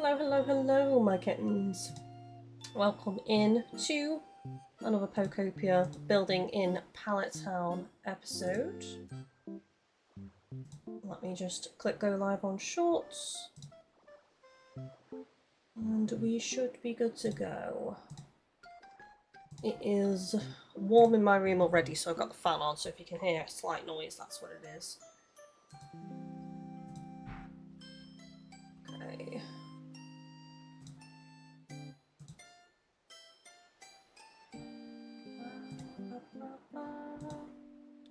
Hello, hello, hello, my kittens. Welcome in to another Pokopia Building in Pallet Town episode. Let me just click go live on shorts. And we should be good to go. It is warm in my room already, so I've got the fan on, so if you can hear a slight noise, that's what it is. Okay.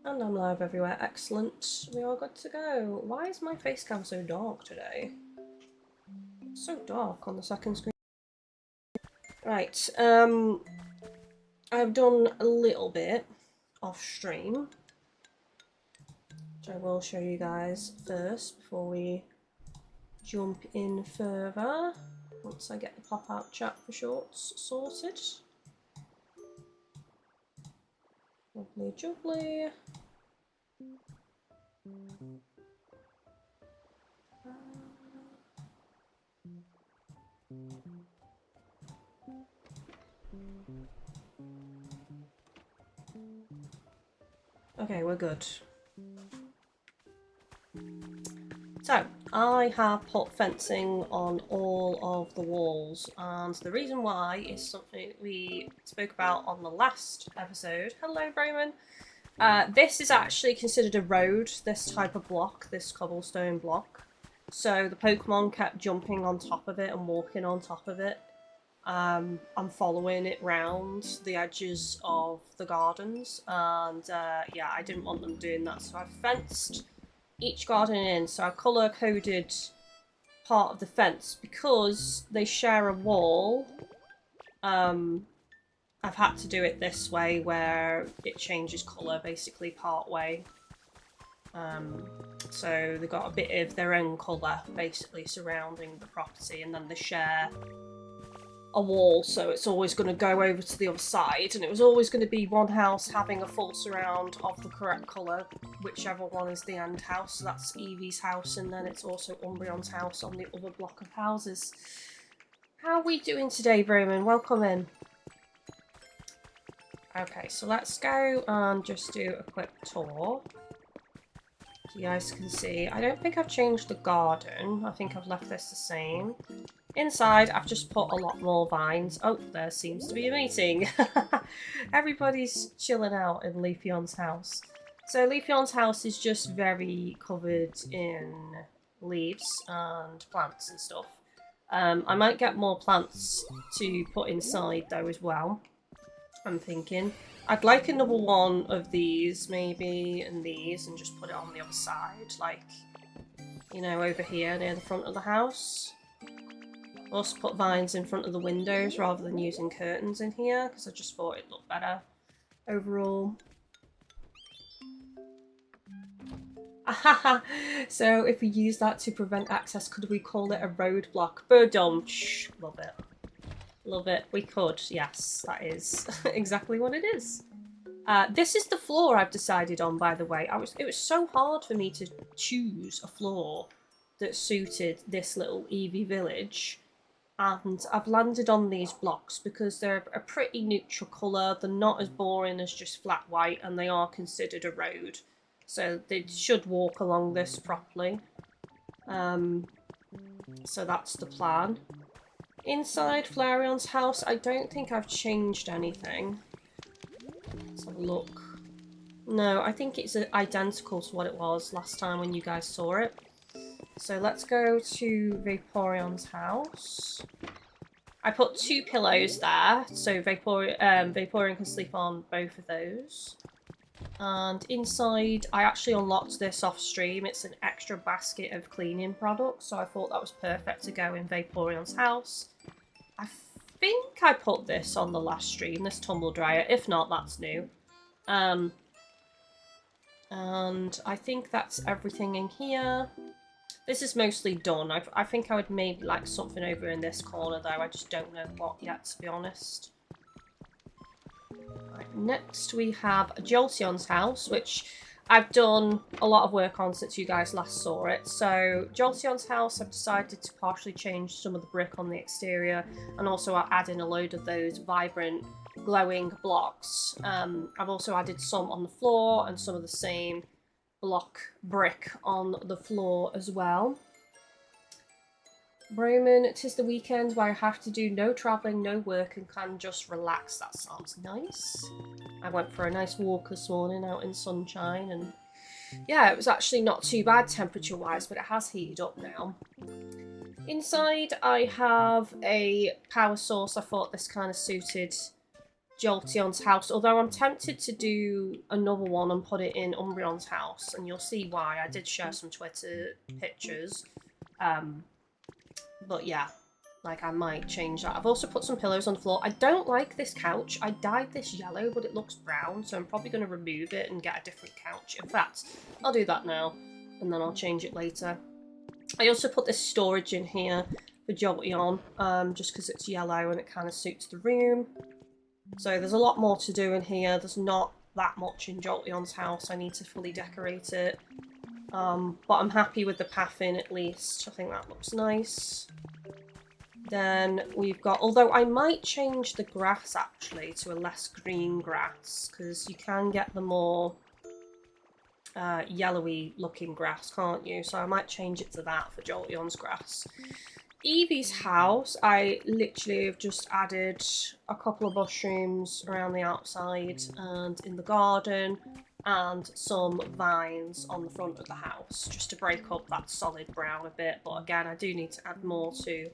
And I'm live everywhere. Excellent. We are good to go. Why is my face cam so dark today? It's so dark on the second screen. Right. I've done a little bit off stream, which I will show you guys first before we jump in further. Once I get the pop-out chat for shorts sorted. Lovely jubbly. Okay, we're good. So, I have put fencing on all of the walls, and the reason why is something we spoke about on the last episode. Hello, Brayman. This is actually considered a road, this type of block, this cobblestone block. So the Pokemon kept jumping on top of it and walking on top of it. I'm following it round the edges of the gardens, and yeah, I didn't want them doing that, so I fenced each garden in. So I colour coded part of the fence because they share a wall. I've had to do it this way where it changes colour basically part way. So they've got a bit of their own colour basically surrounding the property, and then they share a wall, so it's always going to go over to the other side, and it was always going to be one house having a full surround of the correct colour, whichever one is the end house. So that's Evie's house, and then it's also Umbreon's house on the other block of houses. How are we doing today, Broman? Welcome in. Okay, so let's go and just do a quick tour. So you guys can see, I don't think I've changed the garden. I think I've left this the same. Inside, I've just put a lot more vines. Oh, there seems to be a meeting. Everybody's chilling out in Leafeon's house. So Leafeon's house is just very covered in leaves and plants and stuff. I might get more plants to put inside though as well. I'm thinking. I'd like another one of these maybe, and these, and just put it on the other side, like, you know, over here near the front of the house. Also put vines in front of the windows rather than using curtains in here, because I just thought it'd look better overall. So if we use that to prevent access, could we call it a roadblock? Birdom. Love it. Love it. We could. Yes, that is exactly what it is. This is the floor I've decided on, by the way. It was so hard for me to choose a floor that suited this little Eevee village. And I've landed on these blocks because they're a pretty neutral colour. They're not as boring as just flat white, and they are considered a road. So they should walk along this properly. So that's the plan. Inside Flareon's house, I don't think I've changed anything. Let's have a look. No, I think it's identical to what it was last time when you guys saw it. So let's go to Vaporeon's house. I put 2 pillows there, so Vaporeon can sleep on both of those. And inside, I actually unlocked this off stream. It's an extra basket of cleaning products, so I thought that was perfect to go in Vaporeon's house. I think I put this on the last stream, this tumble dryer. If not, that's new. And I think that's everything in here. This is mostly done. I think I would maybe like something over in this corner though. I just don't know what yet, to be honest. Right, next we have Jolteon's house, which I've done a lot of work on since you guys last saw it. So Jolteon's house, I've decided to partially change some of the brick on the exterior, and also I'll add in a load of those vibrant glowing blocks. I've also added some on the floor and some of the same block brick on the floor as well. Roman, 'tis the weekend where I have to do no travelling, no work, and can just relax. That sounds nice. I went for a nice walk this morning out in sunshine, and yeah, it was actually not too bad temperature-wise, but it has heated up now. Inside, I have a power source. I thought this kind of suited Jolteon's house, although I'm tempted to do another one and put it in Umbreon's house, and you'll see why. I did share some Twitter pictures. But yeah, like I might change that. I've also put some pillows on the floor. I don't like this couch. I dyed this yellow, but it looks brown, so I'm probably going to remove it and get a different couch. In fact, I'll do that now, and then I'll change it later. I also put this storage in here for Jolteon, just because it's yellow and it kind of suits the room. So there's a lot more to do in here. There's not that much in Jolteon's house. I need to fully decorate it. But I'm happy with the path in at least. I think that looks nice. Then we've got, although I might change the grass actually to a less green grass, because you can get the more yellowy looking grass, can't you? So I might change it to that for Jolteon's grass. Evie's house, I literally have just added a couple of mushrooms around the outside and in the garden, and some vines on the front of the house, just to break up that solid brown a bit. But again, I do need to add more to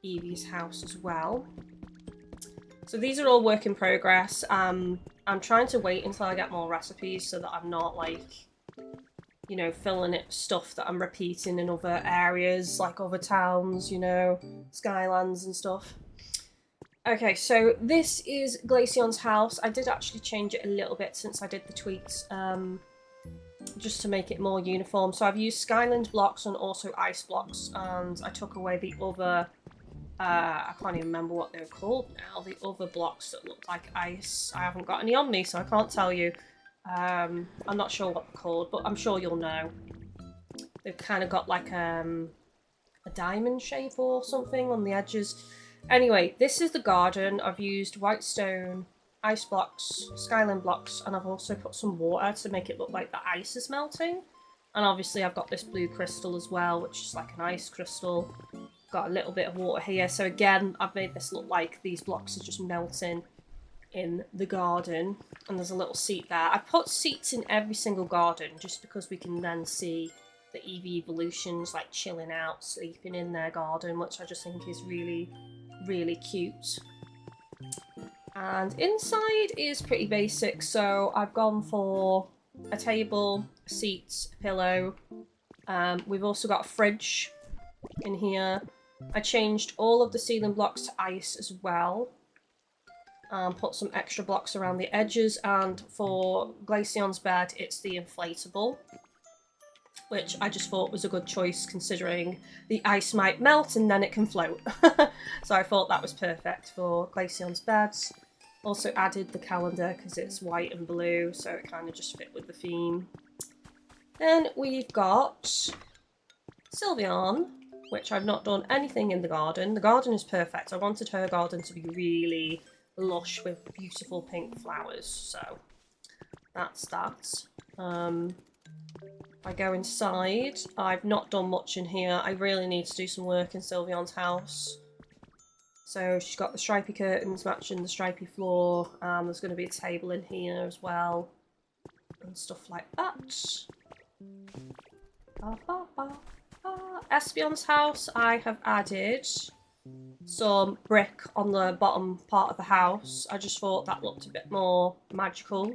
Evie's house as well. So these are all work in progress. I'm trying to wait until I get more recipes so that I'm not like, you know, filling it with stuff that I'm repeating in other areas, like other towns, you know, Skylands and stuff. Okay, so this is Glaceon's house. I did actually change it a little bit since I did the tweets, just to make it more uniform. So I've used Skyland blocks and also ice blocks, and I took away the other, I can't even remember what they're called now, the other blocks that look like ice. I haven't got any on me, so I can't tell you. I'm not sure what they're called, but I'm sure you'll know. They've kind of got like a diamond shape or something on the edges. Anyway, this is the garden. I've used white stone, ice blocks, Skyline blocks, and I've also put some water to make it look like the ice is melting. And obviously I've got this blue crystal as well, which is like an ice crystal. Got a little bit of water here. So again, I've made this look like these blocks are just melting in the garden. And there's a little seat there. I put seats in every single garden just because we can then see the Eevee evolutions like chilling out, sleeping in their garden, which I just think is really, really cute. And inside is pretty basic, so I've gone for a table, a seat, a pillow. We've also got a fridge in here. I changed all of the ceiling blocks to ice as well. Put some extra blocks around the edges, and for Glaceon's bed it's the inflatable, which I just thought was a good choice considering the ice might melt and then it can float. So I thought that was perfect for Glaceon's bed. Also added the calendar because it's white and blue, so it kind of just fit with the theme. Then we've got Sylveon, which I've not done anything in the garden. The garden is perfect. I wanted her garden to be really lush with beautiful pink flowers, so that's that. I go inside. I've not done much in here. I really need to do some work in Sylveon's house. So she's got the stripy curtains matching the stripy floor. There's going to be a table in here as well, and stuff like that. Espeon's house, I have added some brick on the bottom part of the house. I just thought that looked a bit more magical.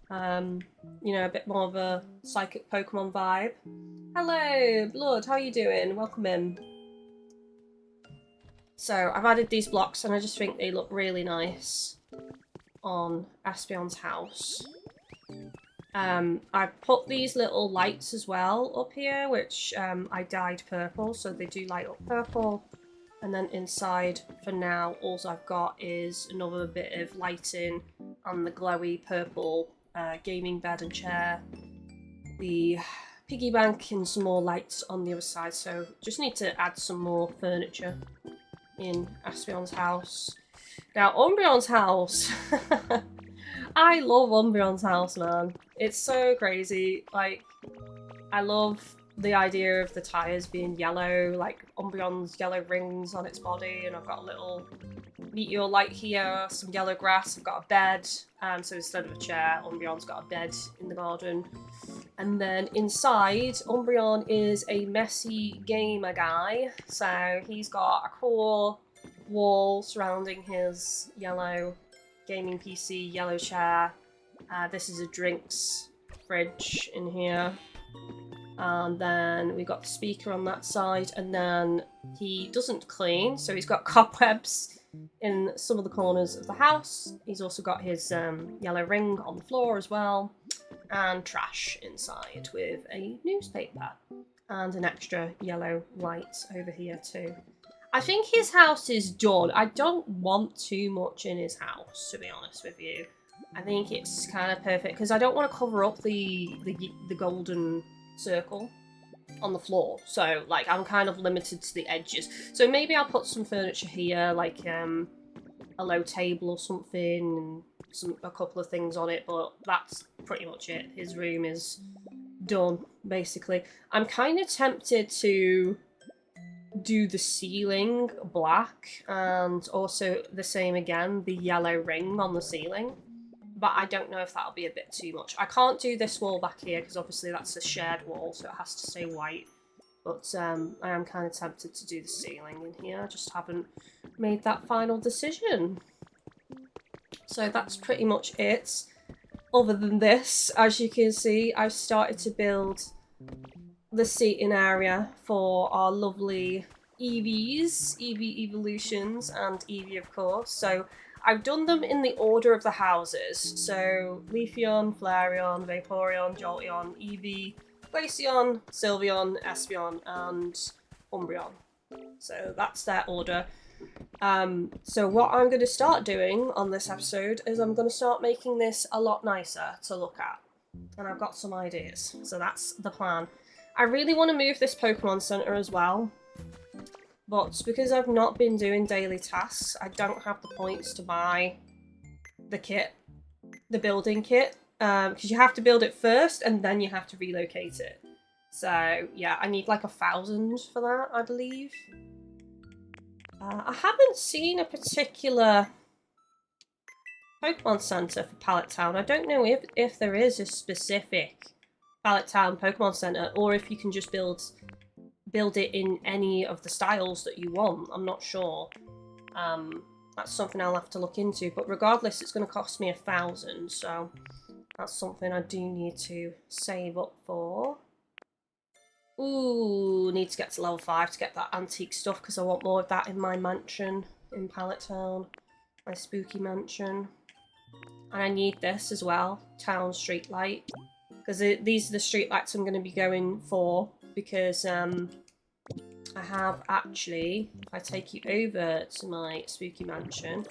You know, a bit more of a psychic Pokemon vibe. Hello, Blood, how are you doing? Welcome in. So I've added these blocks and I just think they look really nice on Espeon's house. I've put these little lights as well up here, which I dyed purple, so they do light up purple. And then inside, for now, all I've got is another bit of lighting on the glowy purple gaming bed and chair the piggy bank and some more lights on the other side. So just need to add some more furniture in Aspion's house. Now, Umbreon's house. I love Umbreon's house, man. It's so crazy. Like, I love the idea of the tyres being yellow, like Umbreon's yellow rings on its body, and I've got a little meteor light here, some yellow grass, I've got a bed, so instead of a chair, Umbreon's got a bed in the garden. And then inside, Umbreon is a messy gamer guy, so he's got a cool wall surrounding his yellow gaming PC, yellow chair. This is a drinks fridge in here. And then we've got the speaker on that side, and then he doesn't clean, so he's got cobwebs in some of the corners of the house. He's also got his yellow ring on the floor as well, and trash inside with a newspaper and an extra yellow light over here too. I think his house is done. I don't want too much in his house, to be honest with you. I think it's kind of perfect because I don't want to cover up the golden circle on the floor, so like I'm kind of limited to the edges. So maybe I'll put some furniture here, like a low table or something, and a couple of things on it, but that's pretty much it. His room is done, basically. I'm kind of tempted to do the ceiling black, and also the same again, the yellow ring on the ceiling. But I don't know if that'll be a bit too much. I can't do this wall back here because obviously that's a shared wall, so it has to stay white. But I am kind of tempted to do the ceiling in here. I just haven't made that final decision. So that's pretty much it. Other than this, as you can see, I've started to build the seating area for our lovely Eevees, Eevee Evolutions, and Eevee of course. So I've done them in the order of the houses. So Leafeon, Flareon, Vaporeon, Jolteon, Eevee, Glaceon, Sylveon, Espeon, and Umbreon. So that's their order. So what I'm going to start doing on this episode is I'm going to start making this a lot nicer to look at. And I've got some ideas. So that's the plan. I really want to move this Pokemon Center as well. But because I've not been doing daily tasks, I don't have the points to buy the kit, the building kit, because you have to build it first and then you have to relocate it. So yeah, I need like 1,000 for that, I believe. I haven't seen a particular Pokemon Center for Pallet Town. I don't know if there is a specific Pallet Town Pokemon Center, or if you can just build it in any of the styles that you want. I'm not sure. That's something I'll have to look into, but regardless, it's going to cost me 1,000, so that's something I do need to save up for. Ooh, need to get to level 5 to get that antique stuff, because I want more of that in my mansion in Pallet Town, my spooky mansion. And I need this as well, town street light, because these are the street lights I'm going to be going for, because I have actually, if I take you over to my spooky mansion,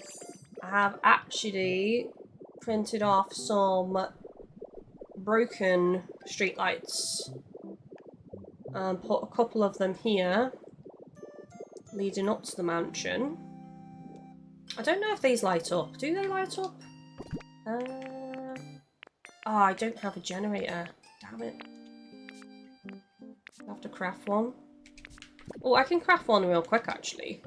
I have actually printed off some broken streetlights and put a couple of them here leading up to the mansion. I don't know if these light up. Do they light up? Oh, I don't have a generator. Damn it. I'll have to craft one. Oh, I can craft one real quick, actually.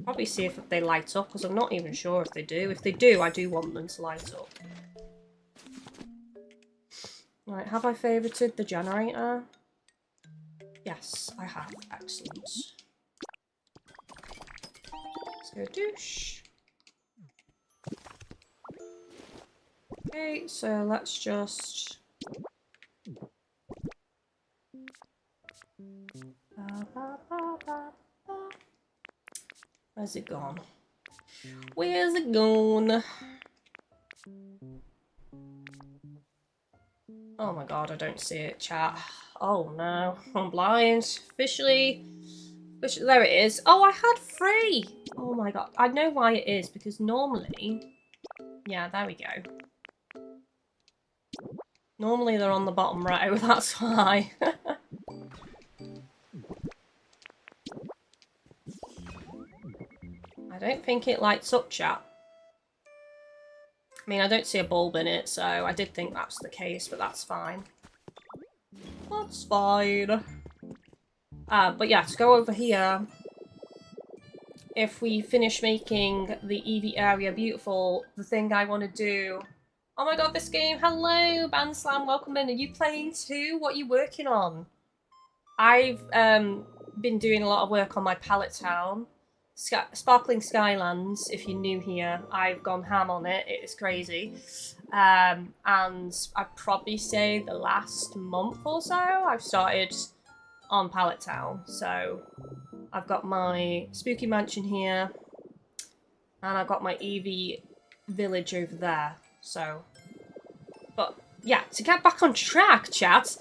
Probably see if they light up, because I'm not even sure if they do. If they do, I do want them to light up. Right, have I favorited the generator? Yes, I have. Excellent. Let's go douche. Okay, so let's just... Where's it gone? Where's it gone? Oh my god, I don't see it, chat. Oh no, I'm blind. Officially, there it is. Oh, I had 3! Oh my god, I know why it is, because normally... Yeah, there we go. Normally they're on the bottom row, that's why. I don't think it lights up, chat. I mean, I don't see a bulb in it, so I did think that's the case, but that's fine. That's fine. But yeah, to go over here, if we finish making the Eevee area beautiful, the thing I want to do... Oh my god, this game! Hello, Banslam, welcome in. Are you playing too? What are you working on? I've been doing a lot of work on my Pallet Town. Sparkling Skylands, if you're new here, I've gone ham on it. It is crazy. And I'd probably say the last month or so, I've started on Pallet Town. So I've got my Spooky Mansion here, and I've got my Eevee village over there. So, but yeah, to get back on track, chat,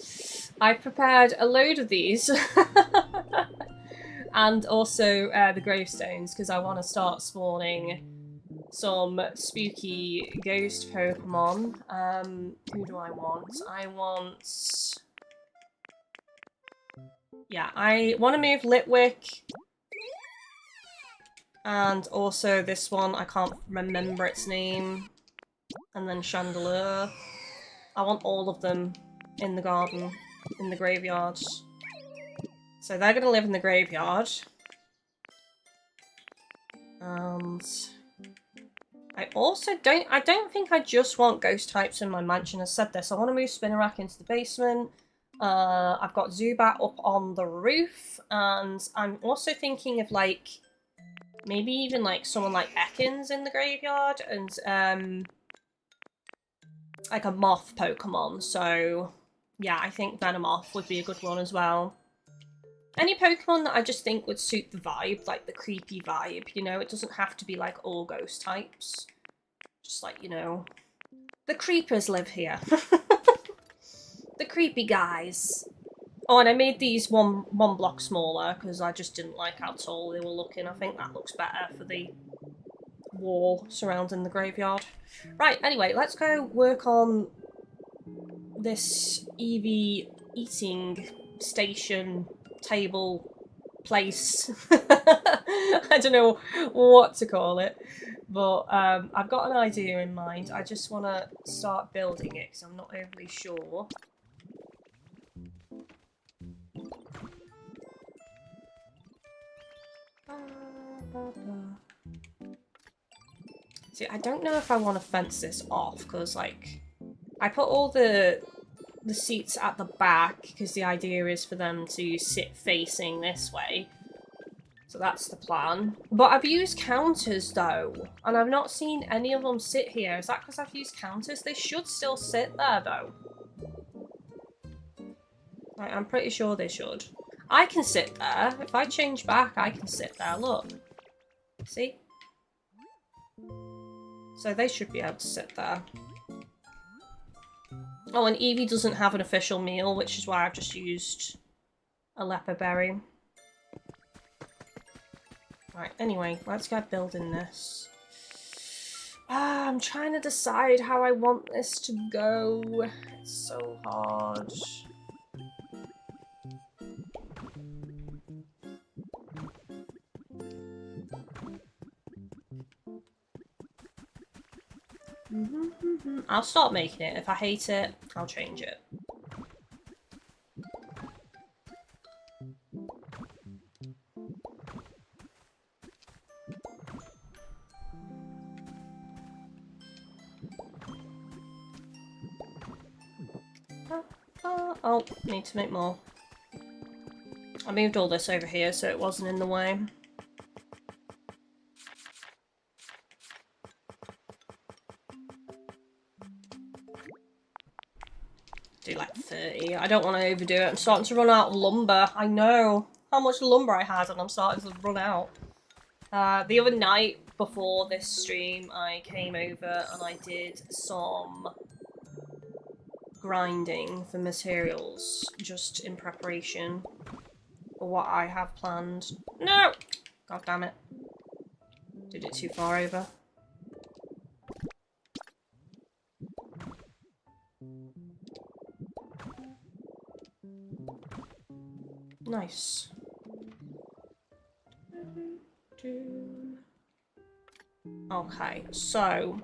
I've prepared a load of these. And also the gravestones, because I want to start spawning some spooky ghost Pokemon. Who do I want? Yeah, I want to move Litwick. And also this one, I can't remember its name. And then Chandelier. I want all of them in the garden, in the graveyard. So they're going to live in the graveyard. And I also don't think I just want ghost types in my mansion. I said this, I want to move Spinnerack into the basement. I've got Zubat up on the roof. And I'm also thinking of like, maybe even like someone like Ekans in the graveyard. And like a moth Pokemon. So yeah, I think Venomoth would be a good one as well. Any Pokemon that I just think would suit the vibe, like the creepy vibe, you know? It doesn't have to be like all ghost types. Just like, you know, the creepers live here. The creepy guys. Oh, and I made these one block smaller because I just didn't like how tall they were looking. I think that looks better for the wall surrounding the graveyard. Right, anyway, let's go work on this Eevee eating station table place. I don't know what to call it, but I've got an idea in mind. I just want to start building it because I'm not overly sure. See, I don't know if I want to fence this off because, like, I put all the seats at the back because the idea is for them to sit facing this way. So that's the plan. But I've used counters though, and I've not seen any of them sit here. Is that because I've used counters? They should still sit there though. Like, I'm pretty sure they should. I can sit there. If I change back, I can sit there. Look. See? So they should be able to sit there. Oh, and Eevee doesn't have an official meal, which is why I've just used a leopard berry. Right, anyway, let's get building this. I'm trying to decide how I want this to go. It's so hard. I'll start making it. If I hate it, I'll change it. Oh, need to make more. I moved all this over here so it wasn't in the way. Do like 30. I don't want to overdo it. I'm starting to run out of lumber. I know how much lumber I had and I'm starting to run out. The other night before this stream, I came over and I did some grinding for materials just in preparation for what I have planned. No! God damn it. Did it too far over. Nice. Okay, so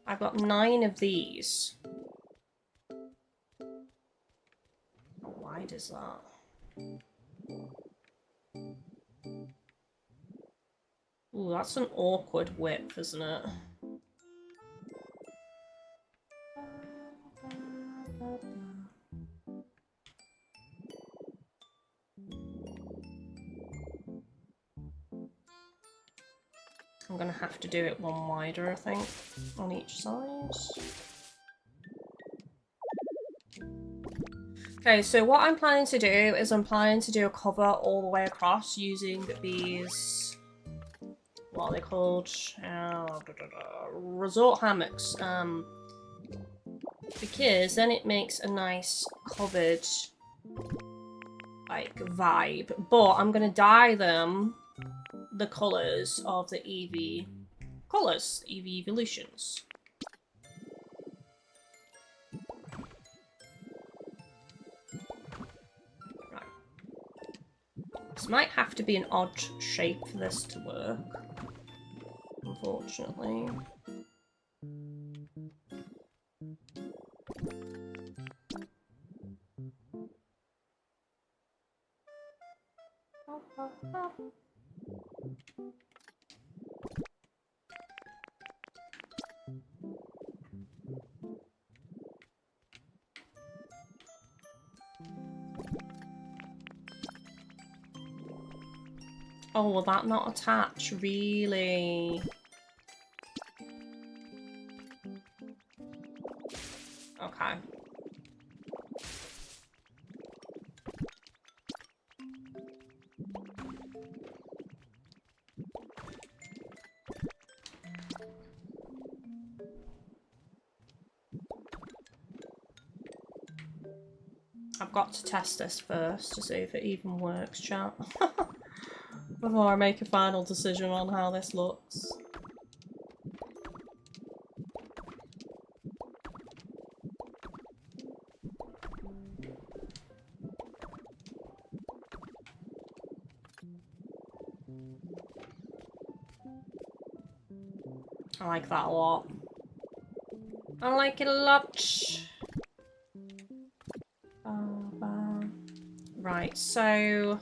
I've got 9 of these. How wide is that? Ooh, that's an awkward width, isn't it? I'm gonna have to do it one wider, I think, on each side. Okay, so what I'm planning to do is I'm planning to do a cover all the way across using these, what are they called? Resort hammocks. Because then it makes a nice covered, like, vibe. But I'm gonna dye them the colours of the Eevee colours, Eevee evolutions. Right. This might have to be an odd shape for this to work, unfortunately. Oh, will that not attach? Really? Okay. I've got to test this first to see if it even works, chat. Before I make a final decision on how this looks. I like that a lot. I like it a lot. Right, so...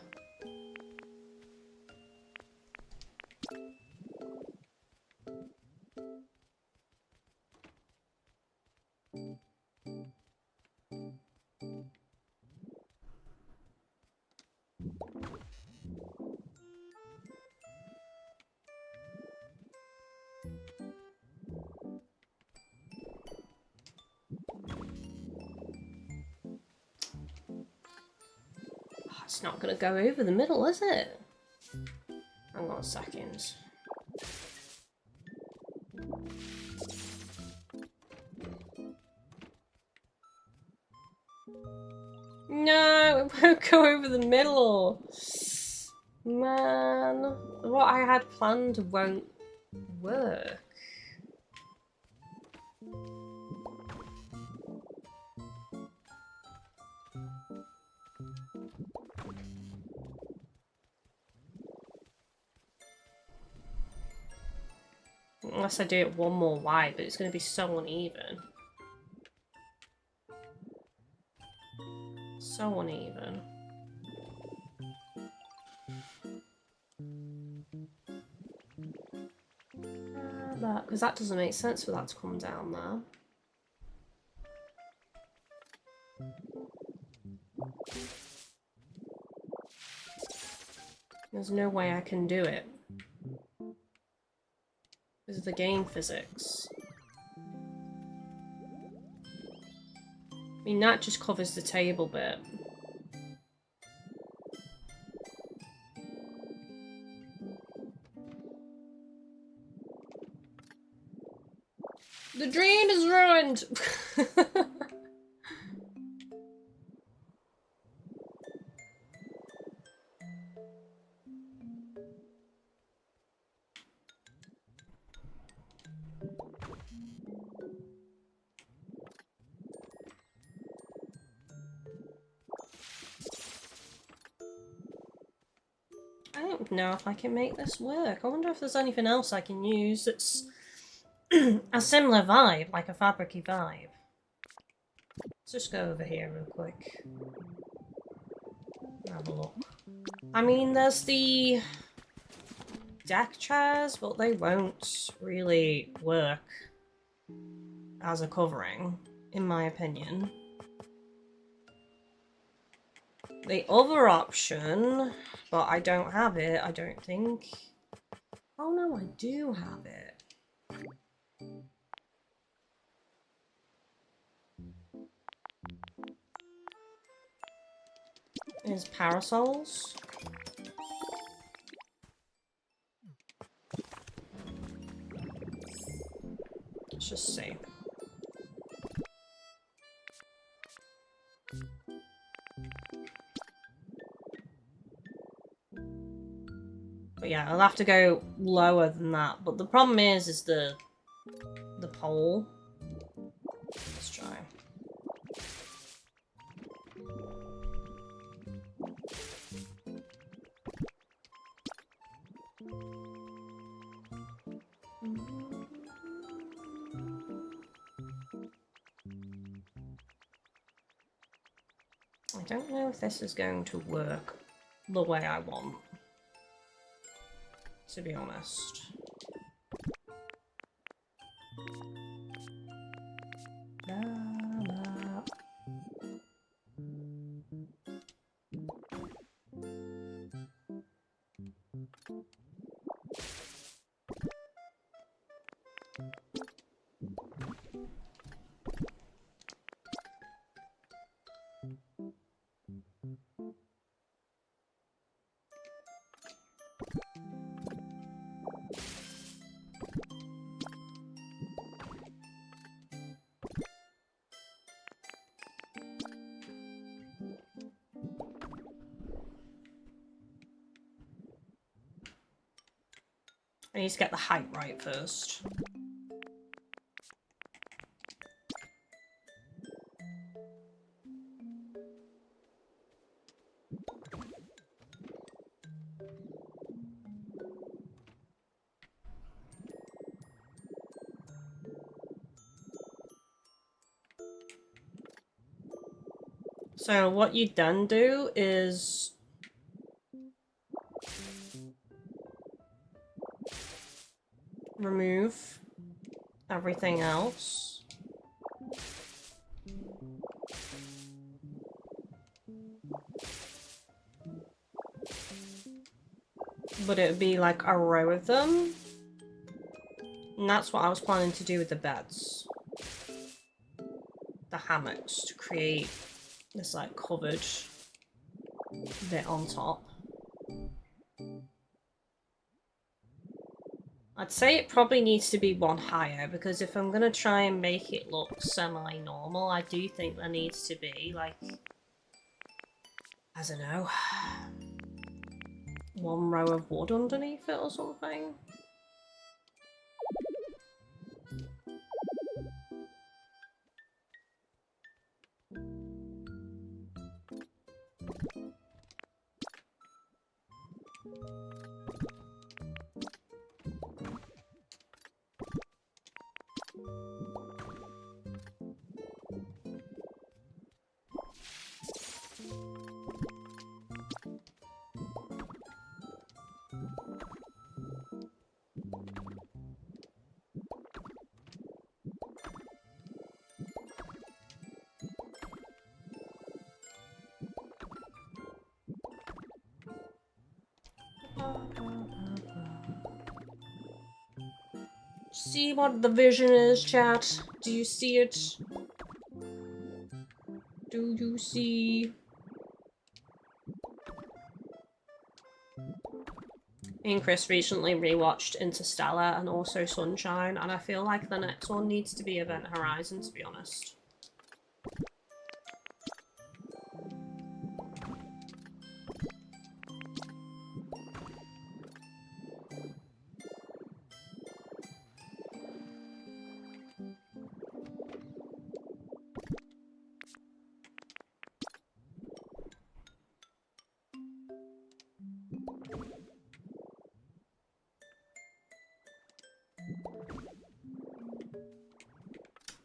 It's not gonna go over the middle, is it? Hang on a second. No, it won't go over the middle. Man, what I had planned won't work. Unless I do it one more wide, but it's going to be so uneven. So uneven. Because that doesn't make sense for that to come down there. There's no way I can do it. This is the game physics. I mean, that just covers the table bit. The dream is ruined! don't know if I can make this work. I wonder if there's anything else I can use that's a similar vibe, like a fabric-y vibe. Let's just go over here real quick. Have a look. I mean, there's the deck chairs, but they won't really work as a covering, in my opinion. The other option, but I don't have it, I don't think. Oh no, I do have it. Is parasols. Let's just see. But yeah, I'll have to go lower than that. But the problem is the pole. Let's try. I don't know if this is going to work the way I want, to be honest. I need to get the height right first. So what you then do is remove everything else. But it would be like a row of them. And that's what I was planning to do with the beds. The hammocks, to create this like covered bit on top. I'd say it probably needs to be one higher, because if I'm gonna try and make it look semi-normal, I do think there needs to be, like, I don't know, one row of wood underneath it or something. See what the vision is, chat? Do you see it? Do you see? Me and Chris recently rewatched Interstellar and also Sunshine, and I feel like the next one needs to be Event Horizon, to be honest.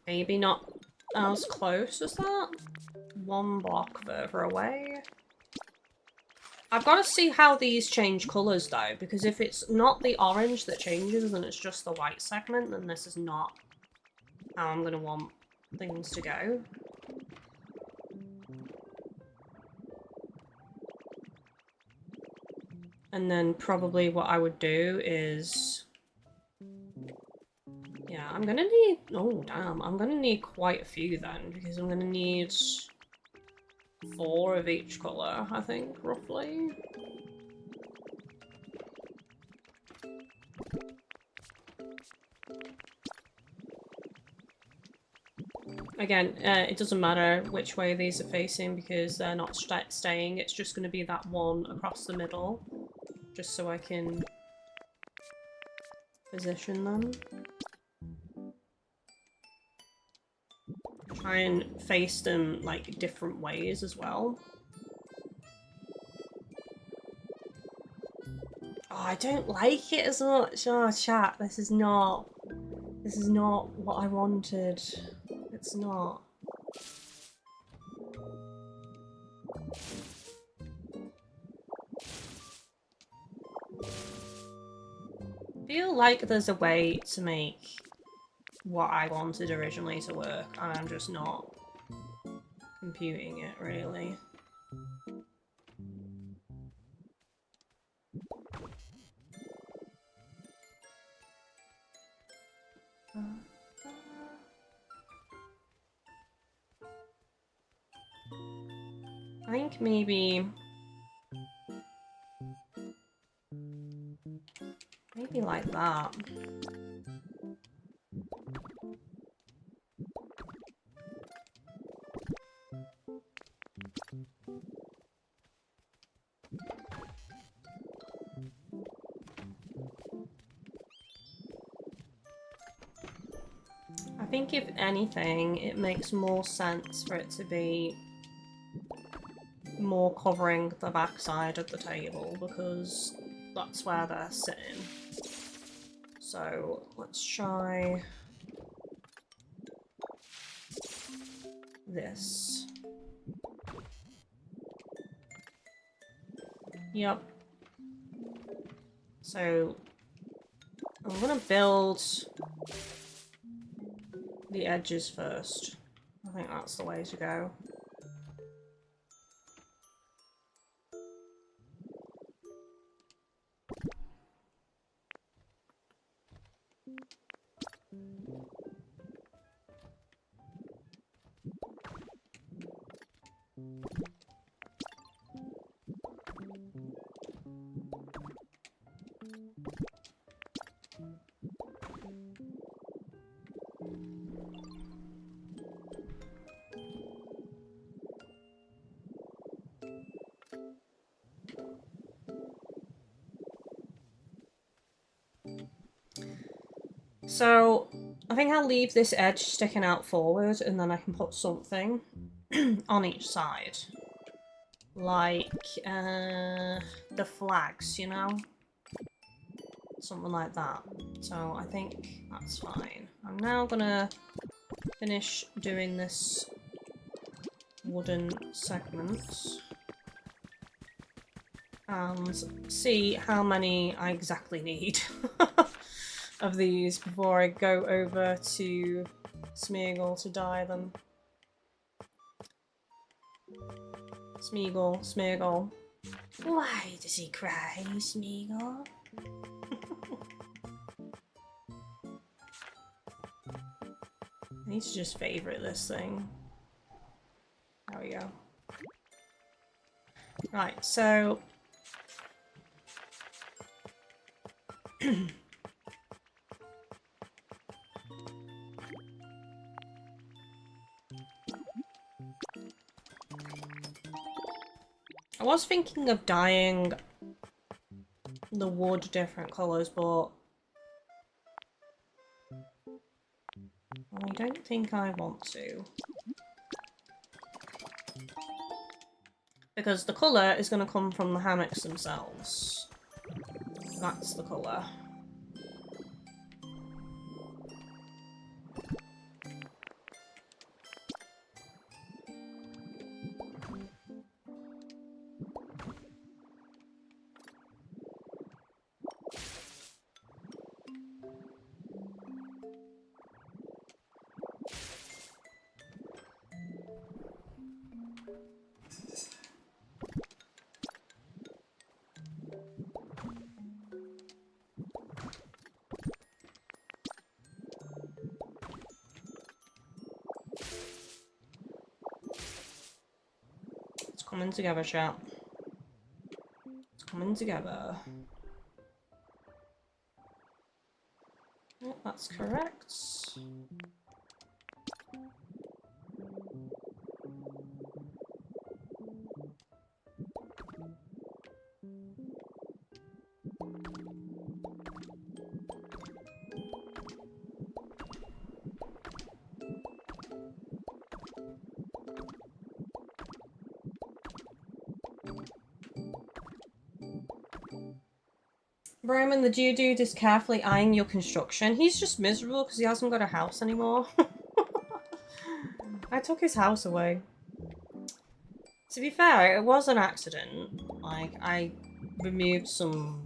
Maybe not as close as that. 1 block further away. I've got to see how these change colours though, because if it's not the orange that changes and it's just the white segment, then this is not how I'm going to want things to go. And then probably what I would do is... yeah, I'm gonna need... oh, damn. I'm gonna need quite a few then, because I'm gonna need 4 of each colour, I think, roughly. Again, it doesn't matter which way these are facing because they're not staying. It's just going to be that one across the middle, just so I can position them. Try and face them like different ways as well. Oh, I don't like it as much. Oh, chat, this is not what I wanted. It's not. I feel like there's a way to make what I wanted originally to work, and I'm just not computing it, really. I think maybe like that. I think if anything, it makes more sense for it to be more covering the backside of the table because that's where they're sitting. So let's try this. Yep. So I'm gonna build the edges first. I think that's the way to go. So, I think I'll leave this edge sticking out forward and then I can put something on each side. Like, the flags, you know? Something like that. So, I think that's fine. I'm now gonna finish doing this wooden segment and see how many I exactly need. Of these before I go over to Smeagol to dye them. Smeagol. Why does he cry, Smeagol? I need to just favourite this thing. There we go. Right, so... I was thinking of dyeing the wood different colours, but I don't think I want to. Because the colour is going to come from the hammocks themselves. That's the colour. Coming together, chat. Coming together. Yep, that's correct. Roman, the Geodude is carefully eyeing your construction. He's just miserable because he hasn't got a house anymore. I took his house away. To be fair, it was an accident. Like, I removed some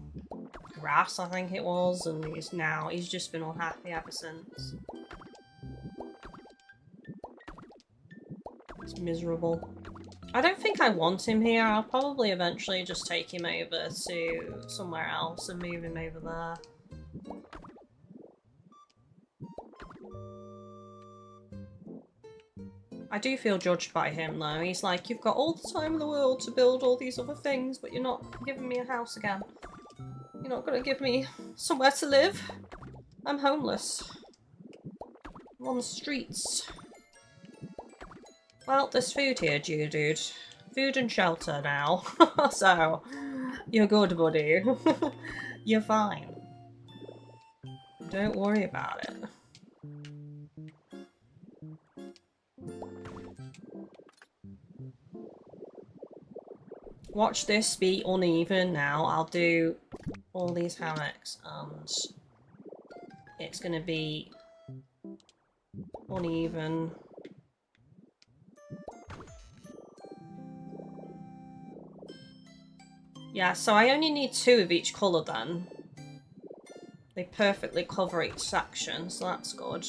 grass, I think it was, and he's just been unhappy ever since. It's miserable. I don't think I want him here. I'll probably eventually just take him over to somewhere else and move him over there. I do feel judged by him though. He's like, you've got all the time in the world to build all these other things, but you're not giving me a house again. You're not gonna give me somewhere to live. I'm homeless. I'm on the streets. Well, there's food here, Geodude. Food and shelter now. So, you're good, buddy. You're fine. Don't worry about it. Watch this be uneven now. I'll do all these hammocks and it's gonna be uneven. Yeah, so I only need 2 of each colour then. They perfectly cover each section, so that's good.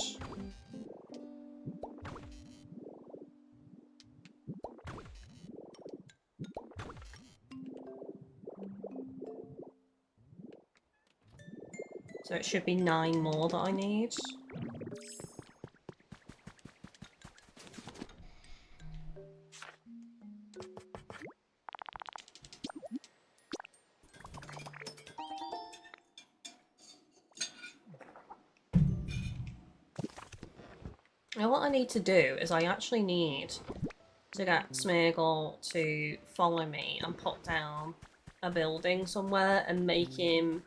So it should be 9 more that I need. Now what I need to do is I actually need to get Smeagol to follow me and put down a building somewhere and make him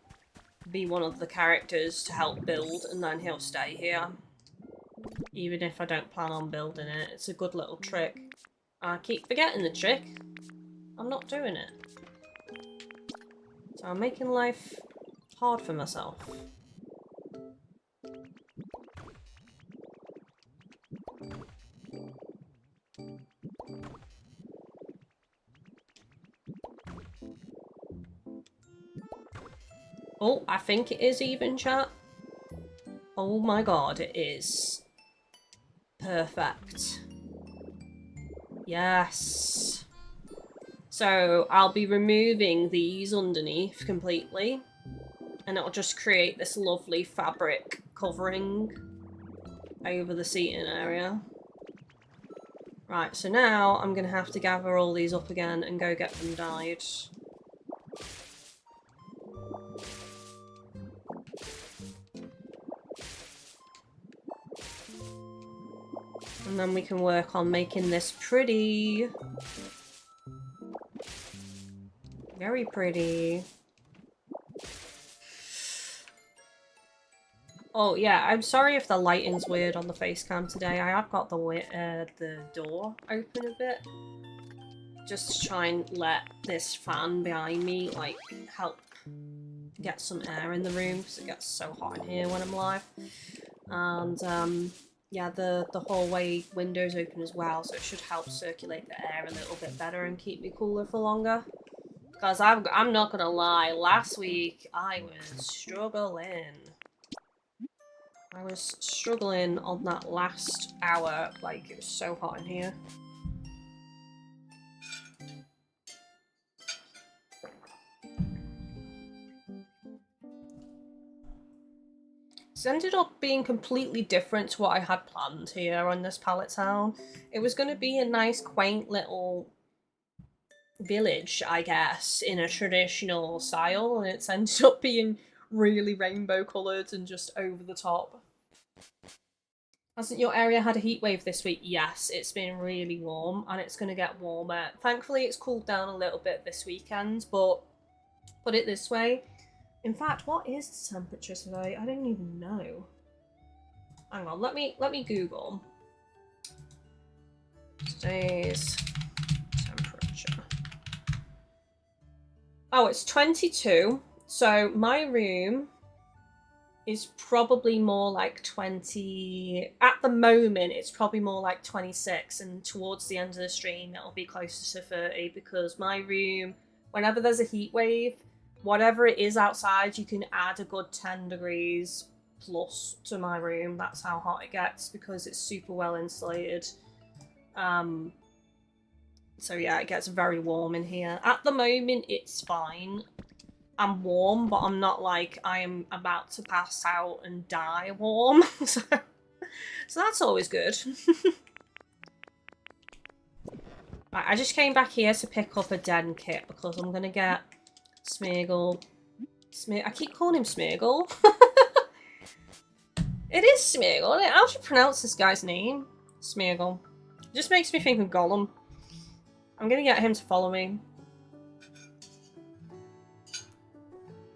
be one of the characters to help build, and then he'll stay here. Even if I don't plan on building it. It's a good little trick. I keep forgetting the trick. I'm not doing it. So I'm making life hard for myself. Oh, I think it is even, chat. Oh my god, it is. Perfect. Yes. So I'll be removing these underneath completely. And it'll just create this lovely fabric covering over the seating area. Right, so now I'm going to have to gather all these up again and go get them dyed. And then we can work on making this pretty. Very pretty. Oh yeah, I'm sorry if the lighting's weird on the face cam today. I have got the door open a bit. Just to try and let this fan behind me, like, help get some air in the room, because it gets so hot in here when I'm live. And, yeah, the hallway window's open as well, so it should help circulate the air a little bit better and keep me cooler for longer. Because I'm not gonna lie, last week I was struggling. I was struggling on that last hour, like, it was so hot in here. It's ended up being completely different to what I had planned here on this Pallet Town. It was going to be a nice, quaint little village, I guess, in a traditional style, and it's ended up being really rainbow coloured and just over the top. Hasn't your area had a heat wave this week? Yes, it's been really warm and it's going to get warmer. Thankfully, it's cooled down a little bit this weekend, but put it this way. In fact, what is the temperature today? I don't even know. Hang on, let me Google today's temperature. Oh, it's 22. So my room is probably more like 20. At the moment, it's probably more like 26, and towards the end of the stream, it'll be closer to 30 because my room, whenever there's a heat wave, whatever it is outside, you can add a good 10 degrees plus to my room. That's how hot it gets because it's super well insulated. So yeah, it gets very warm in here. At the moment, it's fine. I'm warm, but I'm not like I am about to pass out and die warm. so that's always good. Right, I just came back here to pick up a den kit because I'm going to get Smeagol. I keep calling him Smeagol. It is Smeagol. How do you pronounce this guy's name? Smeagol. It just makes me think of Gollum. I'm going to get him to follow me.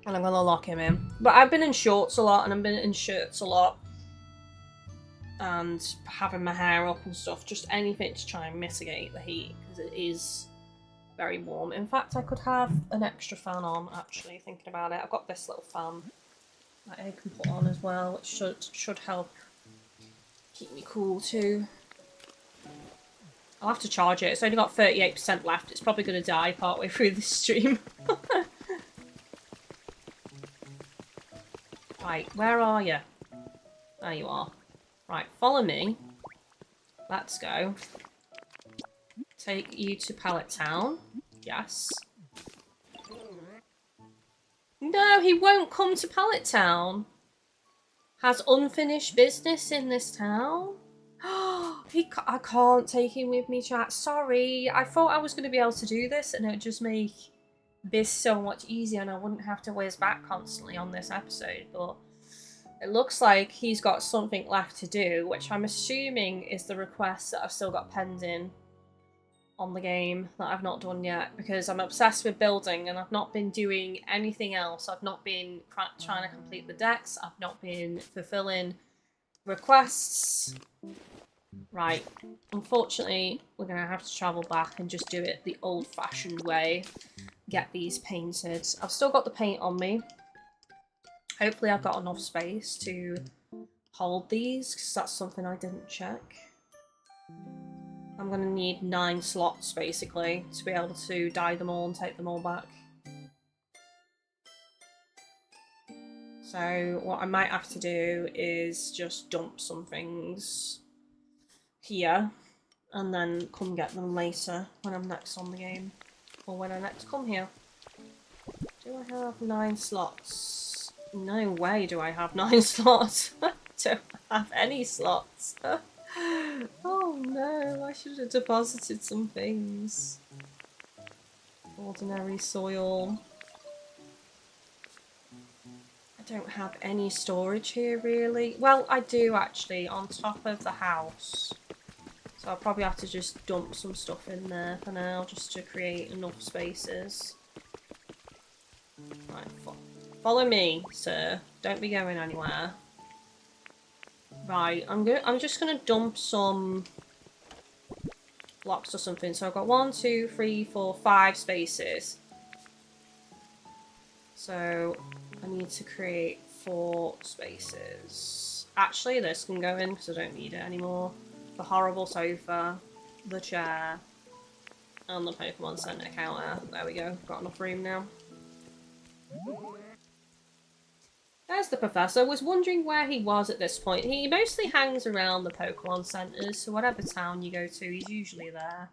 And I'm going to lock him in. But I've been in shorts a lot and I've been in shirts a lot. And having my hair up and stuff. Just anything to try and mitigate the heat. Because it is very warm. In fact, I could have an extra fan on, actually, thinking about it. I've got this little fan that I can put on as well, which should help keep me cool too. I'll have to charge it. It's only got 38% left. It's probably going to die partway through this stream. Right, where are you? There you are. Right, follow me. Let's go. Take you to Pallet Town. Yes. No, he won't come to Pallet Town. Has unfinished business in this town. I can't take him with me, chat. Sorry. I thought I was going to be able to do this and it would just make this so much easier and I wouldn't have to whiz back constantly on this episode, but it looks like he's got something left to do, which I'm assuming is the request that I've still got pending on the game that I've not done yet, because I'm obsessed with building and I've not been doing anything else. I've not been trying to complete the decks, I've not been fulfilling requests. Right, unfortunately we're gonna have to travel back and just do it the old-fashioned way. Get these painted. I've still got the paint on me. Hopefully I've got enough space to hold these, because that's something I didn't check. I'm going to need 9 slots, basically, to be able to dye them all and take them all back. So what I might have to do is just dump some things here, and then come get them later when I'm next on the game. Or when I next come here. Do I have 9 slots? No way do I have 9 slots. I don't have any slots. Oh no, I should have deposited some things. Ordinary soil. I don't have any storage here really. Well, I do actually, on top of the house. So I'll probably have to just dump some stuff in there for now, just to create enough spaces. Right, follow me, sir. Don't be going anywhere. Right, I'm just gonna dump some blocks or something. So I've got 1, 2, 3, 4, 5 spaces. So I need to create 4 spaces. Actually, this can go in because I don't need it anymore. The horrible sofa, the chair, and the Pokemon Center counter. There we go. Got enough room now. There's the professor. Was wondering where he was at this point. He mostly hangs around the Pokemon centers, so whatever town you go to, he's usually there.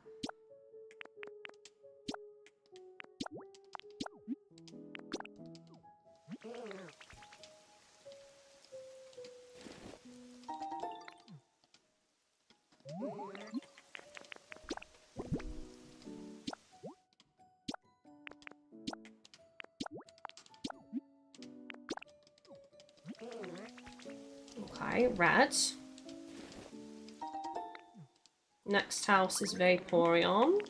Okay, red. Next house is Vaporeon.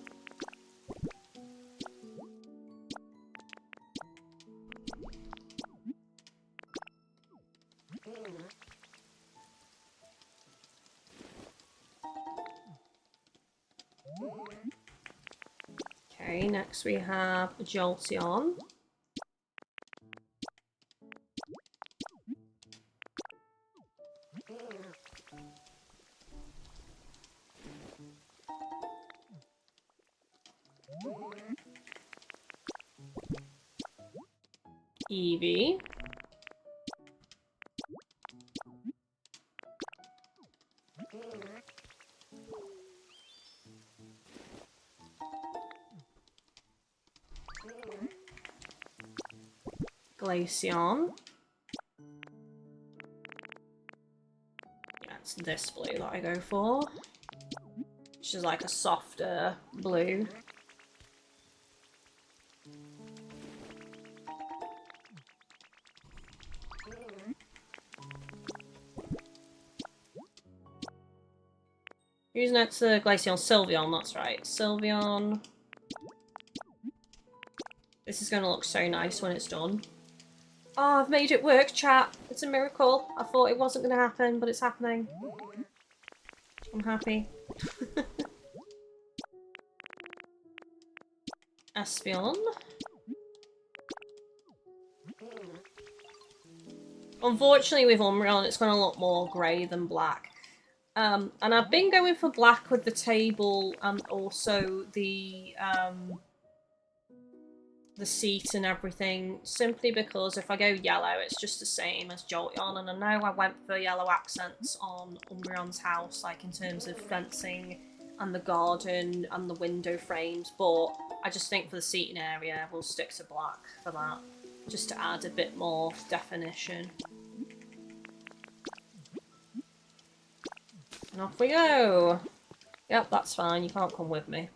Okay, next we have Jolteon. Eevee. Glaceon. Yeah, it's this blue that I go for. Which is like a softer blue. Who's next to Glaceon? Sylveon, that's right. Sylveon. This is going to look so nice when it's done. Oh, I've made it work, chat. It's a miracle. I thought it wasn't going to happen, but it's happening. I'm happy. Espeon. Unfortunately with Umbreon, it's going to look more grey than black. And I've been going for black with the table and also the seat and everything, simply because if I go yellow, it's just the same as Jolteon, and I know I went for yellow accents on Umbreon's house, like in terms of fencing and the garden and the window frames, but I just think for the seating area, we'll stick to black for that, just to add a bit more definition. And off we go! Yep, that's fine, you can't come with me.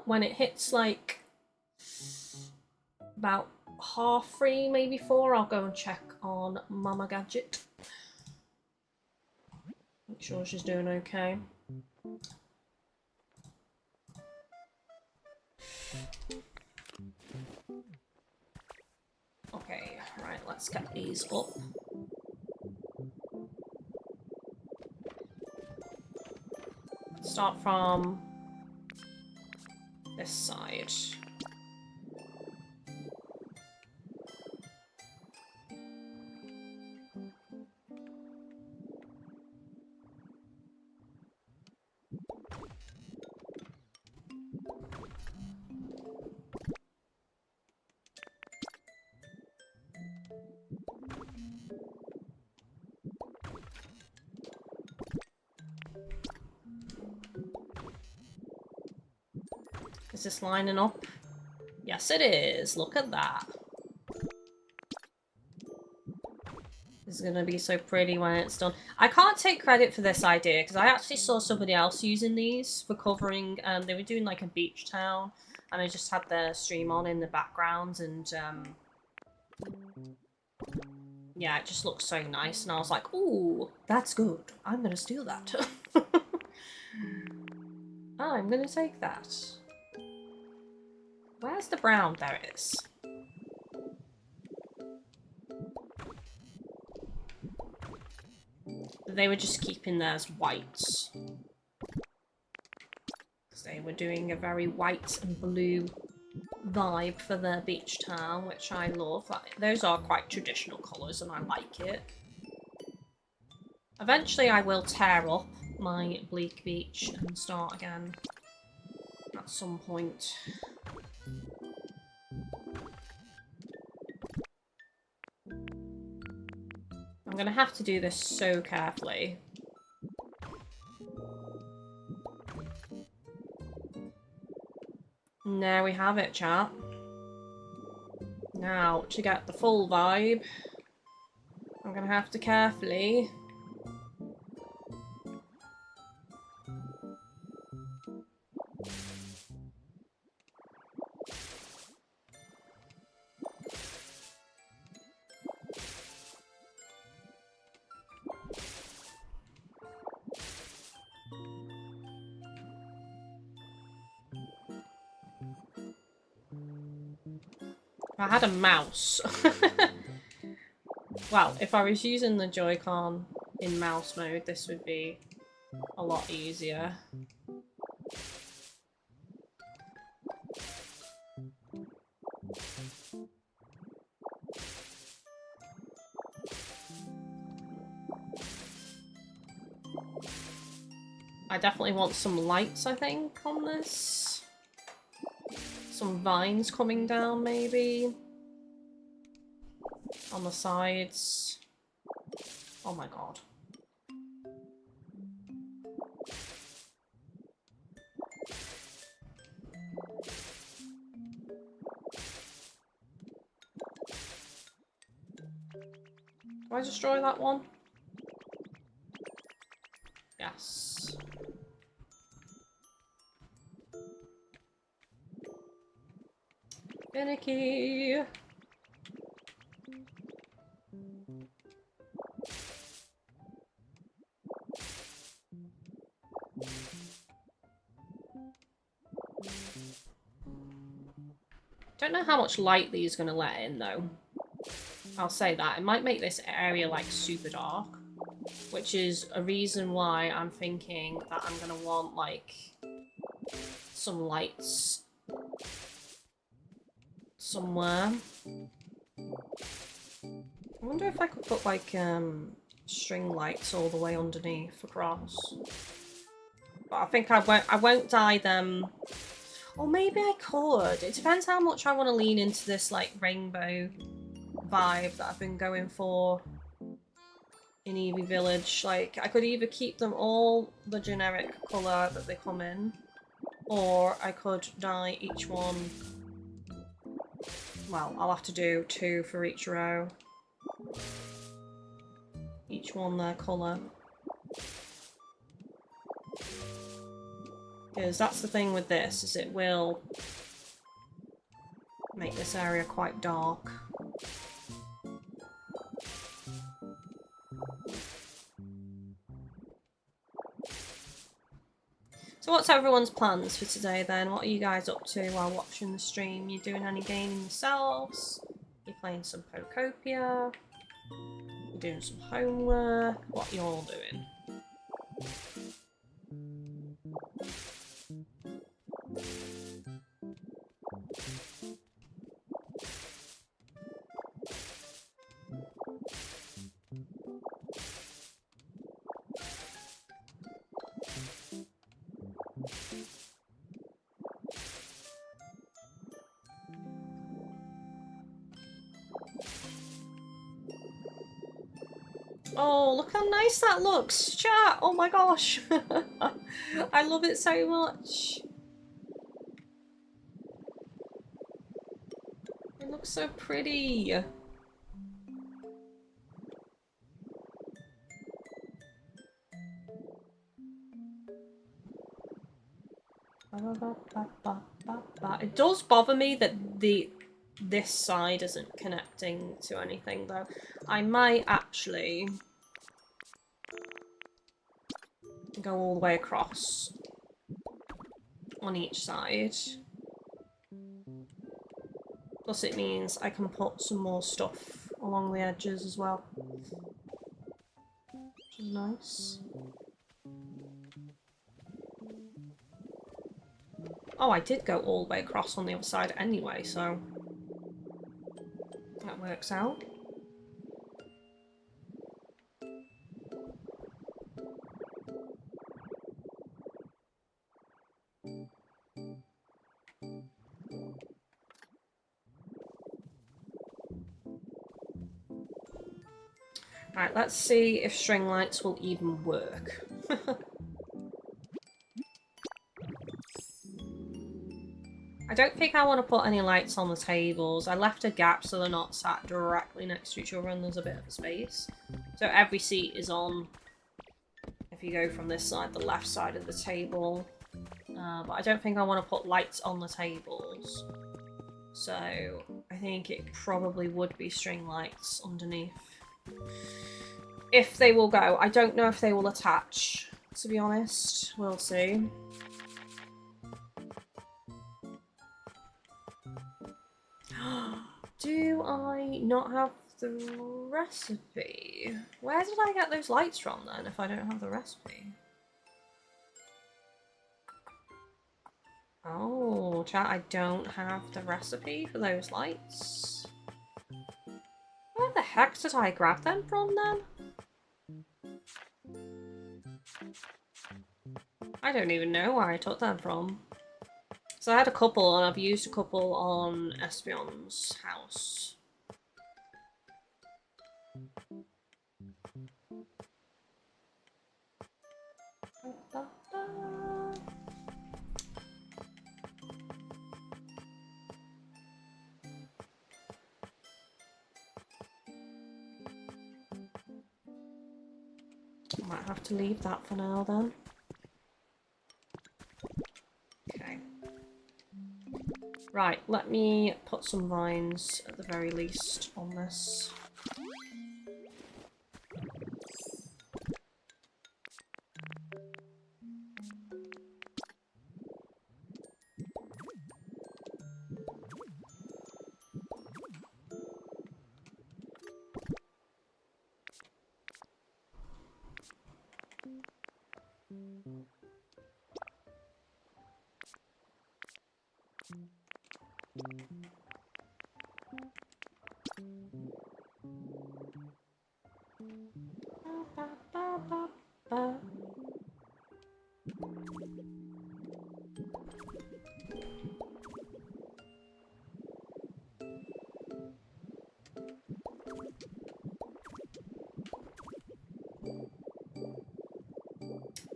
When it hits like about 3:30, maybe 4, I'll go and check on Mama Gadget. Make sure she's doing okay. Okay, right, let's get these up. Start from this side. Is this lining up? Yes, it is. Look at that. This is going to be so pretty when it's done. I can't take credit for this idea because I actually saw somebody else using these for covering. They were doing like a beach town, and I just had their stream on in the background, and yeah, it just looks so nice. And I was like, ooh, that's good. I'm going to steal that. I'm going to take that. Where's the brown? There it is. They were just keeping theirs white. Because they were doing a very white and blue vibe for their beach town, which I love. Those are quite traditional colours and I like it. Eventually I will tear up my bleak beach and start again at some point. I'm going to have to do this so carefully. And there we have it, chat. Now, to get the full vibe, I'm gonna have to carefully I had a mouse. Well, if I was using the Joy-Con in mouse mode, this would be a lot easier. I definitely want some lights, I think, on this. Some vines coming down, maybe. On the sides. Oh my god. Do I destroy that one? Yes. Finicky! Don't know how much light these are going to let in, though. I'll say that. It might make this area, like, super dark. Which is a reason why I'm thinking that I'm going to want, like, some lights somewhere. I wonder if I could put, like, string lights all the way underneath across. But I think I won't dye them. Or maybe I could. It depends how much I want to lean into this, like, rainbow vibe that I've been going for in Eevee Village. Like, I could either keep them all the generic colour that they come in, or I could dye each one. Well, I'll have to do 2 for each row. Each one their colour. Because that's the thing with this, is it will make this area quite dark. So what's everyone's plans for today then? What are you guys up to while watching the stream? You doing any gaming yourselves? You playing some Pokopia? You doing some homework? What are you all doing? Oh, look how nice that looks! Chat! Oh my gosh! I love it so much! It looks so pretty! It does bother me that this side isn't connecting to anything though. I might actually go all the way across on each side. Plus it means I can put some more stuff along the edges as well. Which is nice. Oh, I did go all the way across on the other side anyway, so that works out. Right, let's see if string lights will even work. I don't think I want to put any lights on the tables. I left a gap so they're not sat directly next to each other and there's a bit of a space. So every seat is on, if you go from this side, the left side of the table. But I don't think I want to put lights on the tables. So I think it probably would be string lights underneath. If they will go. I don't know if they will attach, to be honest. We'll see. Do I not have the recipe? Where did I get those lights from then if I don't have the recipe? Oh, chat, I don't have the recipe for those lights. Where the heck did I grab them from then? I don't even know where I took them from. So I had a couple and I've used a couple on Espion's house. I might have to leave that for now then. Okay. Right, let me put some vines at the very least on this.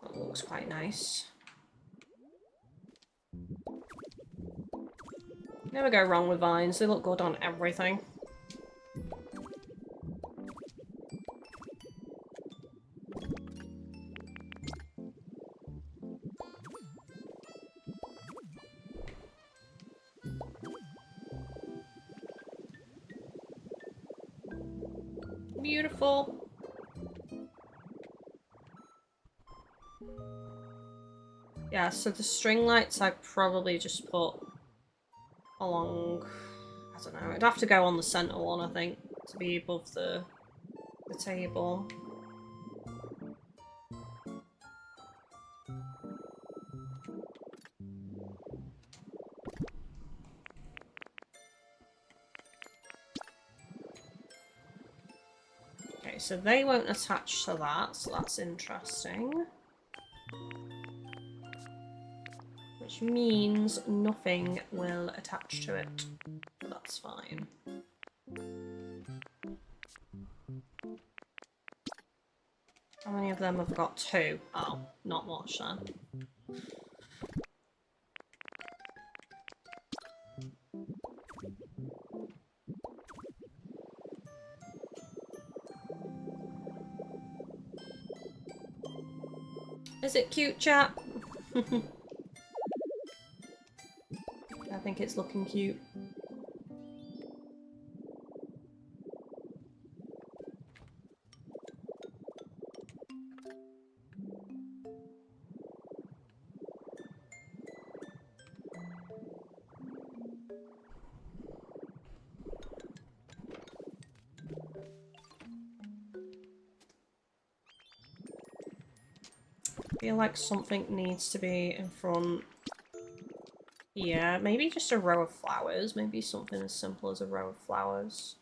That looks quite nice. Never go wrong with vines, they look good on everything. Beautiful. Yeah, so the string lights I'd probably just put along, I don't know, I'd have to go on the centre one, I think, to be above the table. Okay, so they won't attach to that, so that's interesting. Which means nothing will attach to it. But that's fine. How many of them have got two? Oh, not much then. Is it cute, chat? I think it's looking cute. I feel like something needs to be in front. Yeah, maybe just a row of flowers. Maybe something as simple as a row of flowers.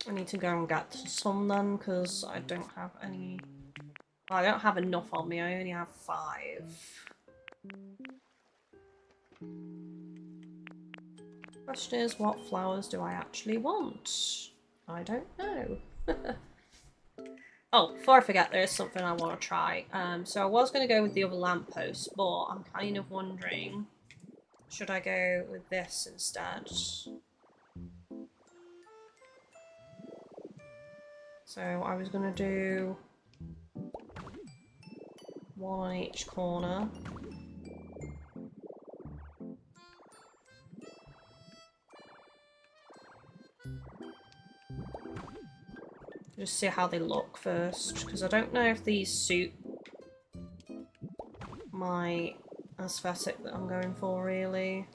I need to go and get some then, because I don't have any... Well, I don't have enough on me, I only have 5. Question is, what flowers do I actually want? I don't know. Oh, before I forget, there is something I want to try. So I was going to go with the other lamppost, but I'm kind of wondering, should I go with this instead? So I was going to do one on each corner. Just see how they look first, because I don't know if these suit my aesthetic that I'm going for, really.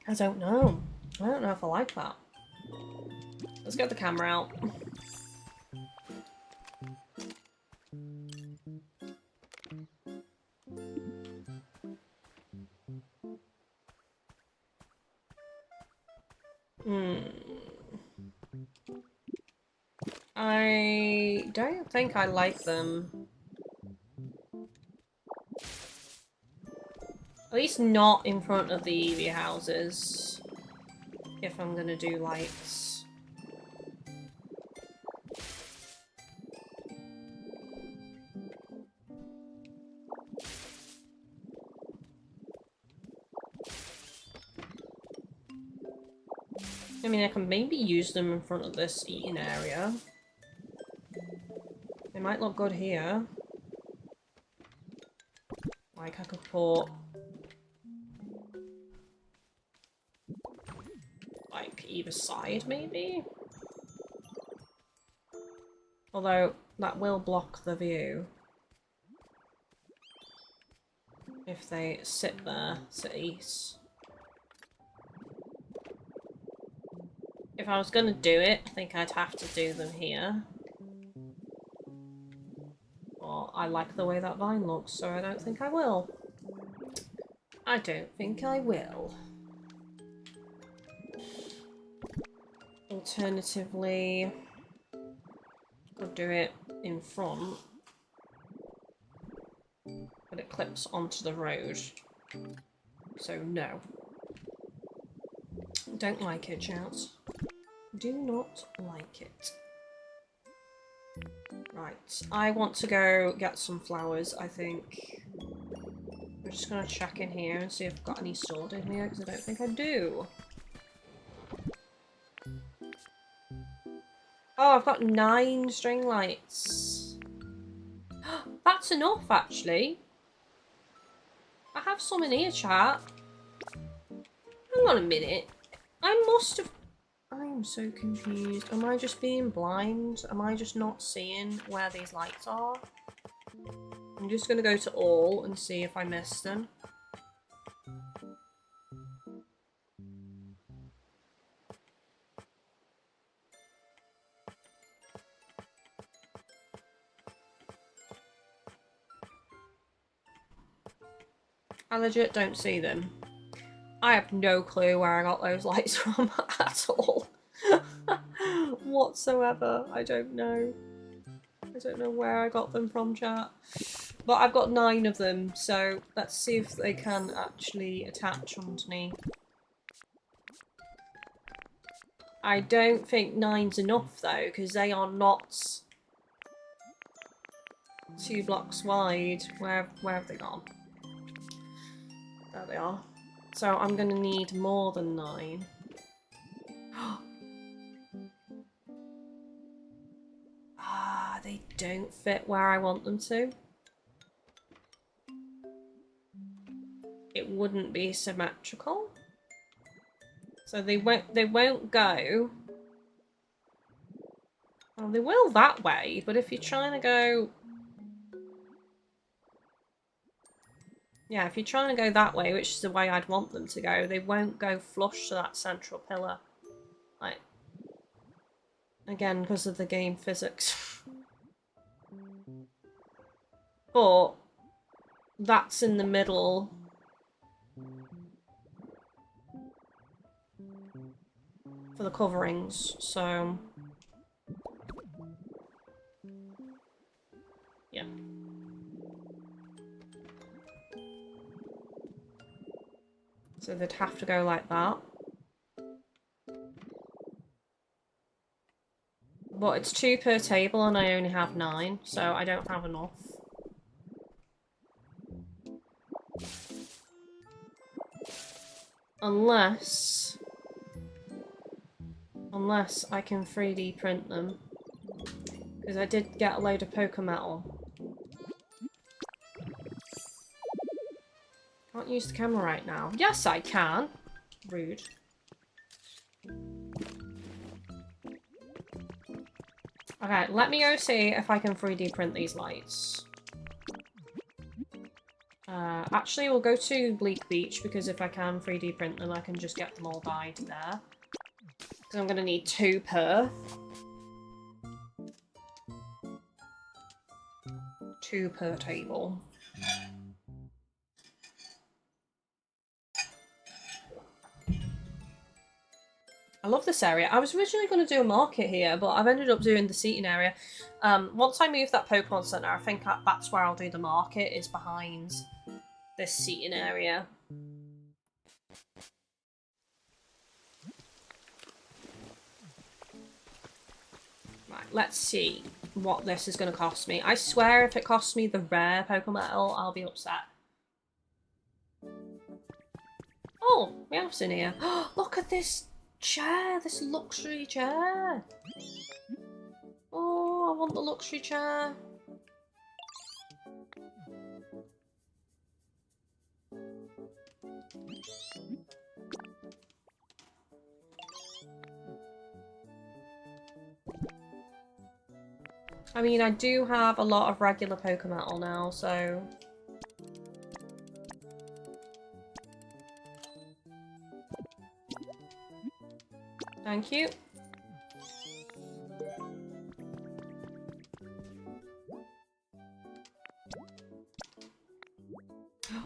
I don't know. I don't know if I like that. Let's get the camera out. I don't think I like them. At least not in front of the Eevee houses. If I'm gonna do lights. I mean, I can maybe use them in front of this eating area. They might look good here. Like, I could put... like, either side, maybe? Although, that will block the view. If they sit there, sit east. If I was gonna do it, I think I'd have to do them here. Well, I like the way that vine looks, so I don't think I will. I don't think I will. Alternatively, could do it in front, but it clips onto the road. So no. Don't like it, chat. Do not like it. Right, I want to go get some flowers, I think. I'm just gonna check in here and see if I've got any stored in here, because I don't think I do. Oh, I've got 9 string lights. That's enough, actually. I have some in here, chat. Hang on a minute. I must have... I'm so confused. Am I just being blind? Am I just not seeing where these lights are? I'm just going to go to all and see if I missed them. I legit don't see them. I have no clue where I got those lights from at all. Whatsoever. I don't know. I don't know where I got them from, chat. But I've got 9 of them, so let's see if they can actually attach onto me. I don't think 9's enough though, because they are not 2 blocks wide. Where have they gone? There they are. So I'm going to need more than 9. Ah, they don't fit where I want them to. It wouldn't be symmetrical. So they won't go. Well, they will that way, but if you're trying to go... yeah, if you're trying to go that way, which is the way I'd want them to go, they won't go flush to that central pillar. Like, again, because of the game physics. But that's in the middle. For the coverings, so... yeah. So they'd have to go like that. But it's 2 per table and I only have 9, so I don't have enough. Unless I can 3D print them. Because I did get a load of Pokemetal. Can't use the camera right now. Yes, I can. Rude. Okay, let me go see if I can 3D print these lights. Actually, we'll go to Bleak Beach, because if I can 3D print them, I can just get them all dyed there. Because I'm going to need 2 per. 2 per table. I love this area. I was originally going to do a market here, but I've ended up doing the seating area. Once I move that Pokemon Center, I think that's where I'll do the market, is behind this seating area. Right, let's see what this is going to cost me. I swear if it costs me the rare Pokemetal, I'll be upset. Oh, we have seen here. Look at this chair, this luxury chair. Oh, I want the luxury chair. I mean, I do have a lot of regular Pokemetal now, so... thank you.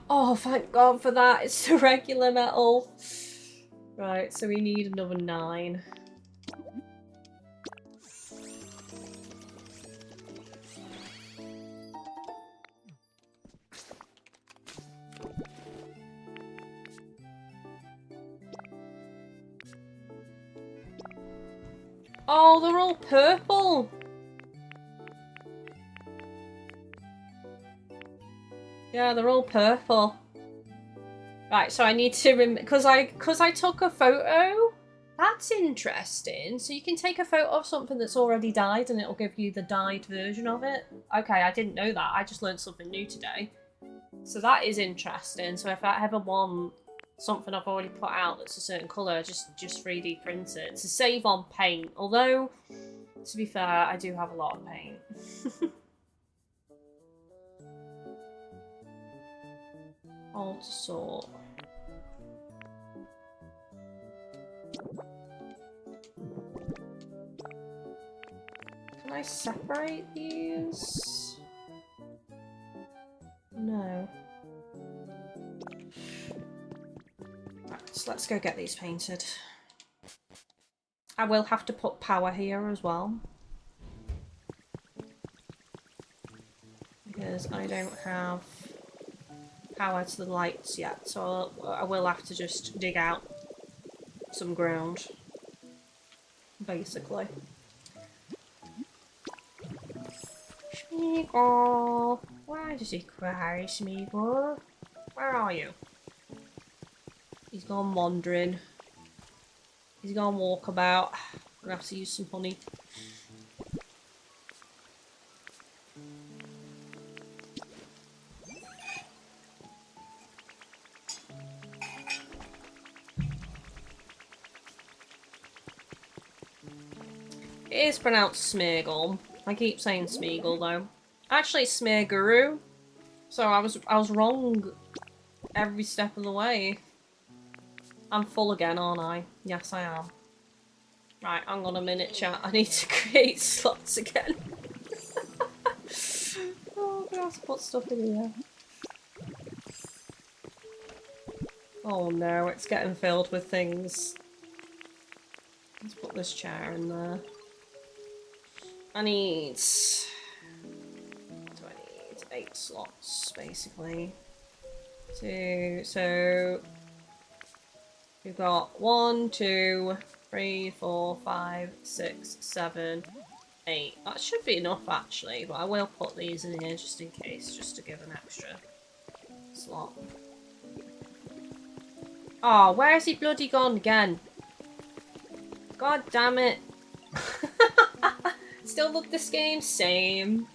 Oh, thank God for that. It's the regular metal. Right, so we need another 9. Oh, they're all purple. Yeah, they're all purple. Right, so I need to because I took a photo. That's interesting. So you can take a photo of something that's already dyed and it'll give you the dyed version of it. Okay, I didn't know that. I just learned something new today. So that is interesting. So if I ever want something I've already put out that's a certain colour, just 3D print it to save on paint. Although, to be fair, I do have a lot of paint. All to sort. Can I separate these? No. Right, so let's go get these painted. I will have to put power here as well. Because I don't have power to the lights yet, so I will have to just dig out some ground, basically. Smeagol! Why does he cry, Smeagol? Where are you? He's gone wandering. He's gone walkabout. I'm gonna have to use some honey. It is pronounced Smeagol. I keep saying Smeagol though. Actually, it's Smeaguru. So I was wrong every step of the way. I'm full again, aren't I? Yes, I am. Right, hang on a minute, chat. I need to create slots again. Oh, I'm gonna have to put stuff in here. Oh no, it's getting filled with things. Let's put this chair in there. I need... What do I need? 8 slots, basically. So... We've got 1, 2, 3, 4, 5, 6, 7, 8. That should be enough, actually, but I will put these in here just in case, just to give an extra slot. Oh, where is he bloody gone again? God damn it. Still love this game? Same.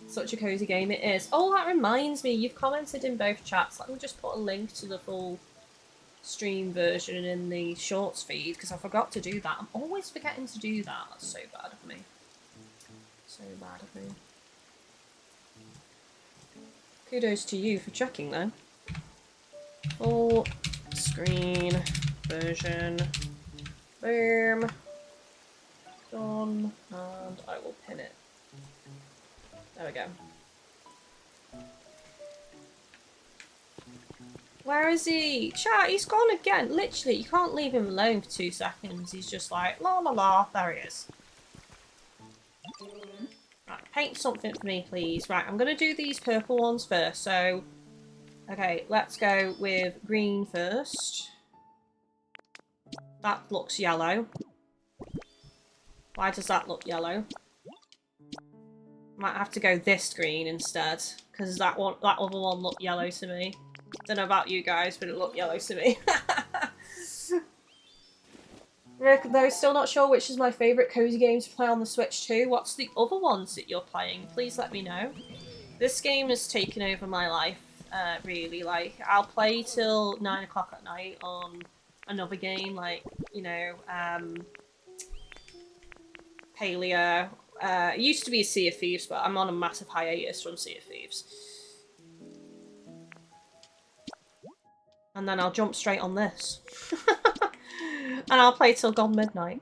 Such a cozy game it is. Oh, that reminds me, you've commented in both chats. Let me just put a link to the full stream version in the shorts feed, because I forgot to do that. I'm always forgetting to do that. That's so bad of me. So bad of me. Kudos to you for checking though. Full screen version. Boom. Done. And I will pin it. There we go. Where is he? Chat, he's gone again. Literally, you can't leave him alone for 2 seconds. He's just like, la la la, there he is. Right, paint something for me, please. Right, I'm going to do these purple ones first. So, okay, let's go with green first. That looks yellow. Why does that look yellow? Might have to go this green instead, because that other one looked yellow to me. Don't know about you guys, but it looked yellow to me. Rick, though, still not sure which is my favourite cozy game to play on the Switch too. What's the other ones that you're playing? Please let me know. This game has taken over my life, really. Like, I'll play till 9 o'clock at night on another game, like, you know, Paleo. It used to be Sea of Thieves, but I'm on a massive hiatus from Sea of Thieves. And then I'll jump straight on this. And I'll play till gone midnight.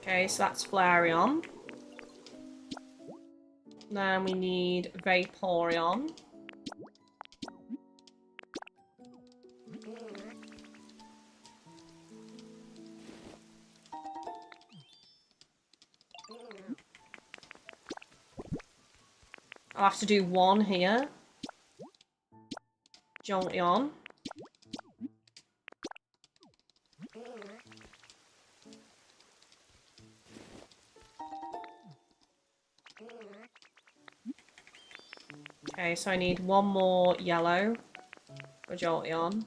Okay, so that's Flareon. Then we need Vaporeon. I'll have to do one here. Jolteon. Okay, so I need one more yellow for Jolteon.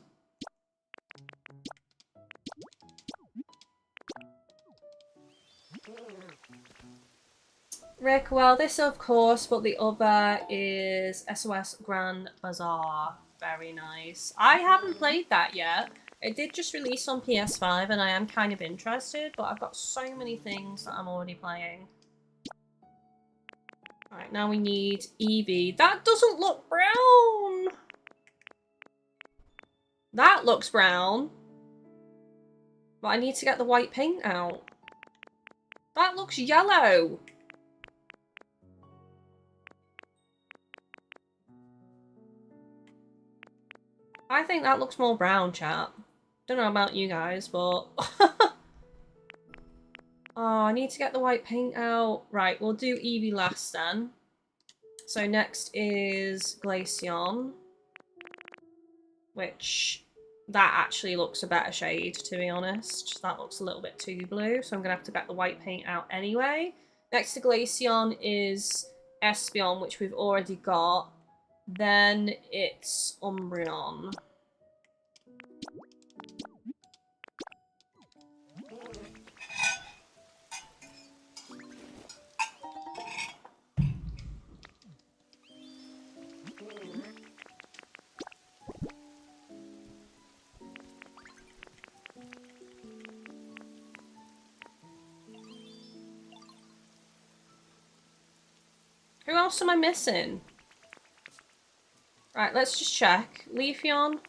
Rick, well, this of course, but the other is SOS Grand Bazaar. Very nice. I haven't played that yet. It did just release on PS5 and I am kind of interested, but I've got so many things that I'm already playing. Alright, now we need Eevee. That doesn't look brown! That looks brown. But I need to get the white paint out. That looks yellow! I think that looks more brown, chat. Don't know about you guys, but... Oh, I need to get the white paint out. Right, we'll do Eevee last then. So next is Glaceon. Which... That actually looks a better shade, to be honest. That looks a little bit too blue, so I'm going to have to get the white paint out anyway. Next to Glaceon is Espeon, which we've already got. Then it's Umbreon. Who else am I missing? Right, let's just check. Leafeon.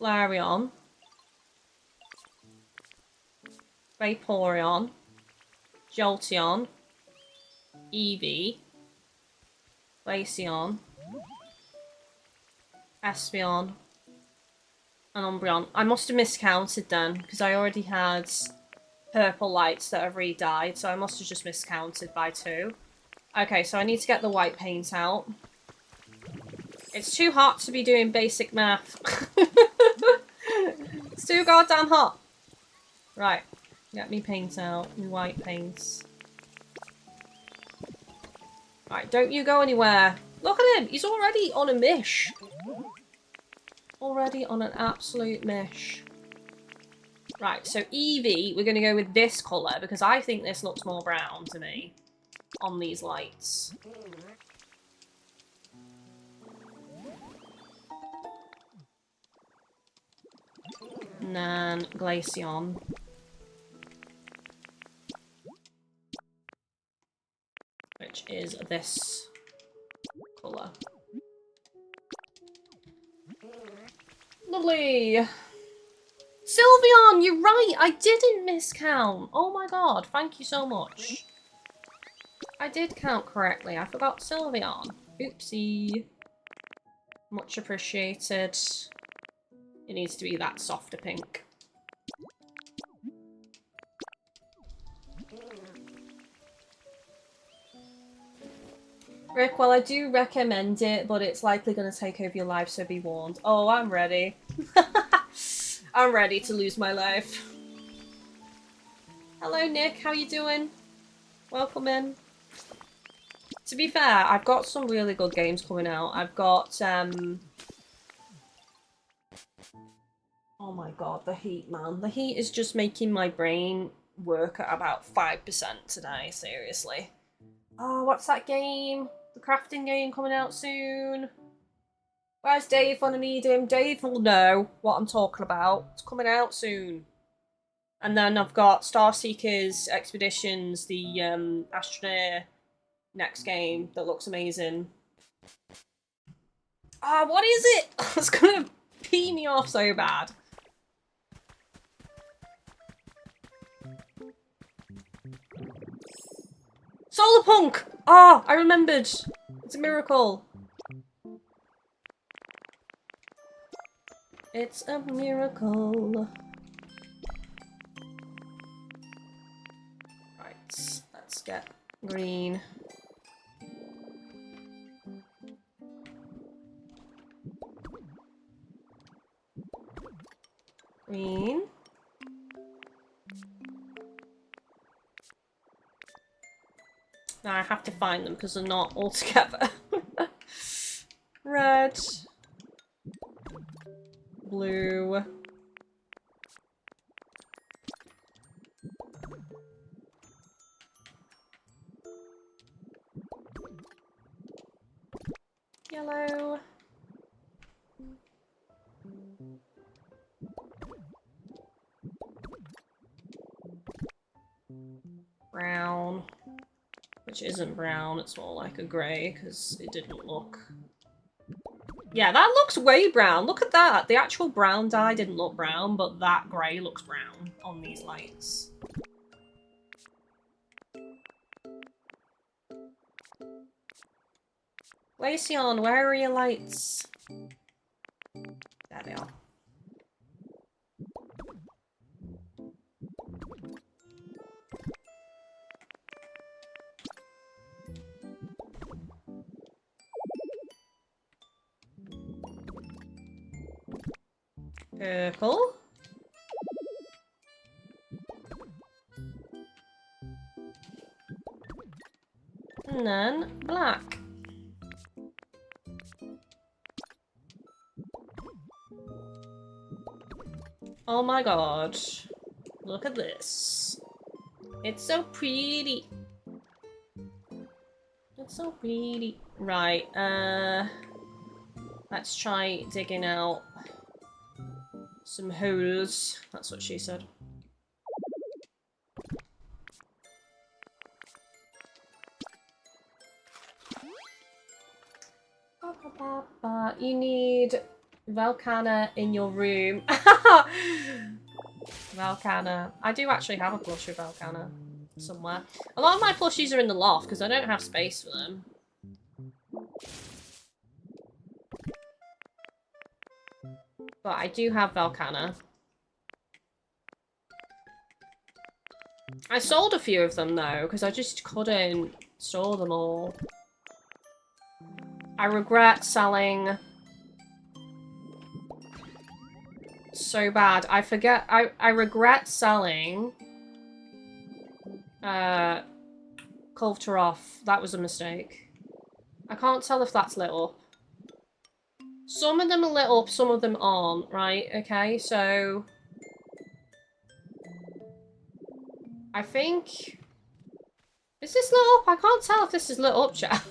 Flareon. Vaporeon, Jolteon, Eevee, Glaceon, Espeon, and Umbreon. I must have miscounted then, because I already had purple lights that have re-died, so I must have just miscounted by 2. Okay, so I need to get the white paint out. It's too hot to be doing basic math. It's too goddamn hot. Right, get me paint out, me white paints. Right, don't you go anywhere. Look at him, he's already on a mish. Already on an absolute mish. Right, so Eevee, we're going to go with this colour because I think this looks more brown to me on these lights. And then Glaceon. Which is this colour. Lovely! Sylveon, you're right! I didn't miscount! Oh my god, thank you so much. I did count correctly, I forgot Sylveon. Oopsie. Much appreciated. It needs to be that softer pink. Rick, well I do recommend it, but it's likely going to take over your life, so be warned. Oh, I'm ready. I'm ready to lose my life. Hello Nick, how you doing? Welcome in. To be fair, I've got some really good games coming out. I've got, oh my god, the heat, man. The heat is just making my brain work at about 5% today, seriously. Oh, what's that game? The crafting game coming out soon. Where's Dave when I need him? Dave will know what I'm talking about. It's coming out soon. And then I've got Star Seekers Expeditions, the Astronaut next game that looks amazing. Ah, what is it? It's gonna pee me off so bad. Solar Punk! Ah, I remembered. It's a miracle. It's a miracle. Right, let's get green. Green. Now I have to find them because they're not all together. Red. Blue. Yellow. Brown. Which isn't brown, it's more like a grey, because it didn't look... Yeah, that looks way brown. Look at that. The actual brown dye didn't look brown, but that grey looks brown on these lights. Glaceon, where are your lights? There they are. Purple. And then black. Oh my god. Look at this. It's so pretty. It's so pretty. Right, let's try digging out some holes. That's what she said. You need Volcana in your room. Velcana. I do actually have a plush of Velcana somewhere. A lot of my plushies are in the loft because I don't have space for them. But I do have Velcana. I sold a few of them though, because I just couldn't store them all. I regret selling so bad. I regret selling Kulftaroth. That was a mistake. I can't tell if that's lit up. Some of them are lit up, some of them aren't, right? Okay, so I think... Is this lit up? I can't tell if this is lit up, chat.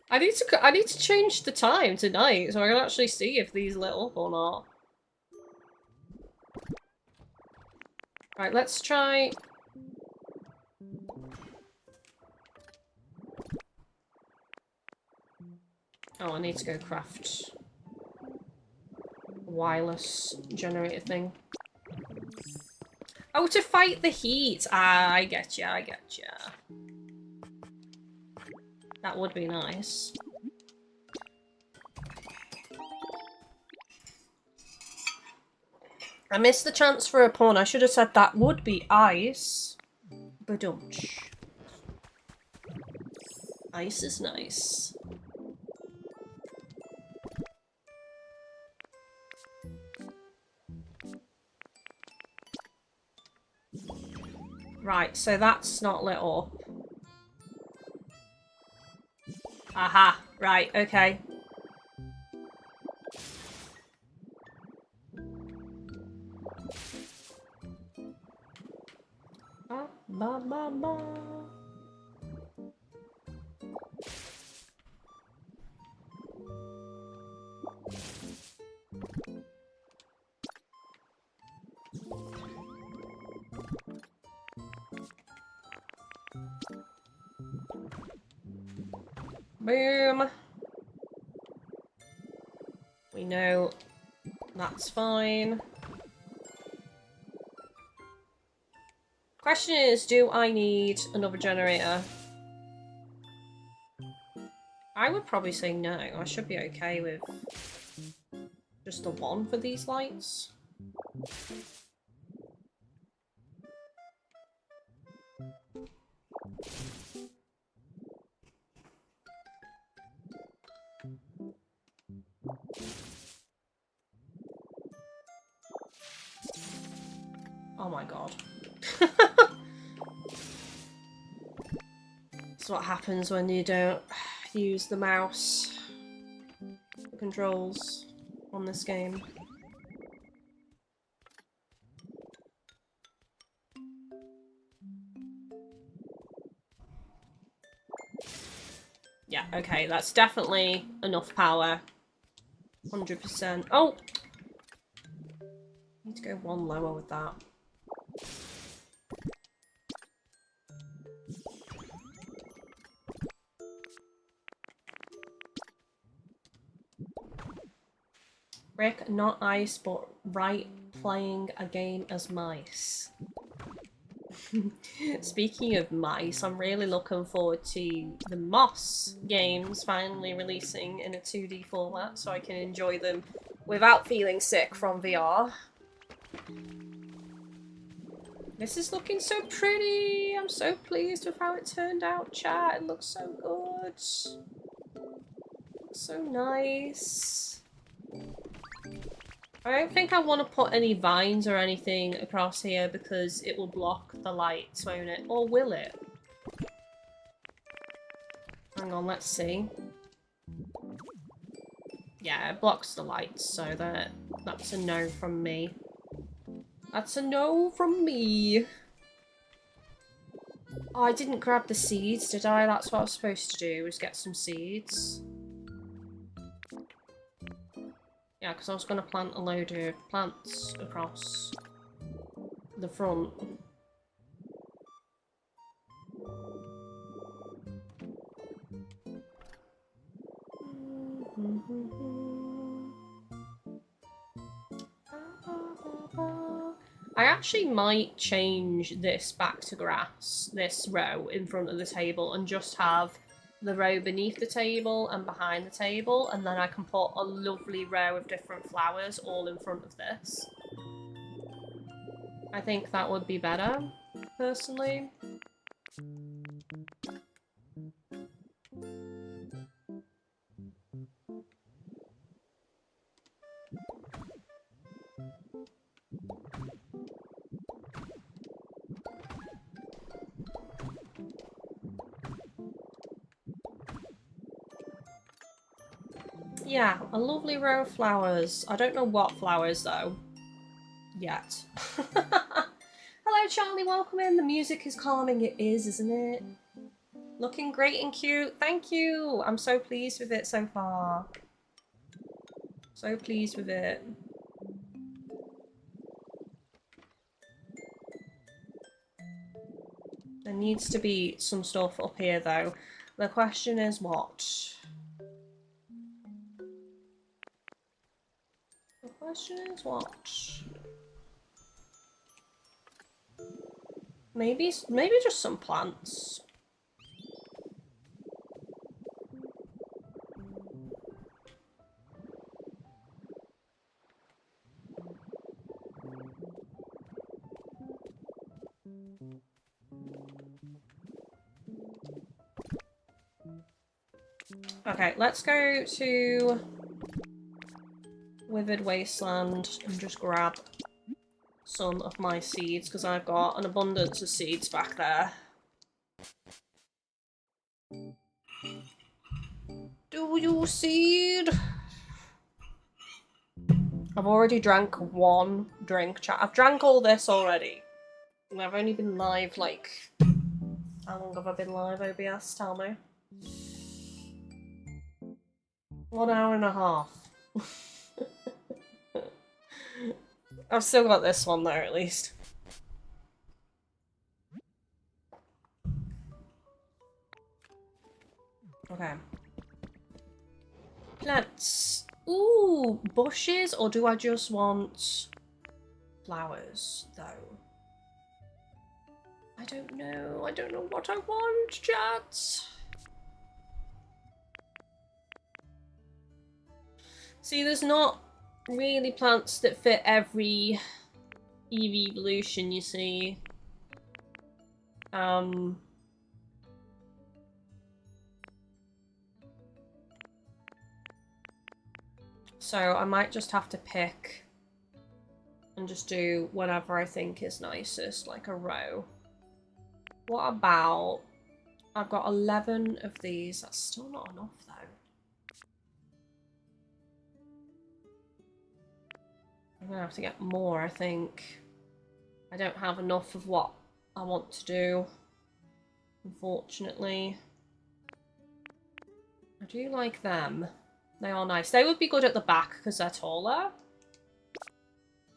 I need to change the time to night so I can actually see if these lit up or not. Right, let's try... Oh, I need to go craft a wireless generator thing. Oh, to fight the heat! Ah, I get ya, I get ya. That would be nice. I missed the chance for a pun. I should have said that would be ice. Badumch. Ice is nice. Right, so that's not lit up. Aha, right, okay. Ba, ba, ba, ba. Boom. We know that's fine. Question is, do I need another generator? I would probably say no. I should be okay with just the one for these lights. Oh my god. That's what happens when you don't use the mouse controls on this game. Yeah, okay, that's definitely enough power. 100%. Oh! Need to go one lower with that. Rick, not ice, but right playing a game as mice. Speaking of mice, I'm really looking forward to the Moss games finally releasing in a 2D format so I can enjoy them without feeling sick from VR. This is looking so pretty! I'm so pleased with how it turned out, chat. It looks so good. So nice. I don't think I want to put any vines or anything across here because it will block the lights, won't it? Or will it? Hang on, let's see. Yeah, it blocks the lights, so that's a no from me. That's a no from me. Oh, I didn't grab the seeds, did I? That's what I was supposed to do, was get some seeds. Yeah, because I was going to plant a load of plants across the front. I actually might change this back to grass, this row in front of the table, and just have the row beneath the table and behind the table, and then I can put a lovely row of different flowers all in front of this. I think that would be better, personally. Yeah, a lovely row of flowers. I don't know what flowers, though. Yet. Hello, Charlie, welcome in. The music is calming. It is, isn't it? Looking great and cute. Thank you. I'm so pleased with it so far. So pleased with it. There needs to be some stuff up here, though. The question is what? The question is what? Maybe just some plants. Okay, let's go to Withered Wasteland and just grab some of my seeds, because I've got an abundance of seeds back there. Do you seed? I've already drank one drink, chat. I've drank all this already. And I've only been live, like... How long have I been live, OBS? Tell me. 1 hour and a half. I've still got this one there, at least. Okay. Plants. Ooh, bushes, or do I just want flowers, though? I don't know. I don't know what I want, chat. See, there's not really plants that fit every evolution, you see. So I might just have to pick and just do whatever I think is nicest, like a row. What about... I've got 11 of these. That's still not enough, though. I'm gonna have to get more, I think. I don't have enough of what I want to do, unfortunately. I do like them. They are nice. They would be good at the back because they're taller.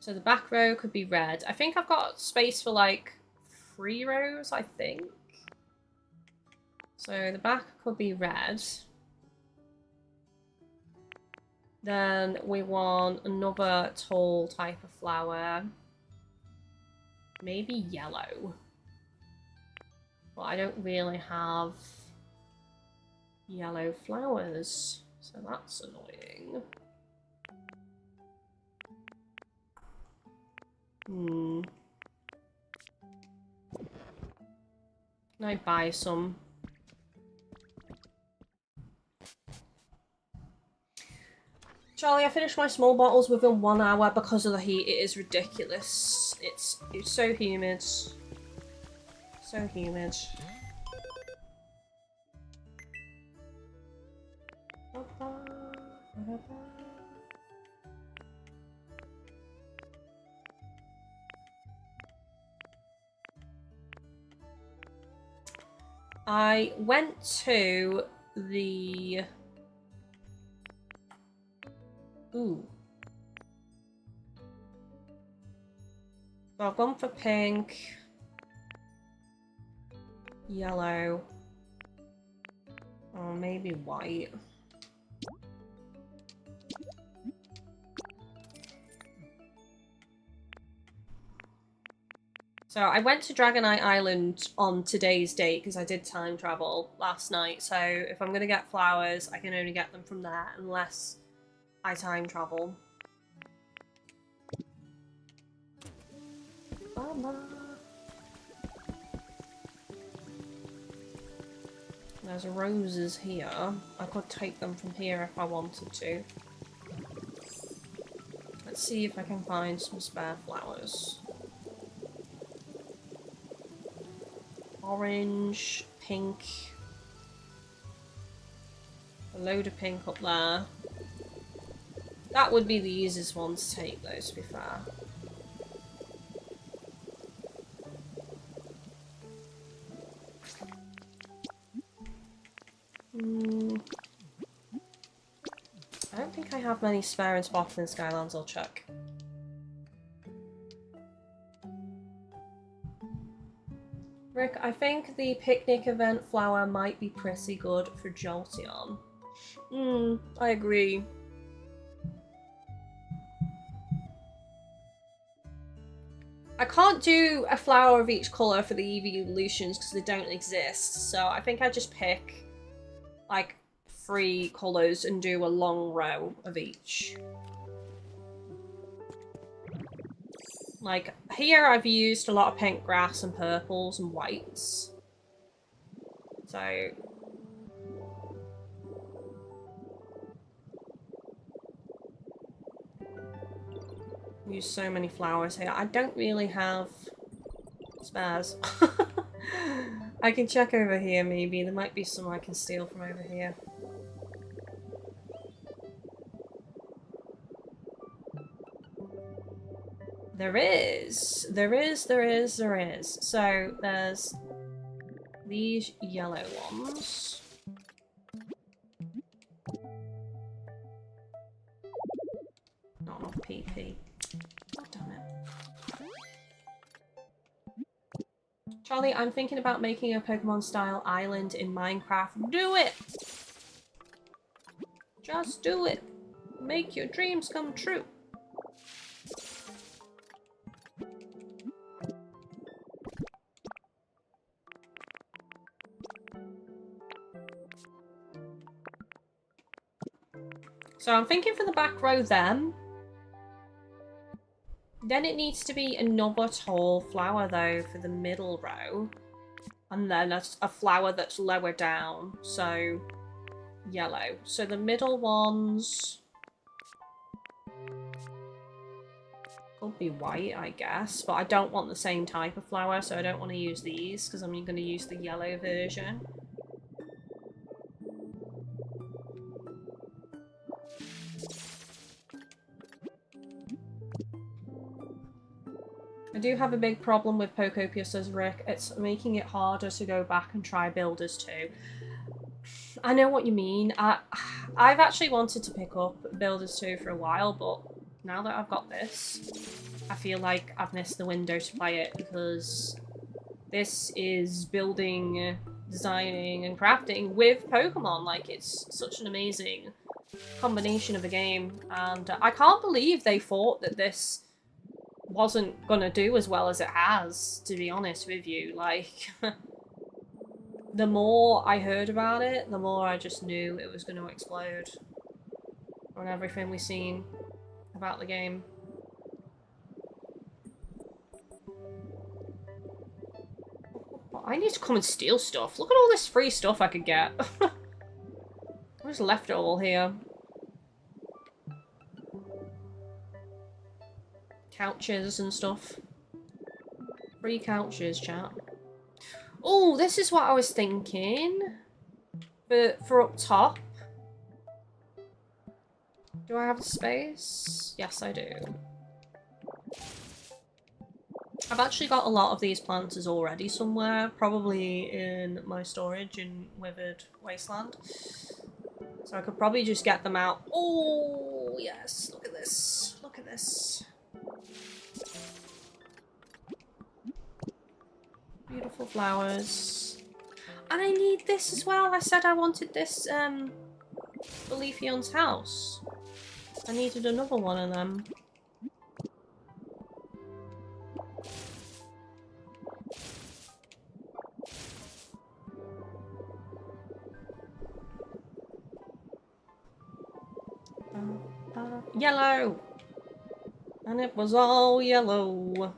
So the back row could be red. I think I've got space for like 3 rows, I think. So the back could be red. Then we want another tall type of flower. Maybe yellow. But I don't really have yellow flowers, so that's annoying. Can I buy some? Charlie, I finished my small bottles within 1 hour because of the heat. It is ridiculous. It's so humid. So humid. I went to the... Ooh. So I've gone for pink, yellow, or maybe white. So I went to Dragonite Island on today's date because I did time travel last night. So if I'm going to get flowers, I can only get them from there unless I time travel. Mama. There's roses here. I could take them from here if I wanted to. Let's see if I can find some spare flowers. Orange, pink. A load of pink up there. That would be the easiest one to take though, to be fair. I don't think I have many spare in Sparkling Skylands, I'll check. Rick, I think the picnic event flower might be pretty good for Jolteon. I agree. I can't do a flower of each colour for the evolutions because they don't exist, so I think I just pick like 3 colours and do a long row of each. Like, here I've used a lot of pink grass and purples and whites. So... use so many flowers here. I don't really have spares. I can check over here maybe. There might be some I can steal from over here. There is. So there's these yellow ones. Not enough PP. Oh, damn it. Charlie, I'm thinking about making a Pokemon style island in Minecraft. Do it! Just do it. Make your dreams come true. So I'm thinking for the back row then. Then it needs to be another tall flower though for the middle row. And then a flower that's lower down, so yellow. So the middle ones could be white, I guess. But I don't want the same type of flower, so I don't want to use these because I'm going to use the yellow version. I do have a big problem with Pokopia, says Rick. It's making it harder to go back and try Builders 2. I know what you mean. I've actually wanted to pick up Builders 2 for a while, but now that I've got this, I feel like I've missed the window to play it because this is building, designing, and crafting with Pokemon. Like, it's such an amazing combination of a game, and I can't believe they thought that this wasn't gonna do as well as it has, to be honest with you. Like, the more I heard about it, the more I just knew it was gonna explode on everything we've seen about the game. I need to come and steal stuff. Look at all this free stuff I could get. I just left it all here. Couches and stuff. Free couches, chat. Oh, this is what I was thinking. For up top. Do I have the space? Yes, I do. I've actually got a lot of these planters already somewhere. Probably in my storage in Withered Wasteland. So I could probably just get them out. Oh, yes. Look at this. Look at this. Beautiful flowers. And I need this as well. I said I wanted this for Leafeon's house. I needed another one of them. Yellow! And it was all yellow.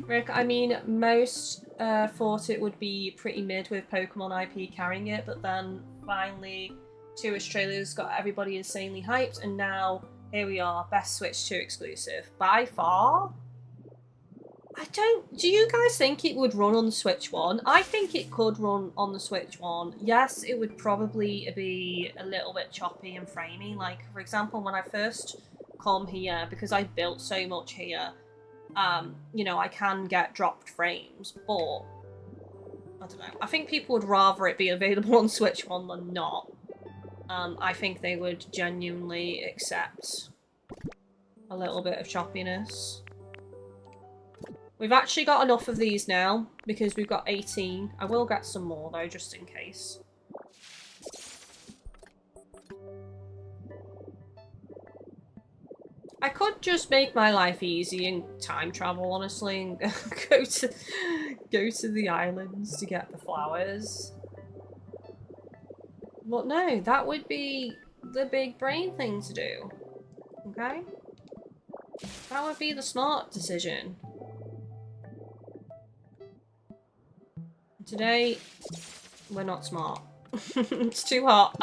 Rick, I mean, most thought it would be pretty mid with Pokemon IP carrying it, but then finally 2 Australia's got everybody insanely hyped, and now here we are, best Switch 2 exclusive. By far? Do you guys think it would run on the Switch 1? I think it could run on the Switch 1. Yes, it would probably be a little bit choppy and framey. Like, for example, when I first come here, because I built so much here, you know, I can get dropped frames, but I don't know. I think people would rather it be available on Switch 1 than not. I think they would genuinely accept a little bit of choppiness. We've actually got enough of these now, because we've got 18. I will get some more, though, just in case. I could just make my life easy and time travel, honestly, and go to the islands to get the flowers. But no, that would be the big brain thing to do. Okay? That would be the smart decision. Today, we're not smart. It's too hot.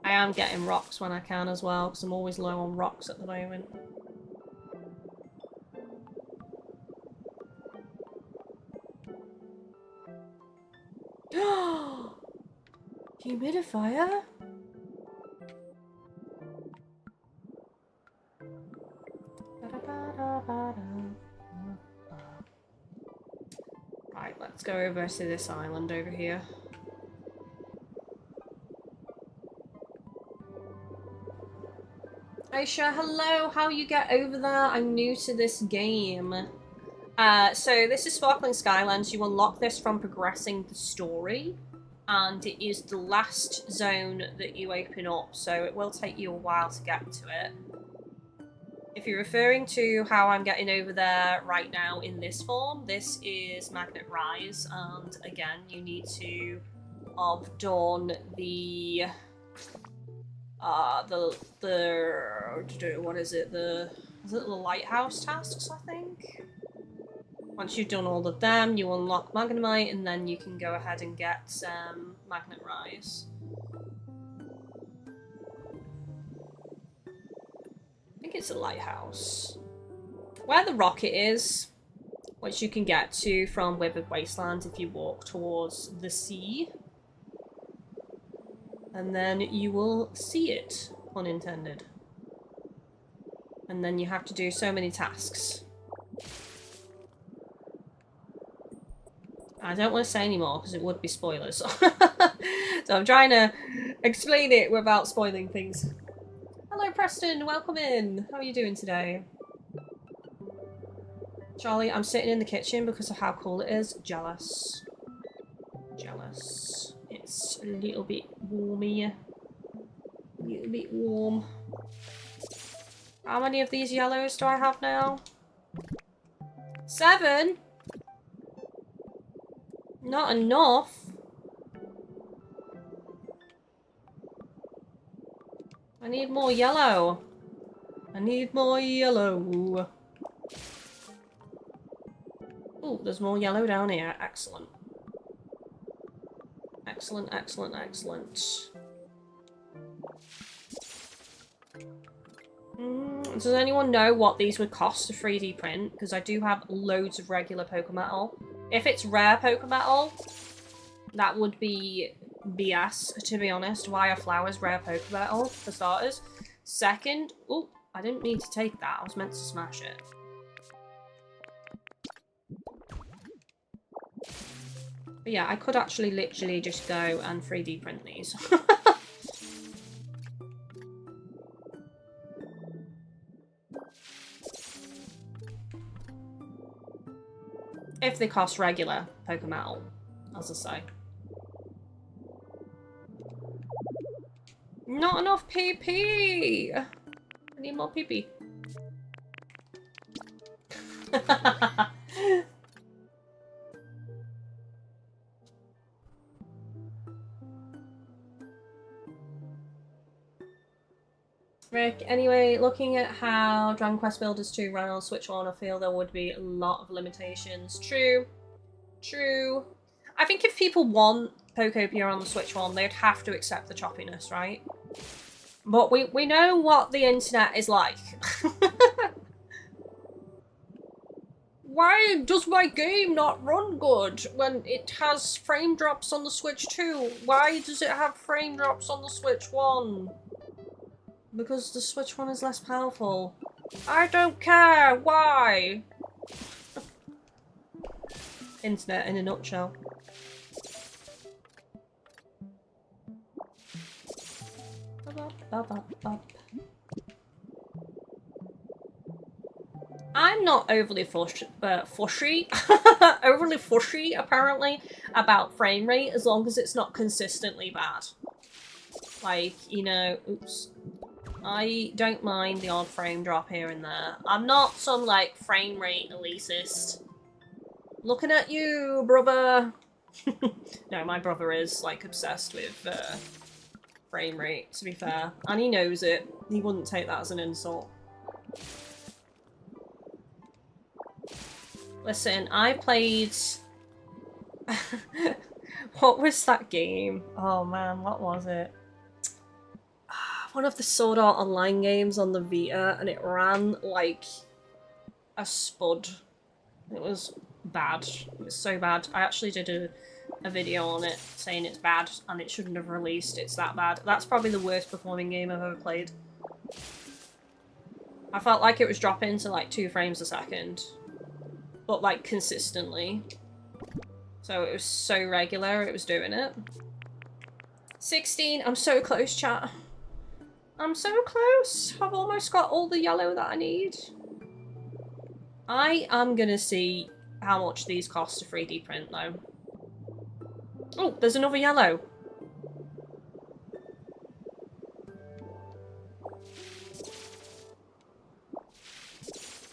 I am getting rocks when I can as well, because I'm always low on rocks at the moment. Humidifier? Right, let's go over to this island over here. Aisha, hello, how you get over there? I'm new to this game. So this is Sparkling Skylands. You unlock this from progressing the story, and it is the last zone that you open up, so it will take you a while to get to it. If you're referring to how I'm getting over there right now in this form, this is Magnet Rise, and again, you need to have done the what is it? The lighthouse tasks, I think? Once you've done all of them, you unlock Magnemite, and then you can go ahead and get Magnet Rise. I think it's a lighthouse. Where the rocket is, which you can get to from Withered Wasteland if you walk towards the sea. And then you will see it, pun intended. And then you have to do so many tasks. I don't want to say any more because it would be spoilers. So I'm trying to explain it without spoiling things. Hello Preston, welcome in. How are you doing today? Charlie, I'm sitting in the kitchen because of how cool it is. Jealous. Jealous. It's a little bit warmy. A little bit warm. How many of these yellows do I have now? 7? Not enough. I need more yellow. I need more yellow. Oh, there's more yellow down here. Excellent. Excellent, excellent, excellent. Does anyone know what these would cost to 3D print? Because I do have loads of regular Pokemetal. If it's rare Pokemetal, that would be BS, to be honest. Why are flowers rare Pokemetal, for starters? Second, oh, I didn't mean to take that. I was meant to smash it. But yeah, I could actually literally just go and 3D print these. If they cost regular Pokemetal, as I say. Not enough PP! I need more PP. Rick, anyway, looking at how Dragon Quest Builders 2 ran on Switch 1, I feel there would be a lot of limitations. True. True. I think if people want Pokopia on the Switch 1, they'd have to accept the choppiness, right? But we know what the internet is like. Why does my game not run good when it has frame drops on the Switch 2? Why does it have frame drops on the Switch 1? Because the Switch 1 is less powerful. I don't care! Why? Internet in a nutshell. I'm not overly fushy, overly fushy apparently, about frame rate as long as it's not consistently bad. Like, you know, oops. I don't mind the odd frame drop here and there. I'm not some, like, frame rate elitist. Looking at you, brother! No, my brother is, like, obsessed with frame rate, to be fair. And he knows it. He wouldn't take that as an insult. Listen, I played... What was that game? Oh man, what was it? One of the Sword Art Online games on the Vita, and it ran like a spud. It was bad. It was so bad. I actually did a video on it saying it's bad and it shouldn't have released. It's that bad. That's probably the worst performing game I've ever played. I felt like it was dropping to like 2 frames a second. But like consistently. So it was so regular it was doing it. 16, I'm so close, chat. I'm so close. I've almost got all the yellow that I need. I am gonna see how much these cost to 3D print though. Oh, there's another yellow.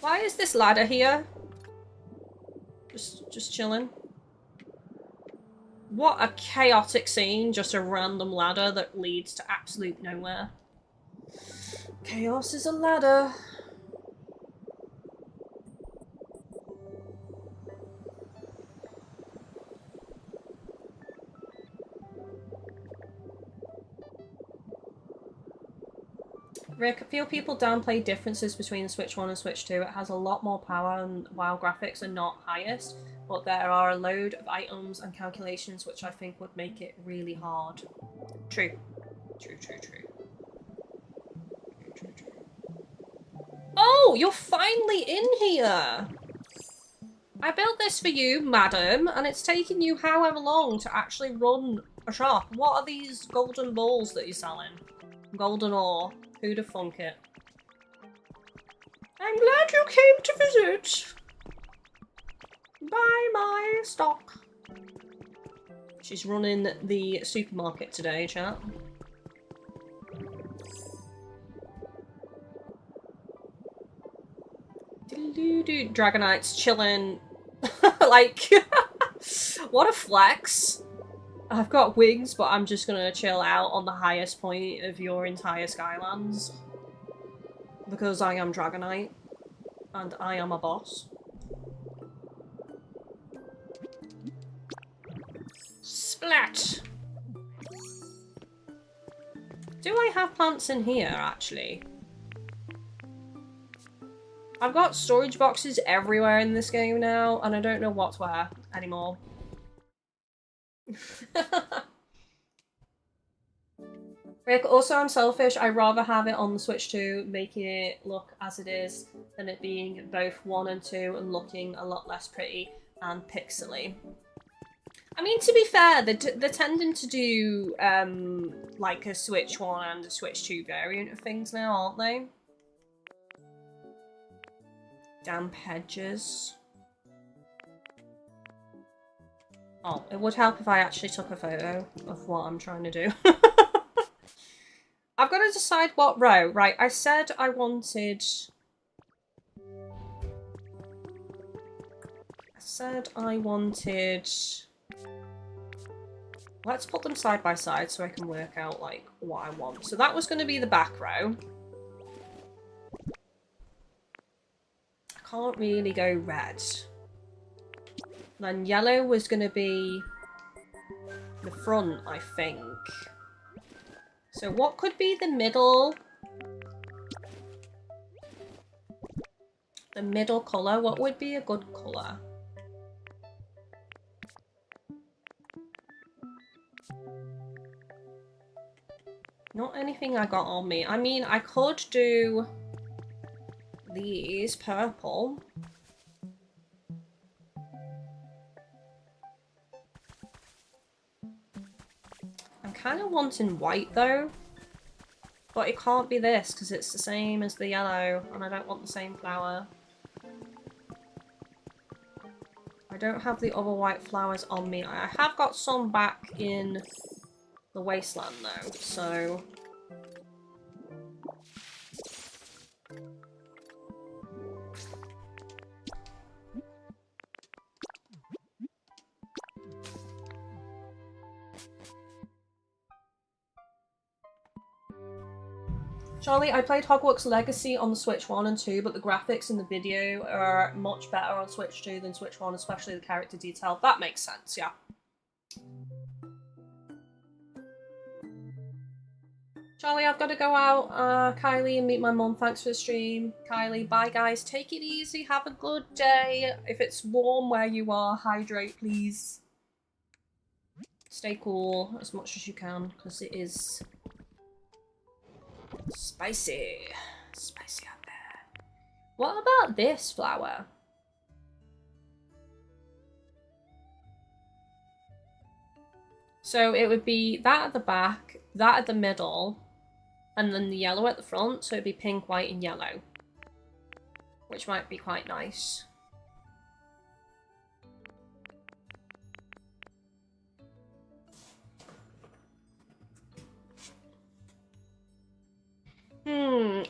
Why is this ladder here? Just chilling. What a chaotic scene, just a random ladder that leads to absolute nowhere. Chaos is a ladder. Rick, I feel people downplay differences between the Switch 1 and Switch 2. It has a lot more power and while graphics are not highest, but there are a load of items and calculations which I think would make it really hard. True. True, true, true. True, true, true. Oh, you're finally in here! I built this for you, madam, and it's taken you however long to actually run a shop. What are these golden balls that you're selling? Golden ore. Who'd have thunk it? I'm glad you came to visit. Buy my stock. She's running the supermarket today, chat. Dragonite's chilling. Like, what a flex. I've got wings, but I'm just gonna chill out on the highest point of your entire Skylands. Because I am Dragonite. And I am a boss. Splat! Do I have plants in here, actually? I've got storage boxes everywhere in this game now, and I don't know what's where anymore. Rick, also I'm selfish. I'd rather have it on the Switch 2, making it look as it is, than it being both 1 and 2 and looking a lot less pretty and pixely. I mean, to be fair, they're tending to do like a Switch 1 and a Switch 2 variant of things now, aren't they? Damp hedges. Oh, it would help if I actually took a photo of what I'm trying to do. I've got to decide what row. Right, I said I wanted... Let's put them side by side so I can work out, like, what I want. So that was going to be the back row. can't really go red. Then yellow was going to be the front, I think. So what could be the middle? The middle colour? What would be a good colour? Not anything I got on me. I mean, I could do these purple. I'm kind of wanting white though. But it can't be this because it's the same as the yellow and I don't want the same flower. I don't have the other white flowers on me. I have got some back in the wasteland though, so... Charlie, I played Hogwarts Legacy on the Switch 1 and 2, but the graphics in the video are much better on Switch 2 than Switch 1, especially the character detail. That makes sense, yeah. Charlie, I've got to go out, Kylie, and meet my mum. Thanks for the stream. Kylie, bye guys. Take it easy. Have a good day. If it's warm where you are, hydrate, please. Stay cool as much as you can, because it is... spicy. Spicy out there. What about this flower? So it would be that at the back, that at the middle, and then the yellow at the front. So it'd be pink, white, and yellow. Which might be quite nice.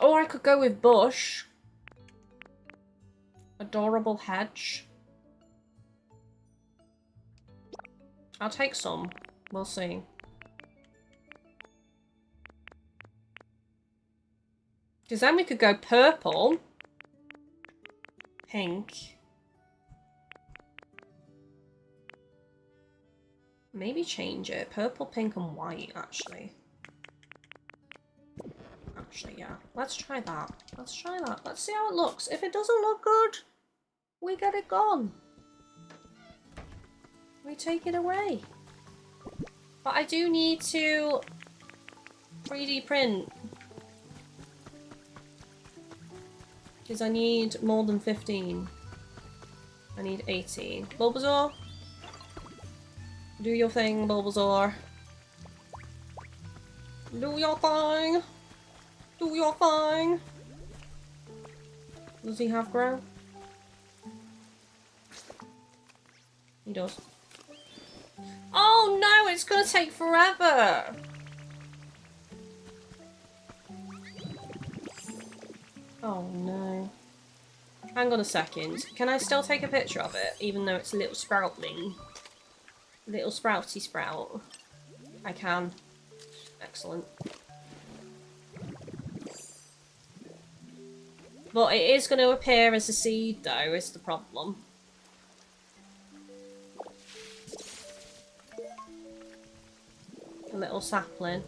Or I could go with bush. Adorable hedge. I'll take some. We'll see. Because then we could go purple. Pink. Maybe change it. Purple, pink, and white, actually. Actually, yeah. Let's try that. Let's try that. Let's see how it looks. If it doesn't look good, we get it gone. We take it away. But I do need to 3D print. Because I need more than 15. I need 18. Bulbasaur? Do your thing, Bulbasaur. Do your thing. Do your thing. Does he have grow? He does. Oh no, it's gonna take forever! Oh no. Hang on a second. Can I still take a picture of it, even though it's a little sproutling? Little sprouty sprout. I can. Excellent. But it is going to appear as a seed, though, is the problem. A little sapling.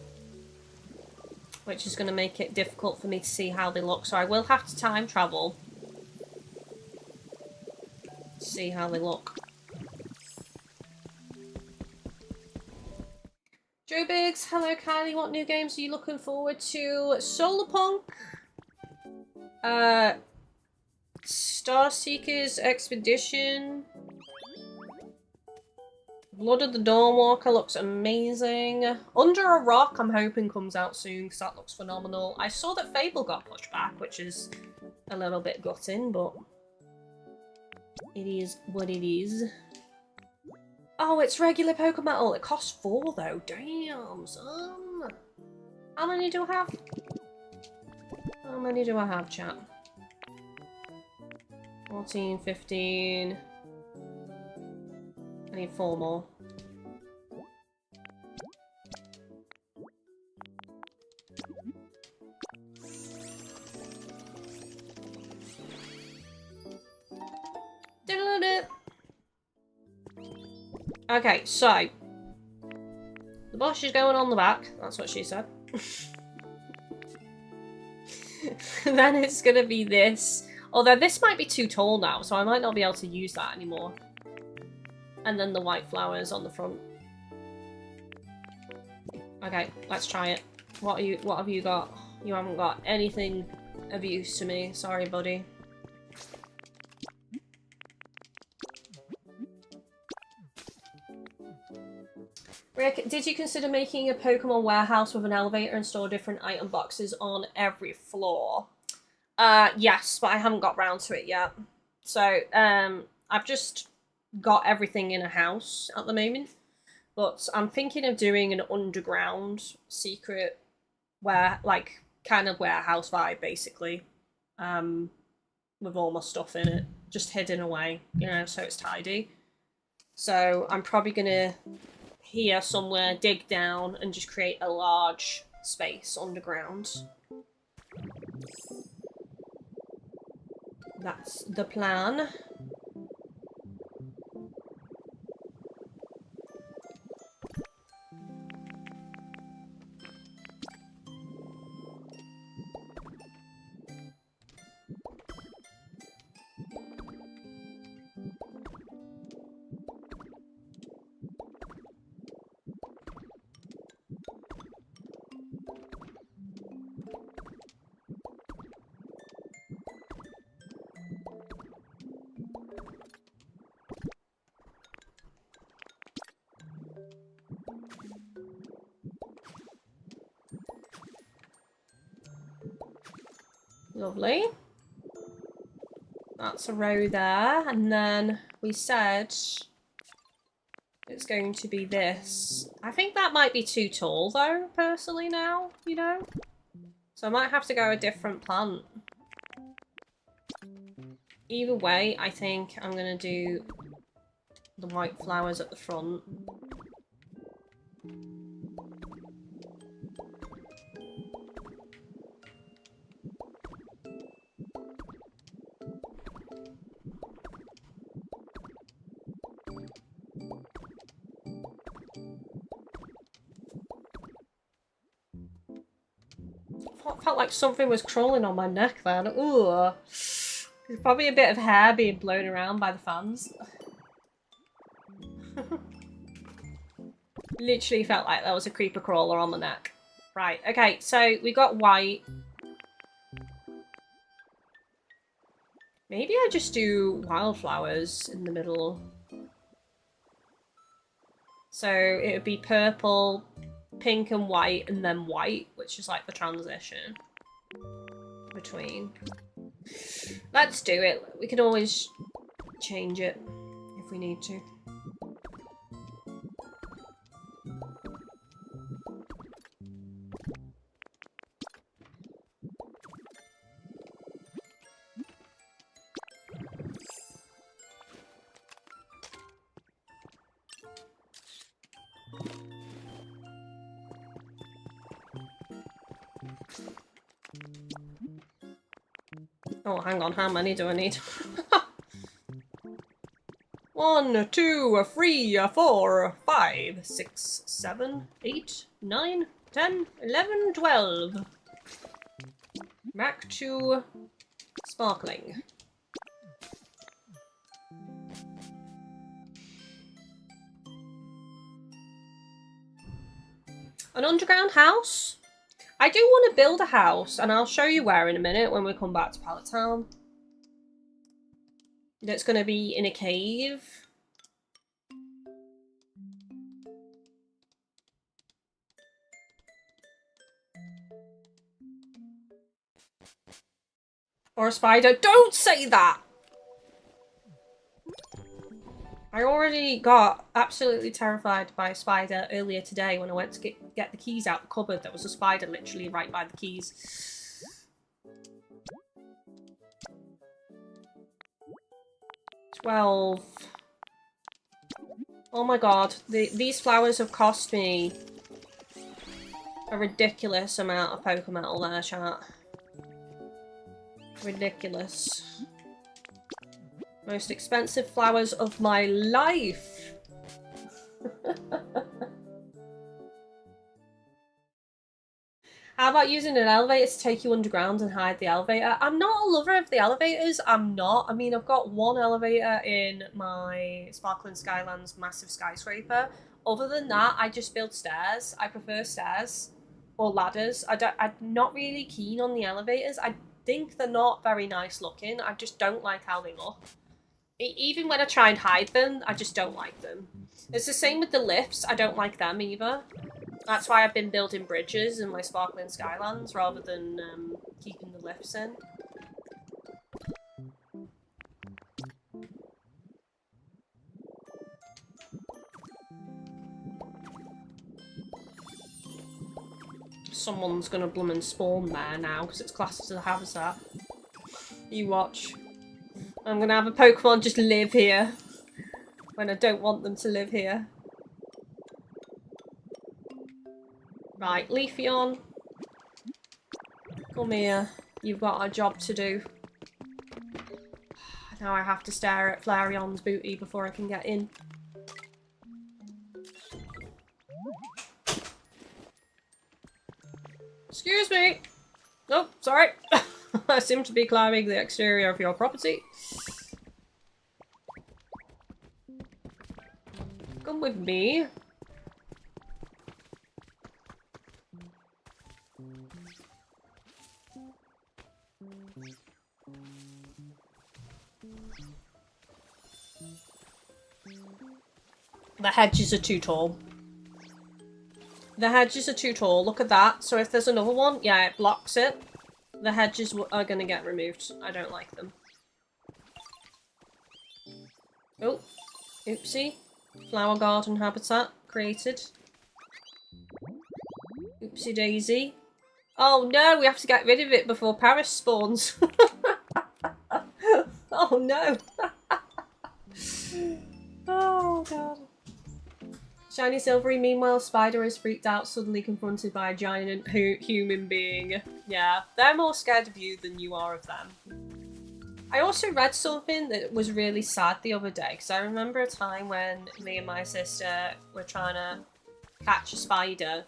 Which is going to make it difficult for me to see how they look. So I will have to time travel. To see how they look. Joe Biggs, hello Kylie, what new games are you looking forward to? Solarpunk? Star Seekers Expedition. Blood of the Dawnwalker looks amazing. Under a Rock I'm hoping comes out soon because that looks phenomenal. I saw that Fable got pushed back, which is a little bit gutting, but it is what it is. Oh, it's regular Pokemetal. It costs 4 though. Damn, son. How many do I have? How many do I have, chat? 14, 15. I need 4 more. Okay, so the bush is going on the back. That's what she said. Then it's gonna be this. Although this might be too tall now, so I might not be able to use that anymore. And then the white flowers on the front. Okay, let's try it. What have you got? You haven't got anything of use to me. Sorry, buddy. Rick, did you consider making a Pokemon warehouse with an elevator and store different item boxes on every floor? Yes, but I haven't got round to it yet. So, I've just got everything in a house at the moment. But I'm thinking of doing an underground secret kind of warehouse vibe, basically. With all my stuff in it. Just hidden away, you know, so it's tidy. So I'm probably gonna here somewhere dig down and just create a large space underground. That's the plan. Lovely. That's a row there, and then we said it's going to be this. I think that might be too tall though, personally now, you know? So I might have to go a different plant. Either way, I think I'm gonna do the white flowers at the front. Felt like something was crawling on my neck then. Ooh. There's probably a bit of hair being blown around by the fans. Literally felt like there was a creeper crawler on my neck. Right, okay, so we got white. Maybe I just do wildflowers in the middle. So it would be purple, pink and white, and then white, which is like the transition between. Let's do it. We can always change it if we need to. Oh, hang on, how many do I need? 1, 2, 3, 4, 5, 6, 7, 8, 9, 10, 11, 12. Back to sparkling. An underground house? I do want to build a house, and I'll show you where in a minute when we come back to Pallet Town. That's going to be in a cave. Or a spider. Don't say that! I already got absolutely terrified by a spider earlier today when I went to get the keys out of the cupboard. There was a spider literally right by the keys. 12. Oh my god, these flowers have cost me a ridiculous amount of Pokemetal there, chat. Ridiculous. Most expensive flowers of my life. How about using an elevator to take you underground and hide the elevator? I'm not a lover of the elevators. I'm not. I mean, I've got one elevator in my Sparkling Skylands massive skyscraper. Other than that, I just build stairs. I prefer stairs or ladders. I'm not really keen on the elevators. I think they're not very nice looking. I just don't like how they look. Even when I try and hide them, I just don't like them. It's the same with the lifts. I don't like them either. That's why I've been building bridges in my Sparkling Skylands rather than keeping the lifts in. Someone's gonna bloomin' spawn there now because it's classed as a habitat. You watch. I'm gonna have a Pokemon just live here when I don't want them to live here. Right, Leafeon. Come here. You've got a job to do. Now I have to stare at Flareon's booty before I can get in. Excuse me. Oh, sorry. I seem to be climbing the exterior of your property. Come with me. The hedges are too tall. The hedges are too tall. Look at that. So if there's another one, yeah, it blocks it. The hedges are going to get removed. I don't like them. Oh, oopsie. Flower garden habitat created. Oopsie daisy. Oh no, we have to get rid of it before Paris spawns. Oh no. Oh god. Shiny Silvery, meanwhile, Spider is freaked out, suddenly confronted by a giant human being. Yeah, they're more scared of you than you are of them. I also read something that was really sad the other day, because I remember a time when me and my sister were trying to catch a spider,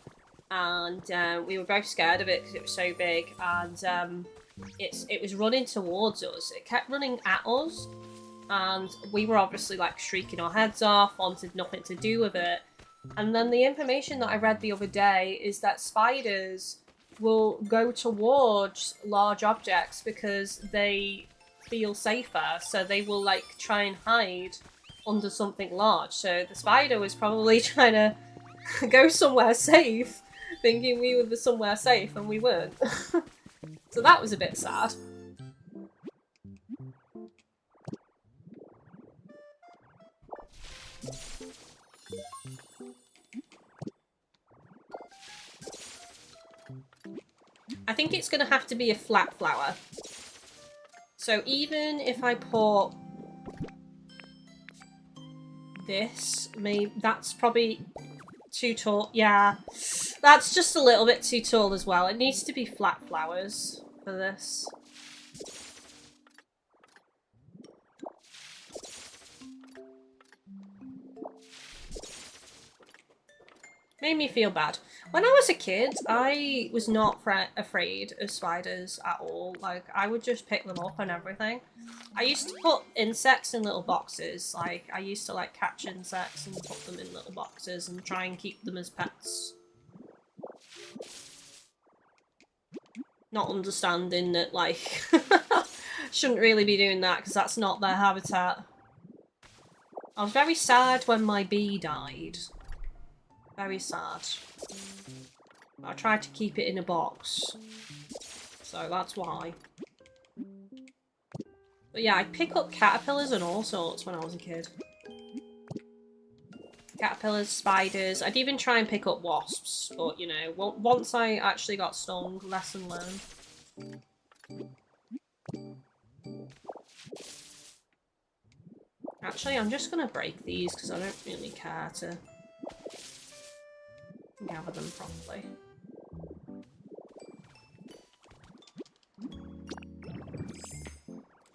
and we were both scared of it because it was so big, and it was running towards us. It kept running at us, and we were obviously like shrieking our heads off, wanted nothing to do with it. And then the information that I read the other day is that spiders will go towards large objects because they feel safer, so they will like try and hide under something large. So the spider was probably trying to go somewhere safe, thinking we were somewhere safe, and we weren't. So that was a bit sad. I think it's going to have to be a flat flower. So even if I put this, maybe that's probably too tall. Yeah, that's just a little bit too tall as well. It needs to be flat flowers for this. Made me feel bad. When I was a kid, I was not afraid of spiders at all. Like, I would just pick them up and everything. I used to put insects in little boxes. Like, I used to, like, catch insects and put them in little boxes and try and keep them as pets. Not understanding that, like, shouldn't really be doing that because that's not their habitat. I was very sad when my bee died. Very sad. I tried to keep it in a box. So that's why. But yeah, I'd pick up caterpillars and all sorts when I was a kid. Caterpillars, spiders. I'd even try and pick up wasps. But, you know, once I actually got stung, lesson learned. Actually, I'm just going to break these because I don't really care to gather them properly.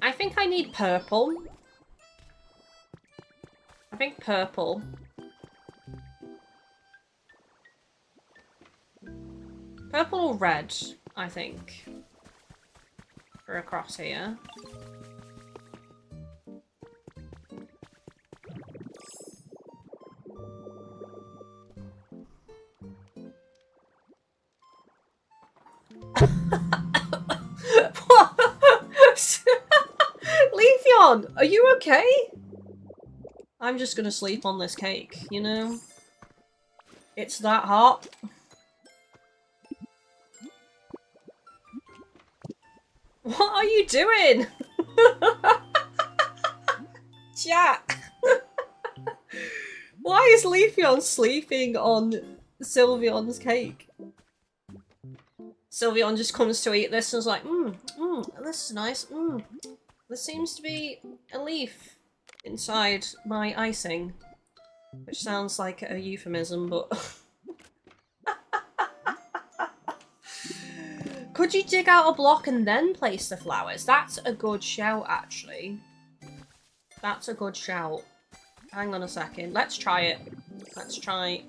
I think I need purple. I think purple. Purple or red, I think. For across here. Leafeon, are you okay? I'm just gonna sleep on this cake, you know? It's that hot. What are you doing? Chat! Why is Leafeon sleeping on Sylveon's cake? Sylveon just comes to eat this and is like, this is nice, There seems to be a leaf inside my icing. Which sounds like a euphemism, but... Could you dig out a block and then place the flowers? That's a good shout, actually. That's a good shout. Hang on a second. Let's try it. Let's try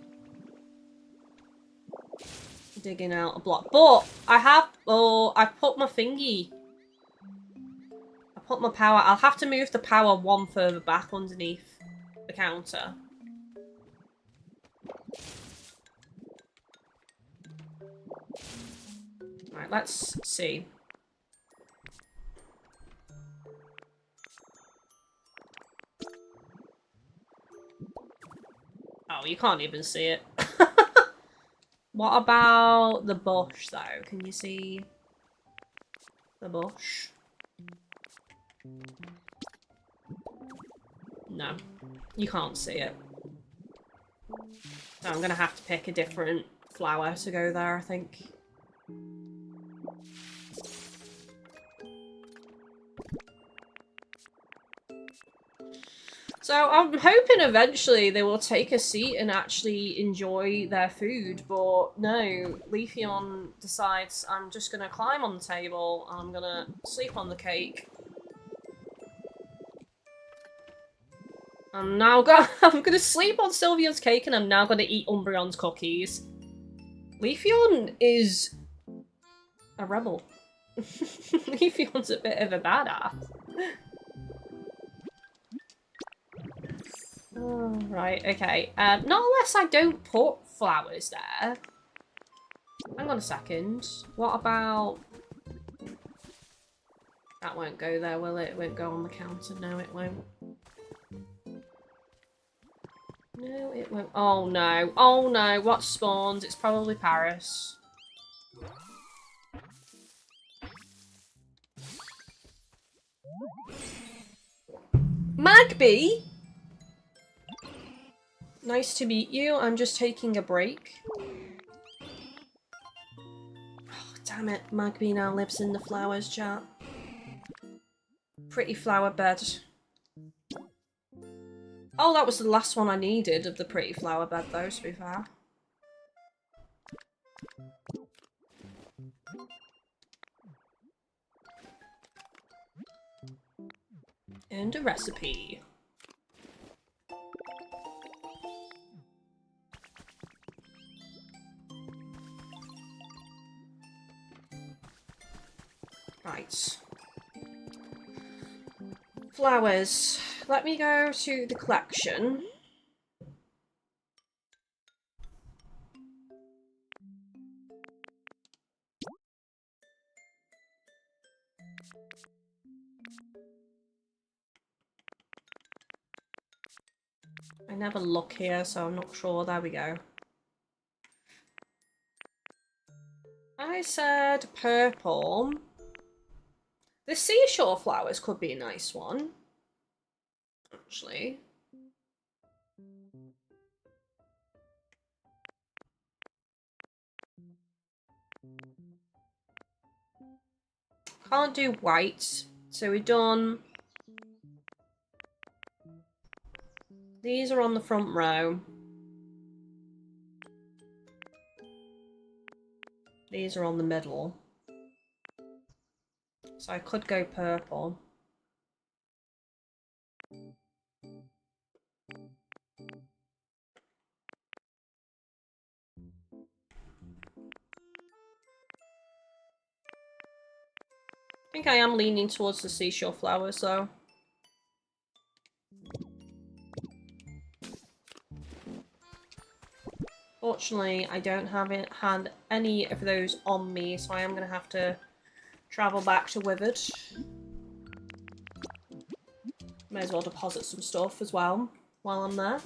digging out a block. But I have... Oh, I've put my thingy. I put my power... I'll have to move the power one further back underneath the counter. Right, let's see. Oh, you can't even see it. What about the bush, though? Can you see the bush? No, you can't see it. So I'm gonna have to pick a different flower to go there, I think. So I'm hoping eventually they will take a seat and actually enjoy their food, but no, Leafeon decides I'm just gonna climb on the table, I'm gonna sleep on the cake. I'm gonna sleep on Sylveon's cake and I'm now gonna eat Umbreon's cookies. Leafeon is a rebel. Leafeon's a bit of a badass. Oh, right, okay. Not unless I don't put flowers there. Hang on a second. What about... That won't go there, will it? It won't go on the counter. No, it won't. No, it won't. Oh, no. Oh, no. What spawned? It's probably Paris. Magby? Nice to meet you. I'm just taking a break. Oh, damn it. Magby now lives in the flowers, chat. Pretty flower bed. Oh, that was the last one I needed of the pretty flower bed, though, to be fair. And a recipe. Right. Flowers. Let me go to the collection. I never look here, so I'm not sure. There we go. I said purple. The seashore flowers could be a nice one. Actually. Can't do white. So we've done... These are on the front row. These are on the middle. So I could go purple. think I am leaning towards the seashore flowers, though. Fortunately, I don't have had any of those on me, so I am going to have to travel back to Withered. May as well deposit some stuff as well while I'm there.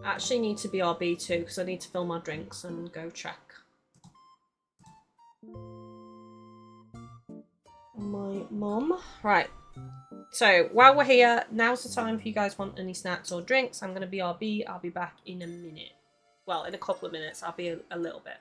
I actually need to BRB too, because I need to fill my drinks and go check my mum. Right. So, while we're here, now's the time if you guys want any snacks or drinks. I'm going to BRB. I'll be back in a minute. Well, in a couple of minutes. I'll be a little bit.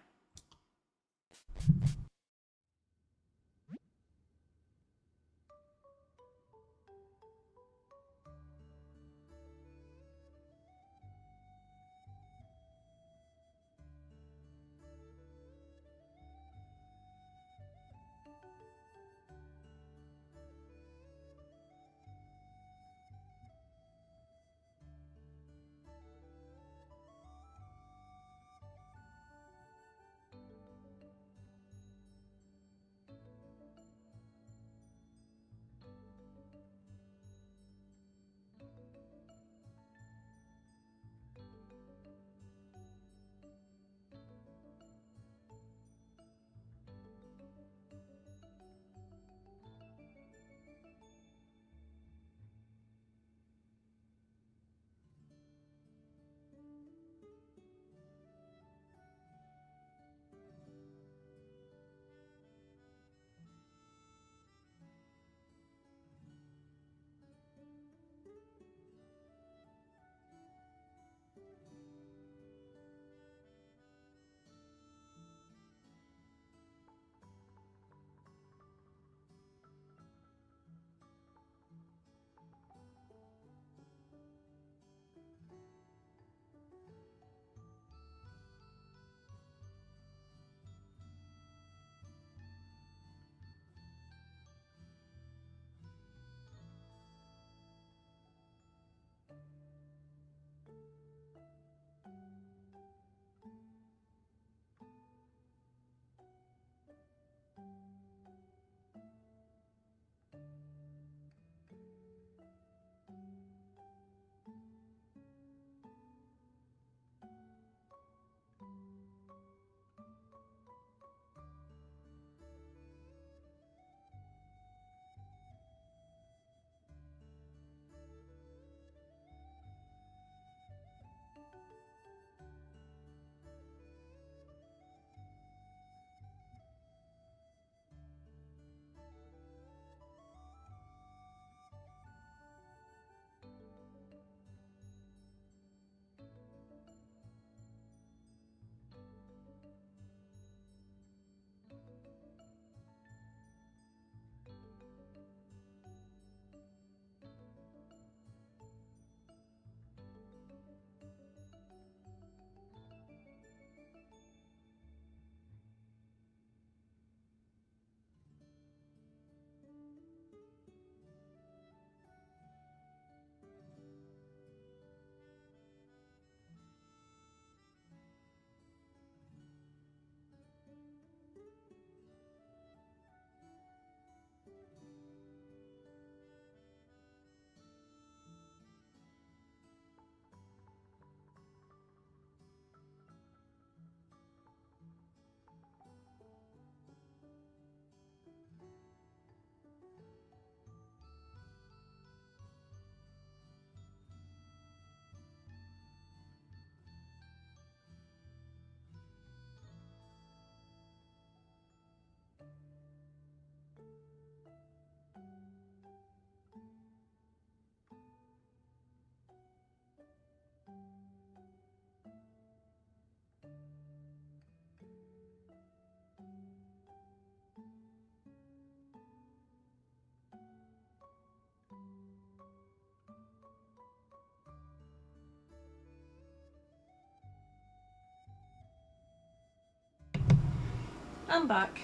I'm back.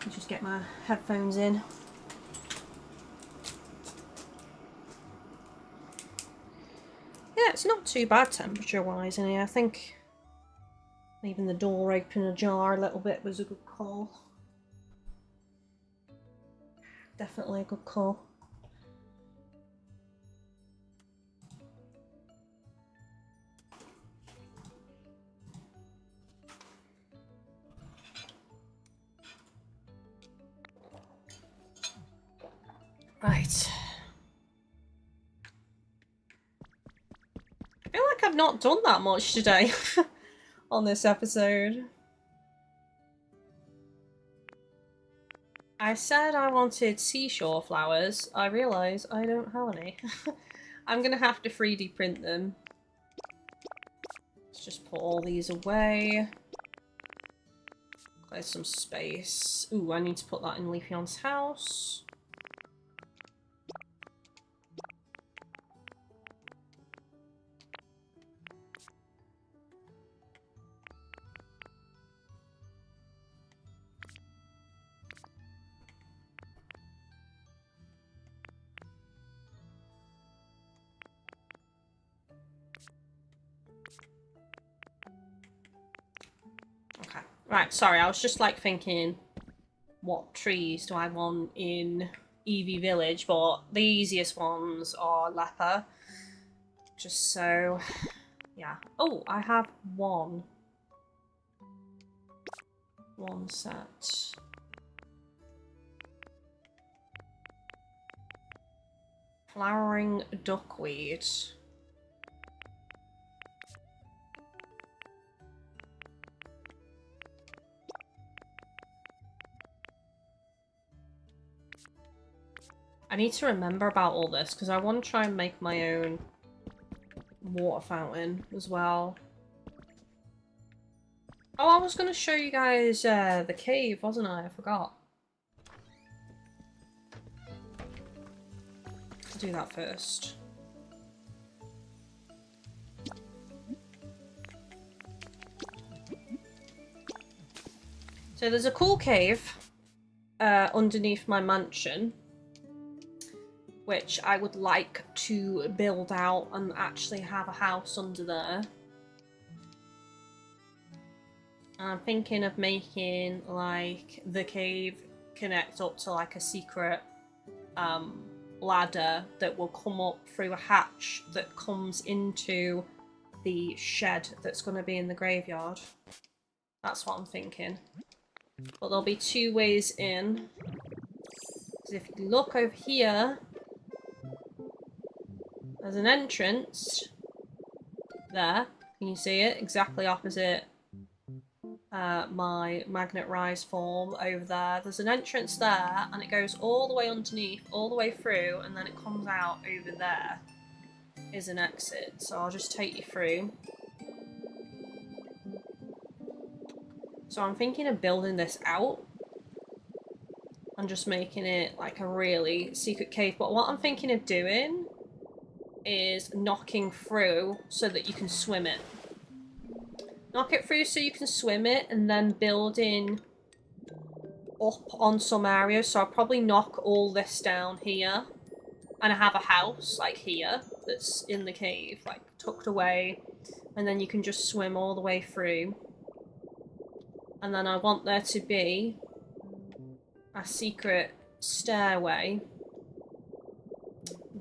I'll just get my headphones in. Yeah, it's not too bad temperature-wise in here. I think Leaving the door open ajar a little bit was a good call. Definitely a good call. Right. I feel like I've not done that much today on this episode. I said I wanted seashore flowers. I realise I don't have any. I'm gonna have to 3D print them. Let's just put all these away. Clear some space. Ooh, I need to put that in Leafeon's house. Okay. Right, sorry, I was just like thinking, what trees do I want in Eevee Village? But the easiest ones are leper. Just so, yeah. Oh, I have one set. Flowering duckweed. I need to remember about all this because I want to try and make my own water fountain as well. Oh, I was going to show you guys the cave, wasn't I? I forgot. I'll do that first. So there's a cool cave underneath my mansion, which I would like to build out and actually have a house under there. I'm thinking of making like the cave connect up to like a secret ladder that will come up through a hatch that comes into the shed that's going to be in the graveyard. That's what I'm thinking. But there'll be 2 ways in. So if you look over here, there's an entrance there. Can you see it? Exactly opposite my magnet rise form over there. There's an entrance there, and it goes all the way underneath, all the way through, and then it comes out over there is an exit. So I'll just take you through. So I'm thinking of building this out and just making it like a really secret cave. But what I'm thinking of doing is knocking through so that you can swim it. Knock it through so you can swim it, and then building up on some areas. So I'll probably knock all this down here, and I have a house like here that's in the cave, like tucked away, and then you can just swim all the way through. And then I want there to be a secret stairway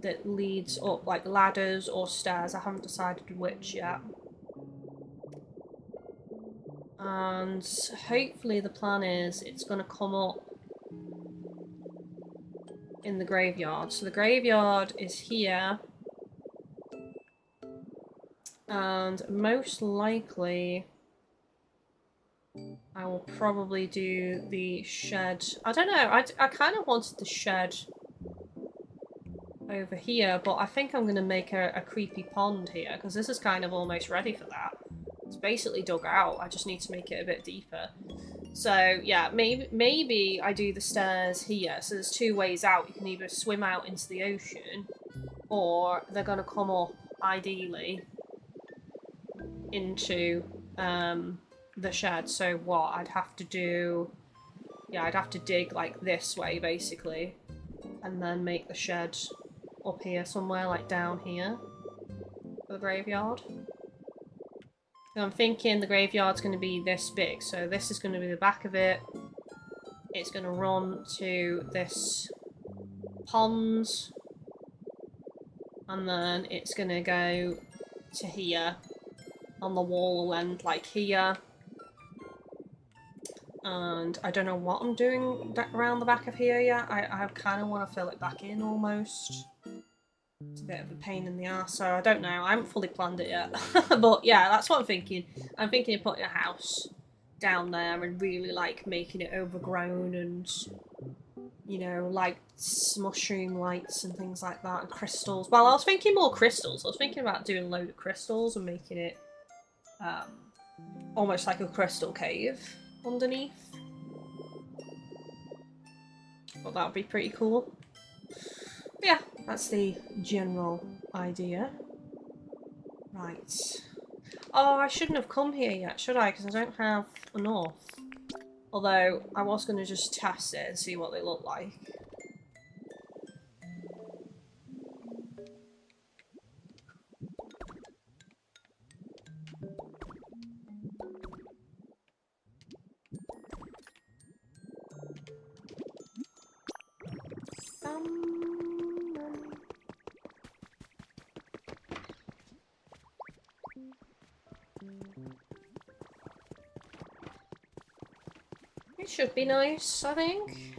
that leads up, like ladders or stairs. I haven't decided which yet. And hopefully the plan is it's going to come up in the graveyard. So the graveyard is here. And most likely I will probably do the shed. I don't know, I kind of wanted the shed over here, but I think I'm going to make a creepy pond here, because this is kind of almost ready for that. It's basically dug out, I just need to make it a bit deeper. So yeah, maybe I do the stairs here. So there's 2 ways out. You can either swim out into the ocean, or they're going to come up, ideally, into the shed. So what I'd have to do, yeah, I'd have to dig like this way basically, and then make the shed up here somewhere, like down here for the graveyard. So I'm thinking the graveyard's going to be this big. So this is going to be the back of it. It's going to run to this pond. And then it's going to go to here. On the wall will end like here. And I don't know what I'm doing around the back of here yet. I kind of want to fill it back in almost. It's a bit of a pain in the arse, so I don't know. I haven't fully planned it yet. But yeah, that's what I'm thinking. I'm thinking of putting a house down there and really like making it overgrown and, you know, like mushroom lights and things like that and crystals. Well, I was thinking more crystals. I was thinking about doing a load of crystals and making it almost like a crystal cave underneath. Well, that would be pretty cool. But yeah, that's the general idea. Right. Oh, I shouldn't have come here yet, should I? Because I don't have enough. Although, I was going to just test it and see what they look like. It should be nice, I think.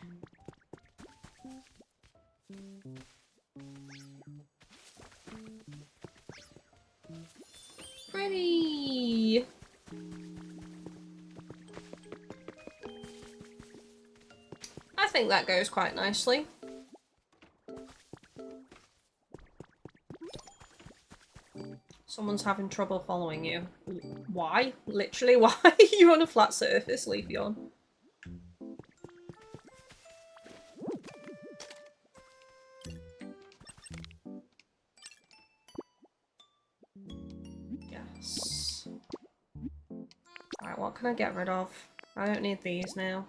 Pretty. I think that goes quite nicely. Someone's having trouble following you. Why? Literally, why? You're on a flat surface, leave you on. Yes. Alright, what can I get rid of? I don't need these now.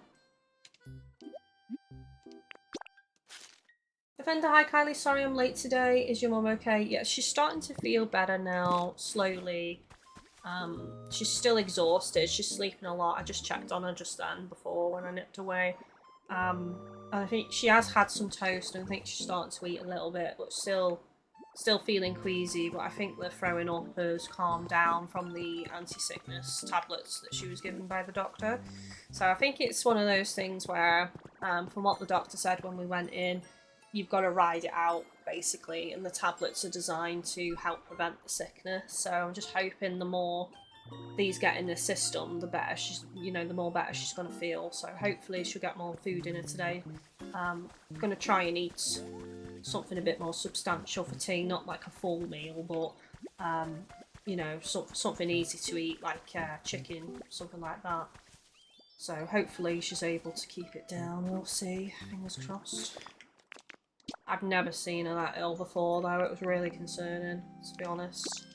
Defender, hi Kylie, sorry I'm late today. Is your mum okay? Yeah, she's starting to feel better now, slowly. She's still exhausted, she's sleeping a lot. I just checked on her just then before when I nipped away. And I think she has had some toast and I think she's starting to eat a little bit, but still feeling queasy. But I think the throwing up has calmed down from the anti-sickness tablets that she was given by the doctor. So I think it's one of those things where, from what the doctor said when we went in, you've got to ride it out, basically, and the tablets are designed to help prevent the sickness. So I'm just hoping the more these get in the system, the better she's, you know, the more better she's going to feel. So hopefully she'll get more food in her today. I'm going to try and eat something a bit more substantial for tea, not like a full meal, but, you know, something easy to eat, like chicken, something like that. So hopefully she's able to keep it down. We'll see. Fingers crossed. I've never seen her that ill before, though. It was really concerning, to be honest.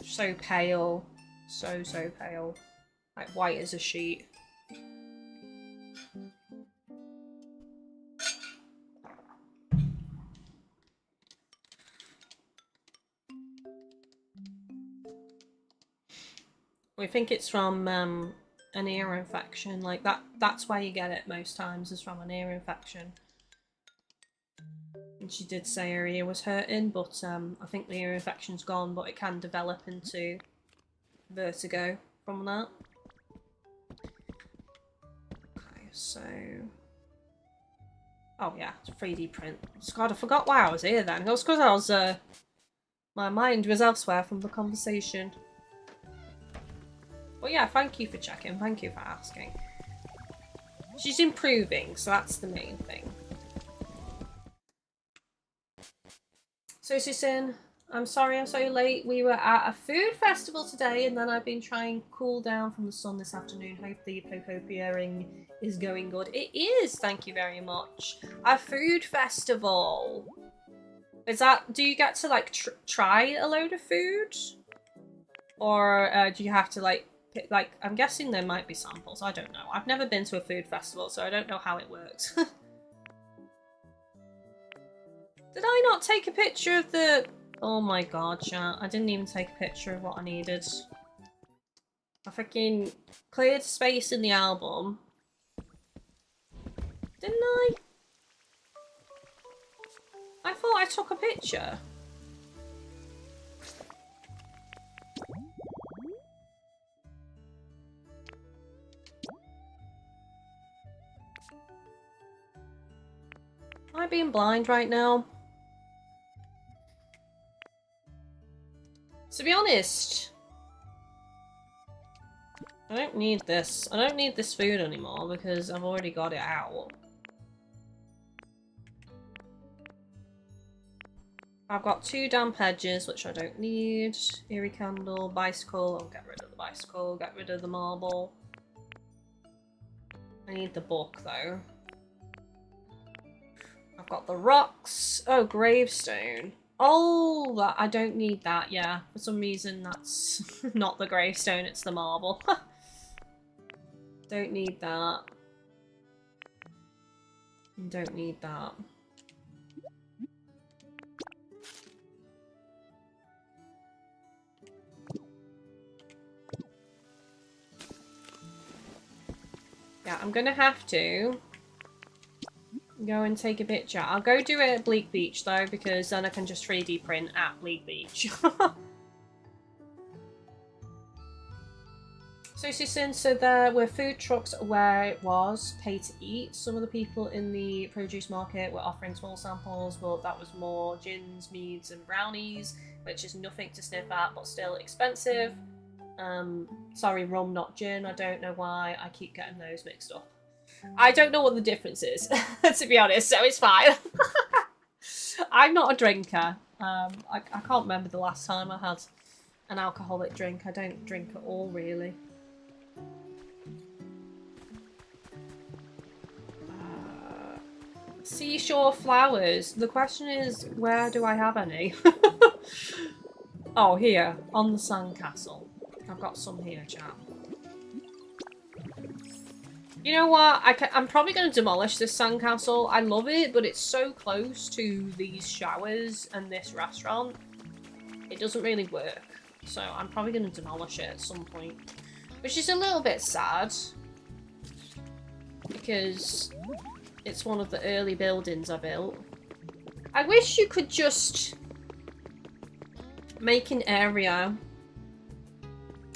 So pale. So pale. Like white as a sheet. We think it's from an ear infection. Like that's why you get it most times, is from an ear infection. And she did say her ear was hurting, but I think the ear infection's gone, but it can develop into vertigo from that. Okay, so... Oh yeah, it's a 3D print. God, I forgot why I was here then. It was because I was, my mind was elsewhere from the conversation. But yeah, thank you for checking, thank you for asking. She's improving, so that's the main thing. So Susan, I'm sorry I'm so late. We were at a food festival today and then I've been trying to cool down from the sun this afternoon. Hope the Pokopia is going good. It is, thank you very much. A food festival. Is that, do you get to like try a load of food? Or do you have to like, I'm guessing there might be samples, I don't know. I've never been to a food festival, so I don't know how it works. Did I not take a picture of the Oh my god, chat. I didn't even take a picture of what I needed. I freaking cleared space in the album. Didn't I? I thought I took a picture. Am I being blind right now? To be honest, I don't need this. I don't need this food anymore because I've already got it out. I've got 2 damp edges, which I don't need. Eerie candle, bicycle. I'll get rid of the bicycle, get rid of the marble. I need the book, though. I've got the rocks. Oh, gravestone. Oh, I don't need that, yeah. For some reason, that's not the gravestone, it's the marble. Don't need that. Don't need that. Yeah, I'm gonna have to go and take a picture. I'll go do it at Bleak Beach though, because then I can just 3D print at Bleak Beach. So there were food trucks where it was pay to eat. Some of the people in the produce market were offering small samples, but that was more gins, meads and brownies, which is nothing to sniff at, but still expensive. Sorry, rum, not gin. I don't know why I keep getting those mixed up. I don't know what the difference is, to be honest, so it's fine. I'm not a drinker. I can't remember the last time I had an alcoholic drink. I don't drink at all, really. Seashore flowers. The question is, where do I have any? Oh, here, on the sandcastle. I've got some here, chat. You know what? I'm probably going to demolish this sandcastle. I love it, but it's so close to these showers and this restaurant. It doesn't really work. So I'm probably going to demolish it at some point. Which is a little bit sad. Because it's one of the early buildings I built. I wish you could just make an area.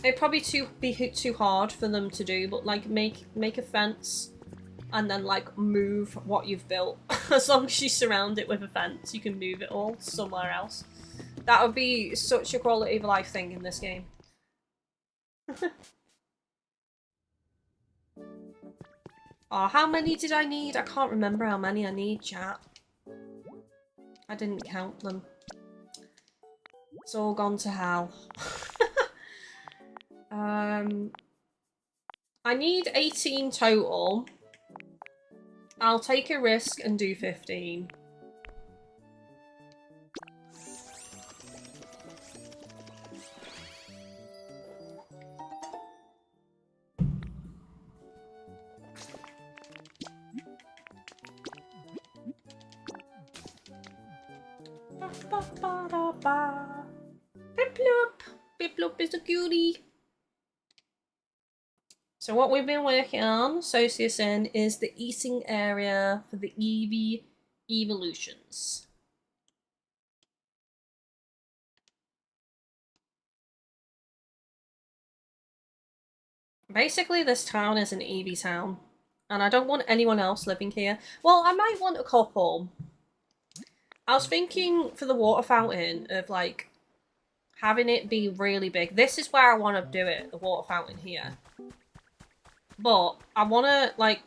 It'd probably be too hard for them to do, but like make a fence and then like move what you've built. As long as you surround it with a fence, you can move it all somewhere else. That would be such a quality of life thing in this game. Oh, how many did I need? I can't remember how many I need, chat. I didn't count them. It's all gone to hell. I need 18 total. I'll take a risk and do 15. Piplup! Piplup is a cutie. So what we've been working on, Sociusin, is the eating area for the Eevee evolutions. Basically, this town is an Eevee town, and I don't want anyone else living here. Well, I might want a couple. I was thinking for the water fountain of, like, having it be really big. This is where I want to do it, the water fountain here. But I want to, like,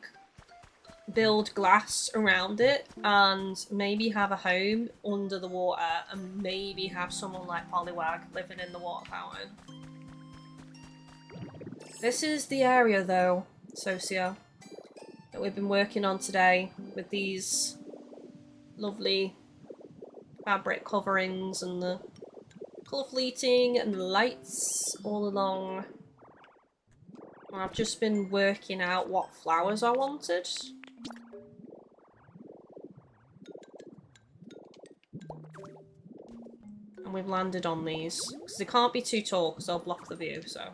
build glass around it and maybe have a home under the water and maybe have someone like Poliwag living in the water fountain. This is the area, though, Socio, that we've been working on today with these lovely fabric coverings and the colour fleeting and the lights all along. I've just been working out what flowers I wanted. And we've landed on these. Because they can't be too tall because they'll block the view, so.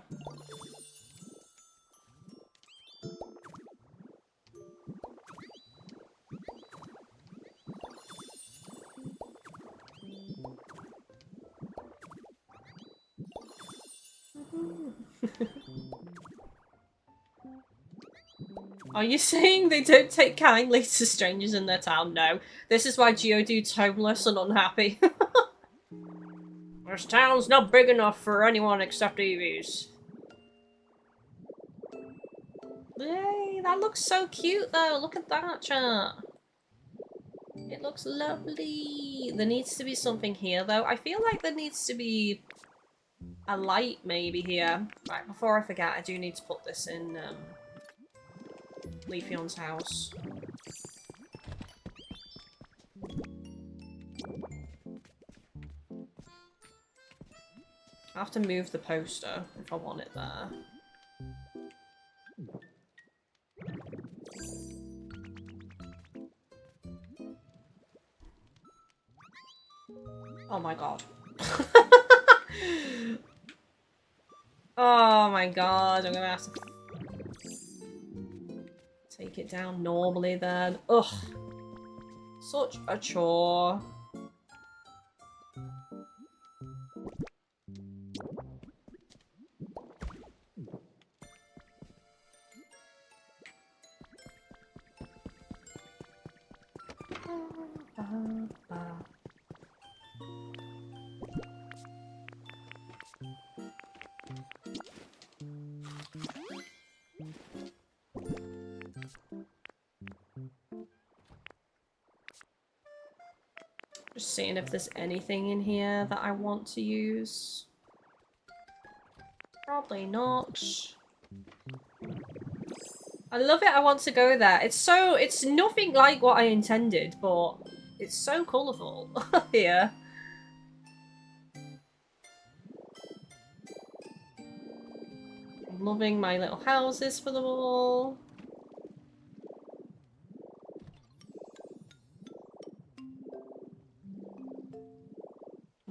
Are you saying they don't take kindly to strangers in their town? No. This is why Geodude's homeless and unhappy. This town's not big enough for anyone except EVs. Yay, that looks so cute though. Look at that, chat. It looks lovely. There needs to be something here though. I feel like there needs to be a light maybe here. Right, before I forget, I do need to put this in Leafeon's house. I have to move the poster if I want it there. Oh my god. Oh my god, I'm gonna have to take it down normally then. Ugh. Such a chore. Just seeing if there's anything in here that I want to use. Probably not. I love it, I want to go there. It's nothing like what I intended, but it's so colourful here. I'm loving my little houses for them all.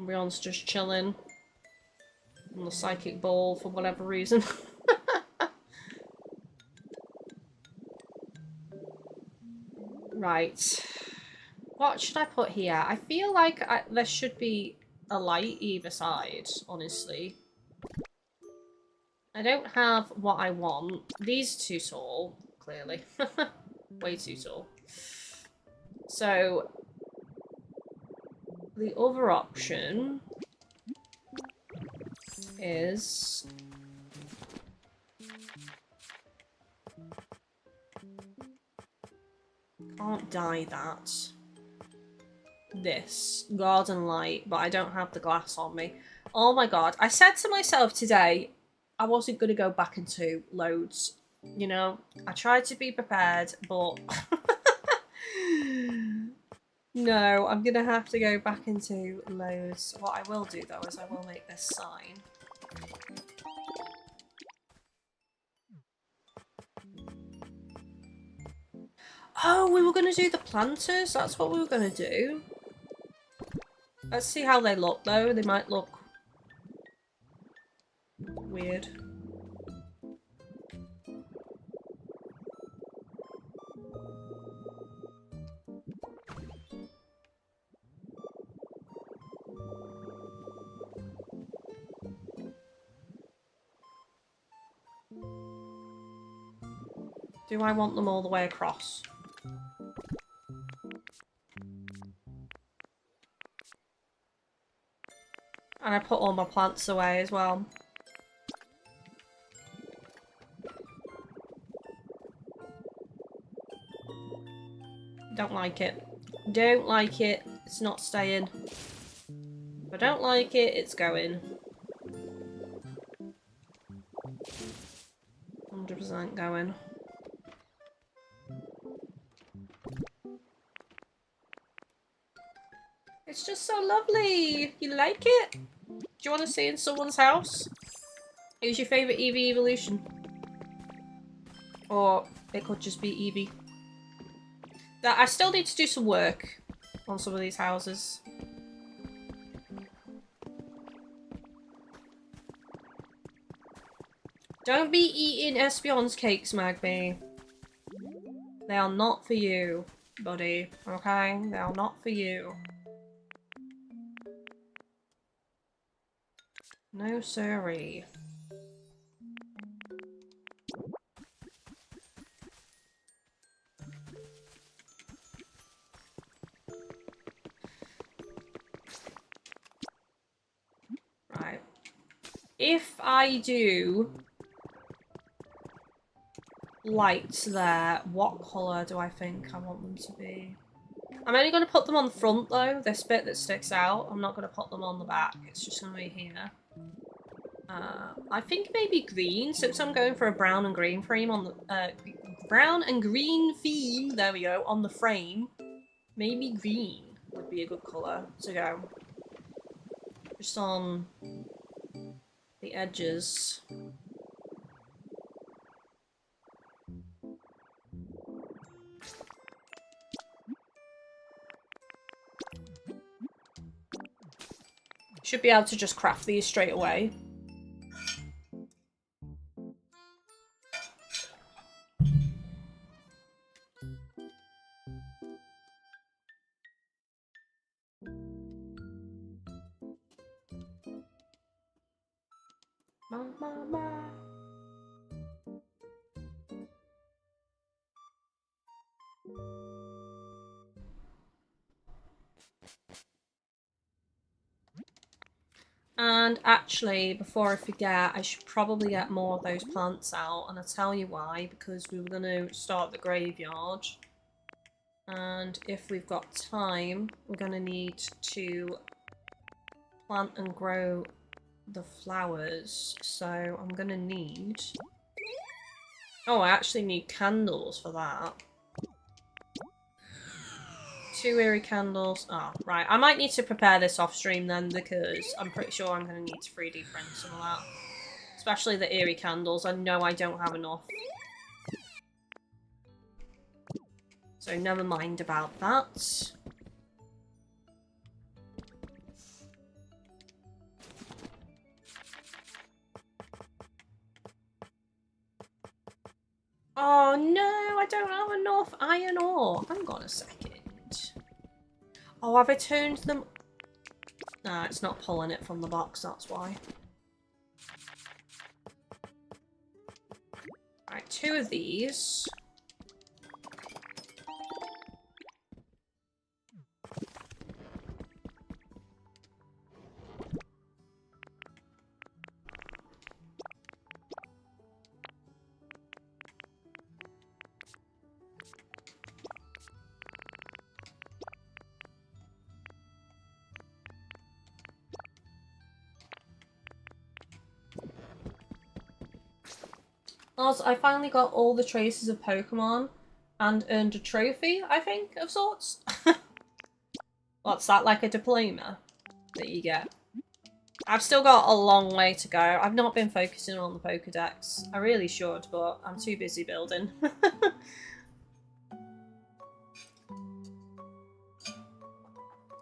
Everyone's just chilling on the psychic ball for whatever reason. Right. What should I put here? I feel like there should be a light either side, honestly. I don't have what I want. These are too tall, clearly. Way too tall. So, the other option is can't dye that. This garden light, but I don't have the glass on me. Oh my god, I said to myself today I wasn't gonna go back into loads, you know. I tried to be prepared, but no, I'm gonna have to go back into loads. What I will do though is I will make this sign. Oh, we were gonna do the planters? That's what we were gonna do. Let's see how they look though. They might look weird. Do I want them all the way across? And I put all my plants away as well. Don't like it. Don't like it. It's not staying. If I don't like it, it's going. 100% going. It's just so lovely. You like it? Do you want to see in someone's house? Who's your favourite Eevee evolution? Or it could just be Eevee. I still need to do some work on some of these houses. Don't be eating Espion's cakes, Magby. They are not for you, buddy. Okay? They are not for you. No siree. Right. If I do lights there, what colour do I think I want them to be? I'm only going to put them on the front though, this bit that sticks out. I'm not going to put them on the back, it's just going to be here. I think maybe green, since I'm going for a brown and green frame on the, brown and green theme, there we go, on the frame. Maybe green would be a good colour to go. Just on the edges. Should be able to just craft these straight away. And actually, before I forget, I should probably get more of those plants out, and I'll tell you why, because we were going to start the graveyard. And if we've got time, we're going to need to plant and grow the flowers. So I'm going to need... Oh, I actually need candles for that. 2 eerie candles. Oh, right. I might need to prepare this off stream then, because I'm pretty sure I'm going to need to 3D print some of that. Especially the eerie candles. I know I don't have enough. So never mind about that. Oh no, I don't have enough iron ore. Hang on a second. Oh, have I turned them? Nah, it's not pulling it from the box, that's why. Right, 2 of these. Also, I finally got all the traces of Pokemon and earned a trophy, I think, of sorts. What's that, like a diploma that you get? I've still got a long way to go. I've not been focusing on the Pokedex. I really should, but I'm too busy building.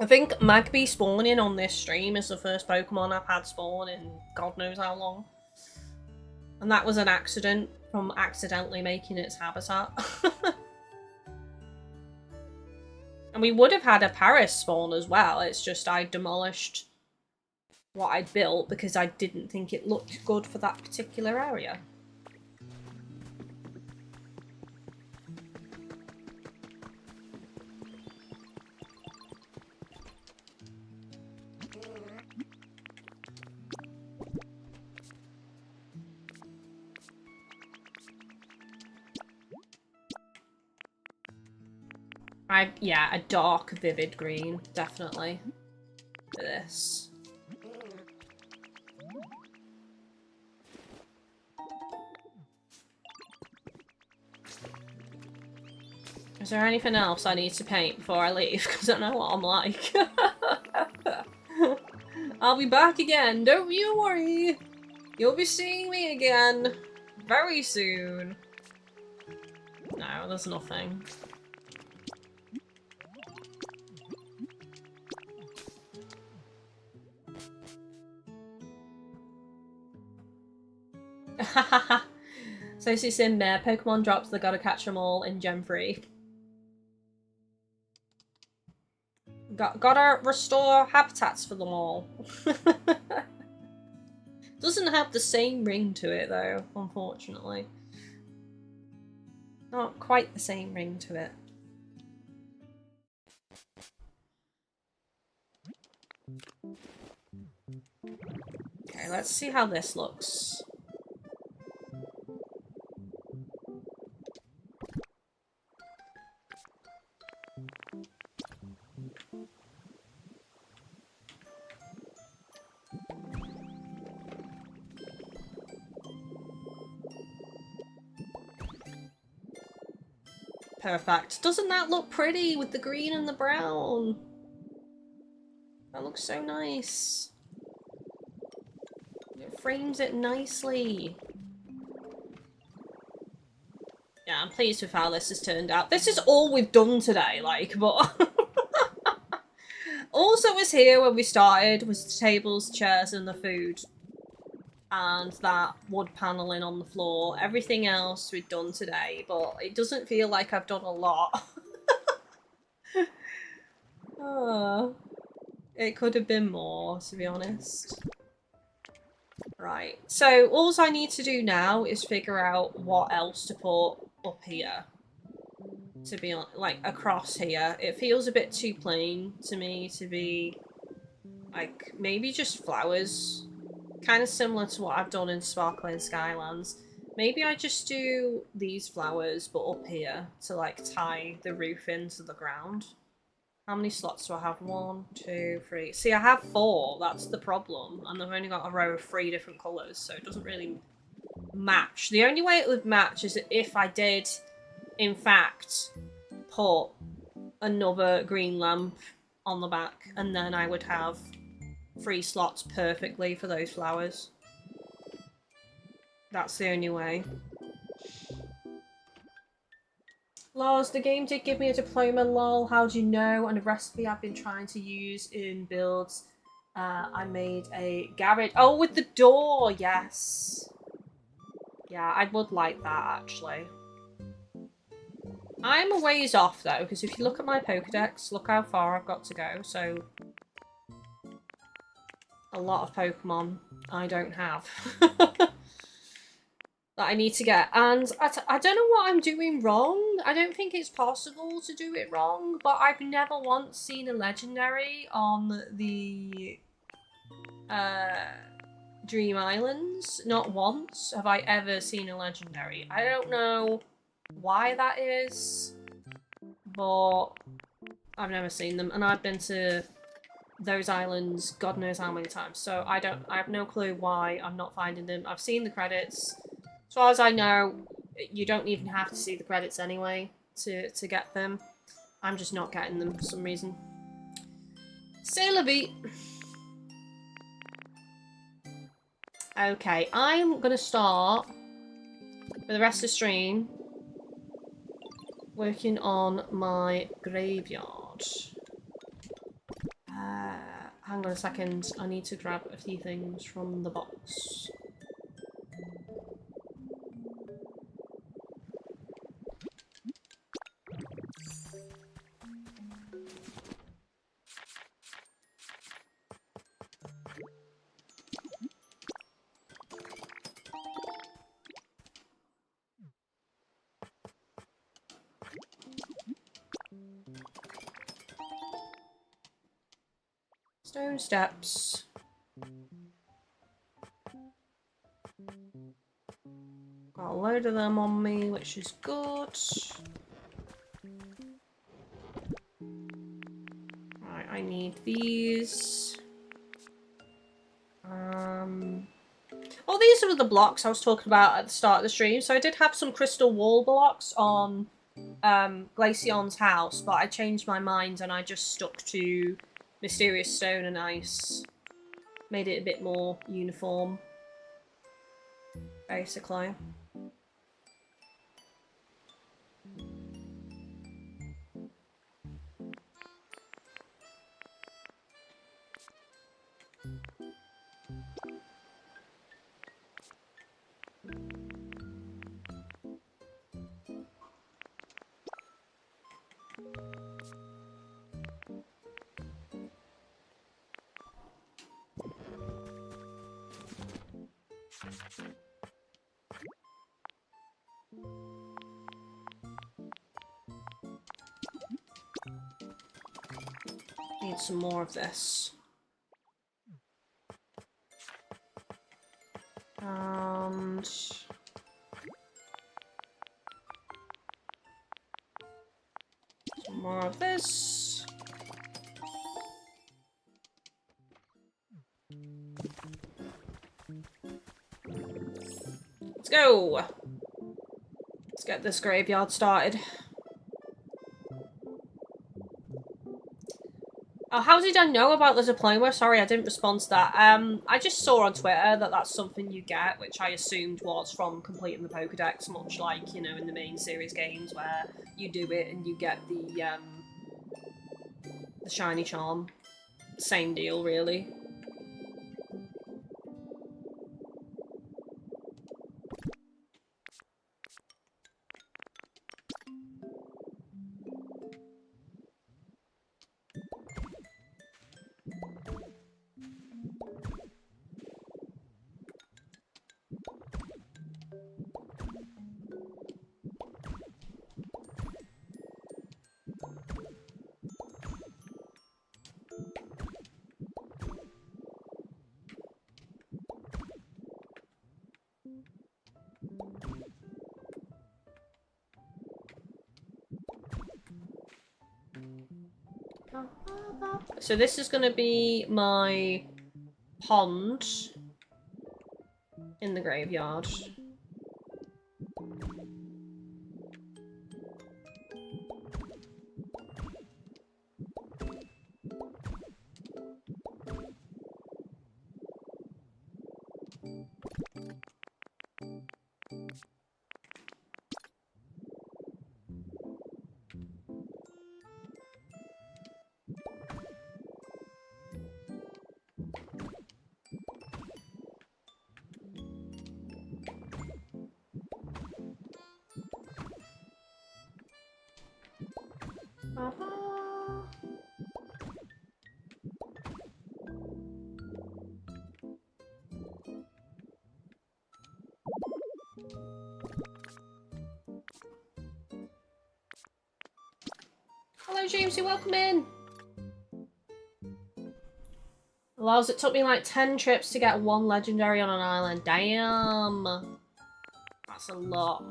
I think Magby spawning on this stream is the first Pokemon I've had spawn in God knows how long. And that was an accident from accidentally making its habitat. And we would have had a Paris spawn as well, it's just I demolished what I'd built because I didn't think it looked good for that particular area. Yeah, a dark, vivid green, definitely, for this. Is there anything else I need to paint before I leave? Because I know what I'm like. I'll be back again, don't you worry! You'll be seeing me again very soon. No, there's nothing. So she's in there. Pokemon drops, they gotta catch them all in Gen 3. Gotta restore habitats for them all. Doesn't have the same ring to it though, unfortunately. Not quite the same ring to it. Okay, let's see how this looks. Perfect. Doesn't that look pretty with the green and the brown? That looks so nice. It frames it nicely. Yeah, I'm pleased with how this has turned out. This is all we've done today, like, but... Also was here when we started was the tables, chairs, and the food. And that wood paneling on the floor. Everything else we've done today, but it doesn't feel like I've done a lot. Oh, it could have been more, to be honest. Right, so all I need to do now is figure out what else to put up here. To be on, like, across here. It feels a bit too plain to me to be, like, maybe just flowers. Kind of similar to what I've done in Sparkling Skylands. Maybe I just do these flowers, but up here, to, like, tie the roof into the ground. How many slots do I have? 1, 2, 3. See, I have 4. That's the problem. And I've only got a row of 3 different colours, so it doesn't really match. The only way it would match is if I did, in fact, put another green lamp on the back, and then I would have 3 slots perfectly for those flowers. That's the only way. Lars, the game did give me a diploma, lol. How do you know? And a recipe I've been trying to use in builds. I made a garage. Oh, with the door, yes. Yeah, I would like that, actually. I'm a ways off, though, because if you look at my Pokedex, look how far I've got to go, so... A lot of Pokemon I don't have. That I need to get. And I don't know what I'm doing wrong. I don't think it's possible to do it wrong, but I've never once seen a legendary on the Dream Islands. Not once have I ever seen a legendary. I don't know why that is, but I've never seen them. And I've been to those islands God knows how many times, so I have no clue why I'm not finding them. I've seen the credits. As far as I know, you don't even have to see the credits anyway to get them. I'm just not getting them for some reason. C'est la vie. Okay, I'm gonna start for the rest of the stream working on my graveyard. Hang on a second, I need to grab a few things from the box. Stone steps. Got a load of them on me, which is good. Right, I need these. Oh, these are the blocks I was talking about at the start of the stream. So I did have some crystal wall blocks on Glaceon's house, but I changed my mind and I just stuck to Mysterious Stone and Ice. Made it a bit more uniform, basically. Need some more of this. And some more of this. Let's go! Let's get this graveyard started. Oh, how did I know about the diploma? Sorry, I didn't respond to that. I just saw on Twitter that that's something you get, which I assumed was from completing the Pokedex, much like, you know, in the main series games where you do it and you get the shiny charm. Same deal, really. So this is going to be my pond in the graveyard. Hello, Jamesy, welcome in. Allows it took me like 10 trips to get one legendary on an island. Damn. That's a lot.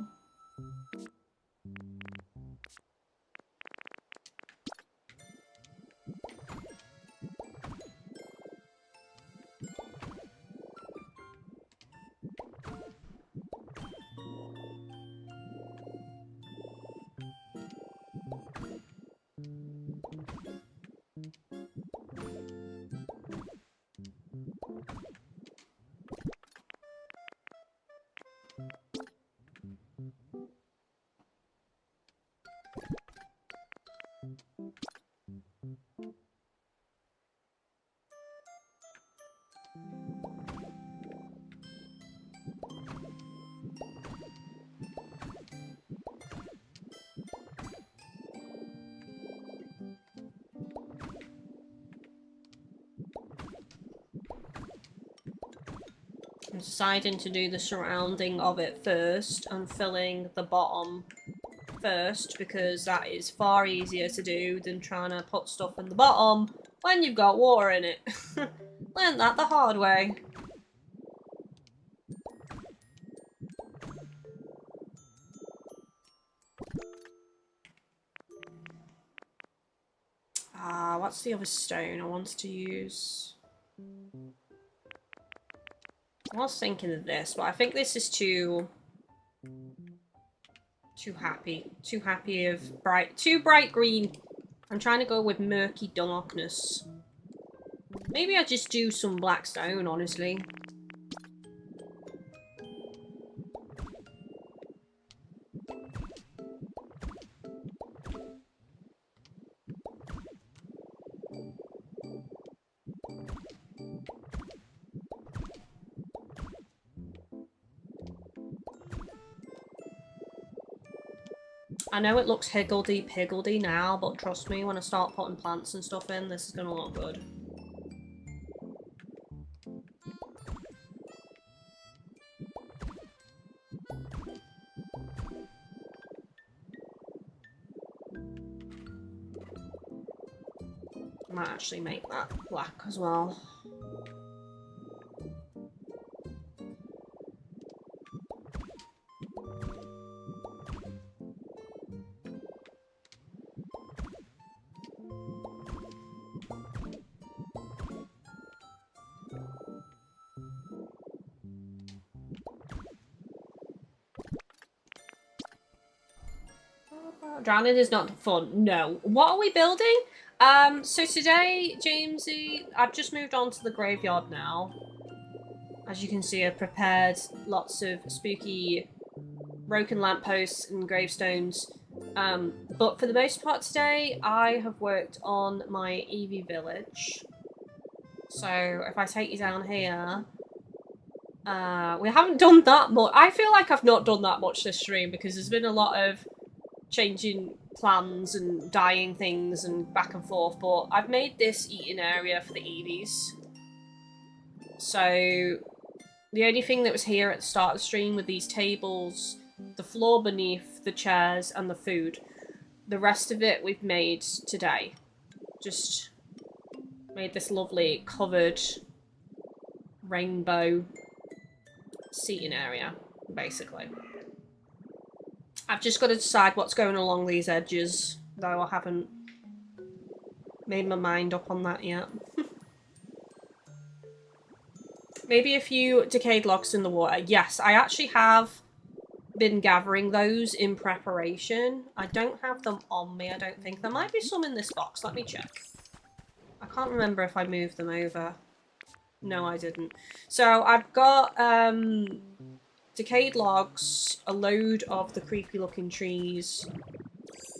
I'm deciding to do the surrounding of it first and filling the bottom first because that is far easier to do than trying to put stuff in the bottom when you've got water in it. Learned that the hard way. What's the other stone I wanted to use? I was thinking of this, but I think this is too happy. Too happy of too bright green. I'm trying to go with murky darkness. Maybe I just do some black stone, honestly. I know it looks higgledy-piggledy now, but trust me, when I start putting plants and stuff in, this is gonna look good. might actually make that black as well. Drowning is not fun. No. What are we building? So today, Jamesy, I've just moved on to the graveyard now. As you can see, I've prepared lots of spooky broken lampposts and gravestones. But for the most part today, I have worked on my Eevee village. So if I take you down here, we haven't done that much. I feel like I've not done that much this stream because there's been a lot of changing plans and dyeing things and back and forth, but I've made this eating area for the Eevees. So the only thing that was here at the start of the stream were these tables, the floor beneath, the chairs, and the food. The rest of it we've made today. Just made this lovely covered rainbow seating area, basically. I've just got to decide what's going along these edges, though I haven't made my mind up on that yet. Maybe a few decayed logs in the water. Yes, I actually have been gathering those in preparation. I don't have them on me, I don't think. There might be some in this box. Let me check. I can't remember if I moved them over. No, I didn't. So I've got decayed logs, a load of the creepy looking trees,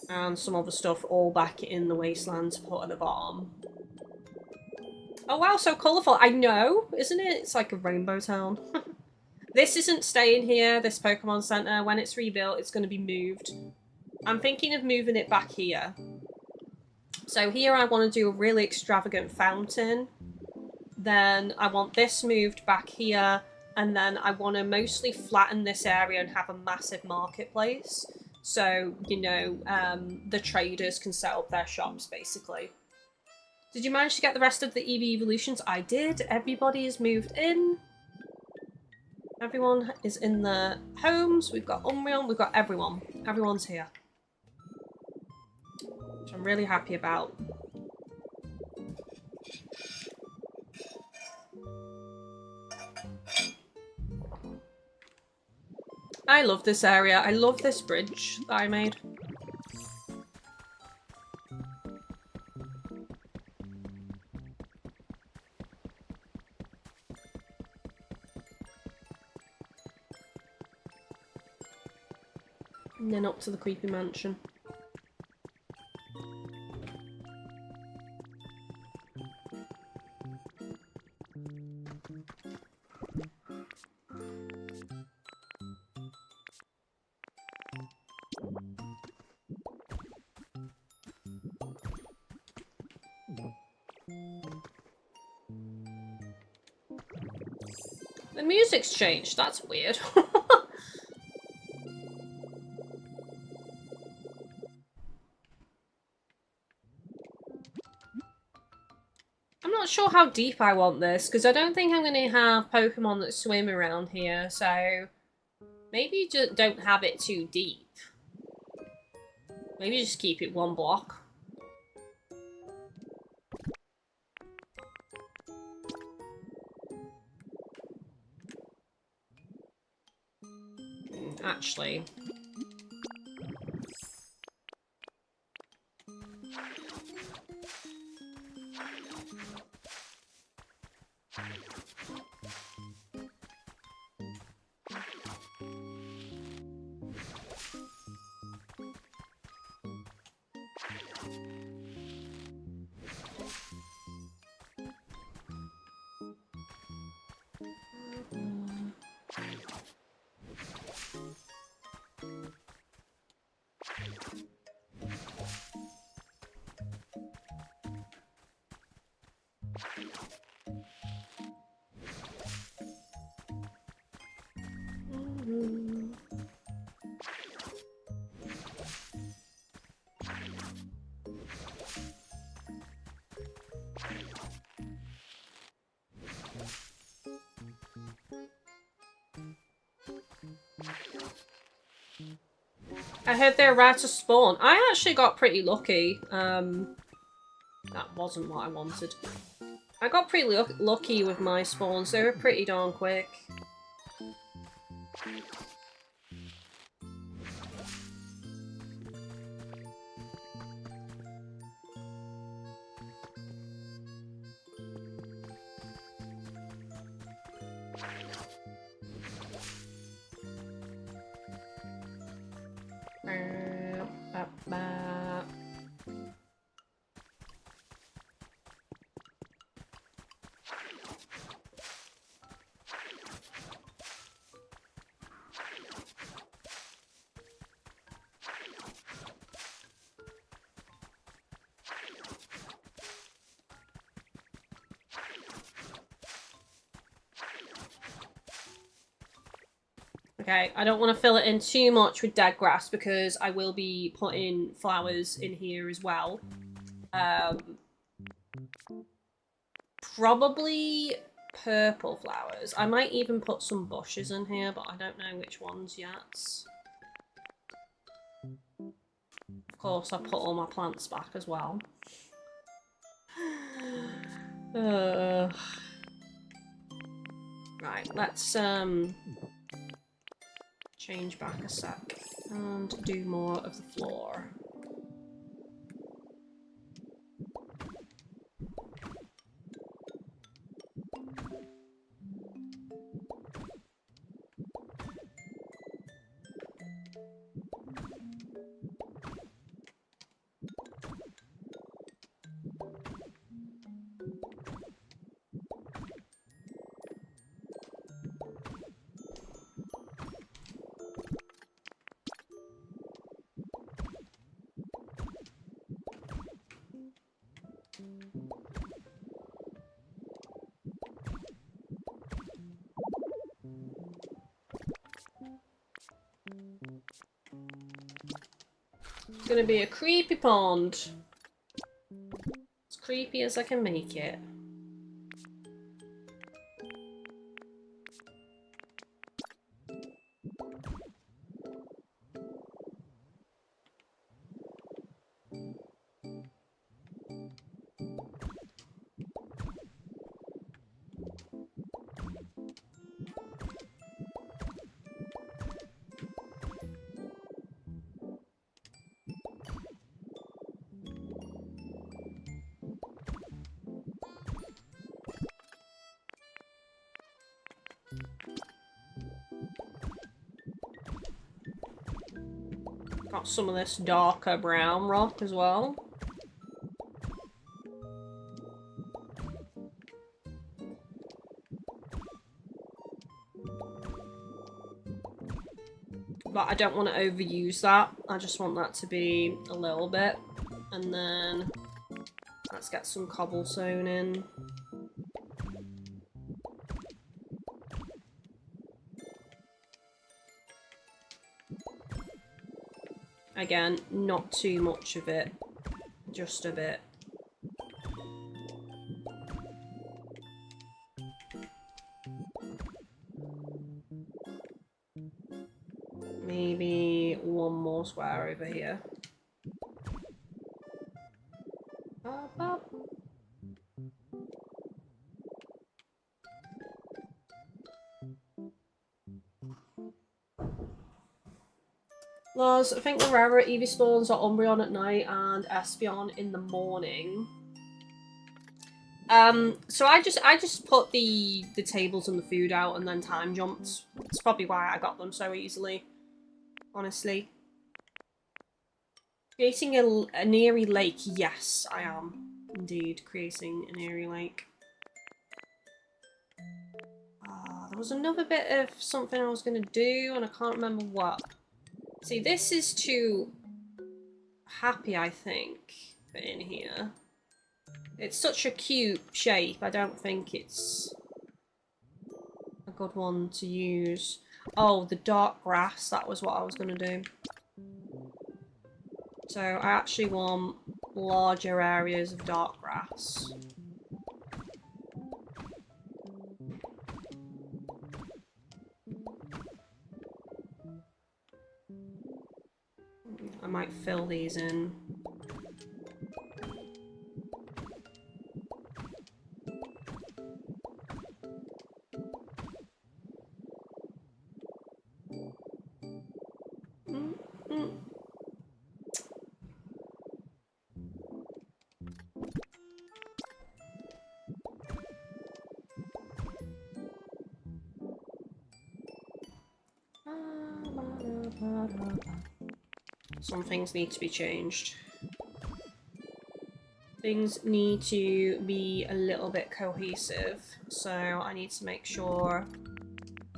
and some other stuff all back in the wasteland to put at the bottom. Oh wow, so colourful. I know, isn't it? It's like a rainbow town. This isn't staying here, this Pokemon Center. When it's rebuilt, it's going to be moved. I'm thinking of moving it back here. So here I want to do a really extravagant fountain. Then I want this moved back here. And then I want to mostly flatten this area and have a massive marketplace. So, you know, the traders can set up their shops, basically. Did you manage to get the rest of the Eevee evolutions? I did. Everybody is moved in. Everyone is in their homes. We've got Umbreon. We've got everyone. Everyone's here. Which I'm really happy about. I love this area. I love this bridge that I made. And then up to the creepy mansion. The music's changed. That's weird. I'm not sure how deep I want this, because I don't think I'm going to have Pokemon that swim around here, so maybe just don't have it too deep. Maybe just keep it one block. Actually. I heard they're rare to spawn. I actually got pretty lucky. That wasn't what I wanted. I got pretty lucky with my spawns. They were pretty darn quick. Okay, I don't want to fill it in too much with dead grass because I will be putting flowers in here as well. Probably purple flowers. I might even put some bushes in here, but I don't know which ones yet. Of course, I put all my plants back as well. Right, let's change back a sec and do more of the floor. It's gonna be a creepy pond. As creepy as I can make it. Got some of this darker brown rock as well. But I don't want to overuse that. I just want that to be a little bit. And then let's get some cobblestone in. Again, not too much of it, just a bit. Maybe one more square over here. Lars, I think the rarer Eevee spawns are Umbreon at night and Espeon in the morning. So I just put the tables and the food out and then time jumped. That's probably why I got them so easily. Honestly. Creating an eerie lake. Yes, I am. Indeed, creating an eerie lake. There was another bit of something I was going to do and I can't remember what. See, this is too happy, I think, for in here. It's such a cute shape. I don't think it's a good one to use. Oh, the dark grass. That was what I was going to do. So I actually want larger areas of dark grass. I might fill these in. Some things need to be changed. Things need to be a little bit cohesive, so I need to make sure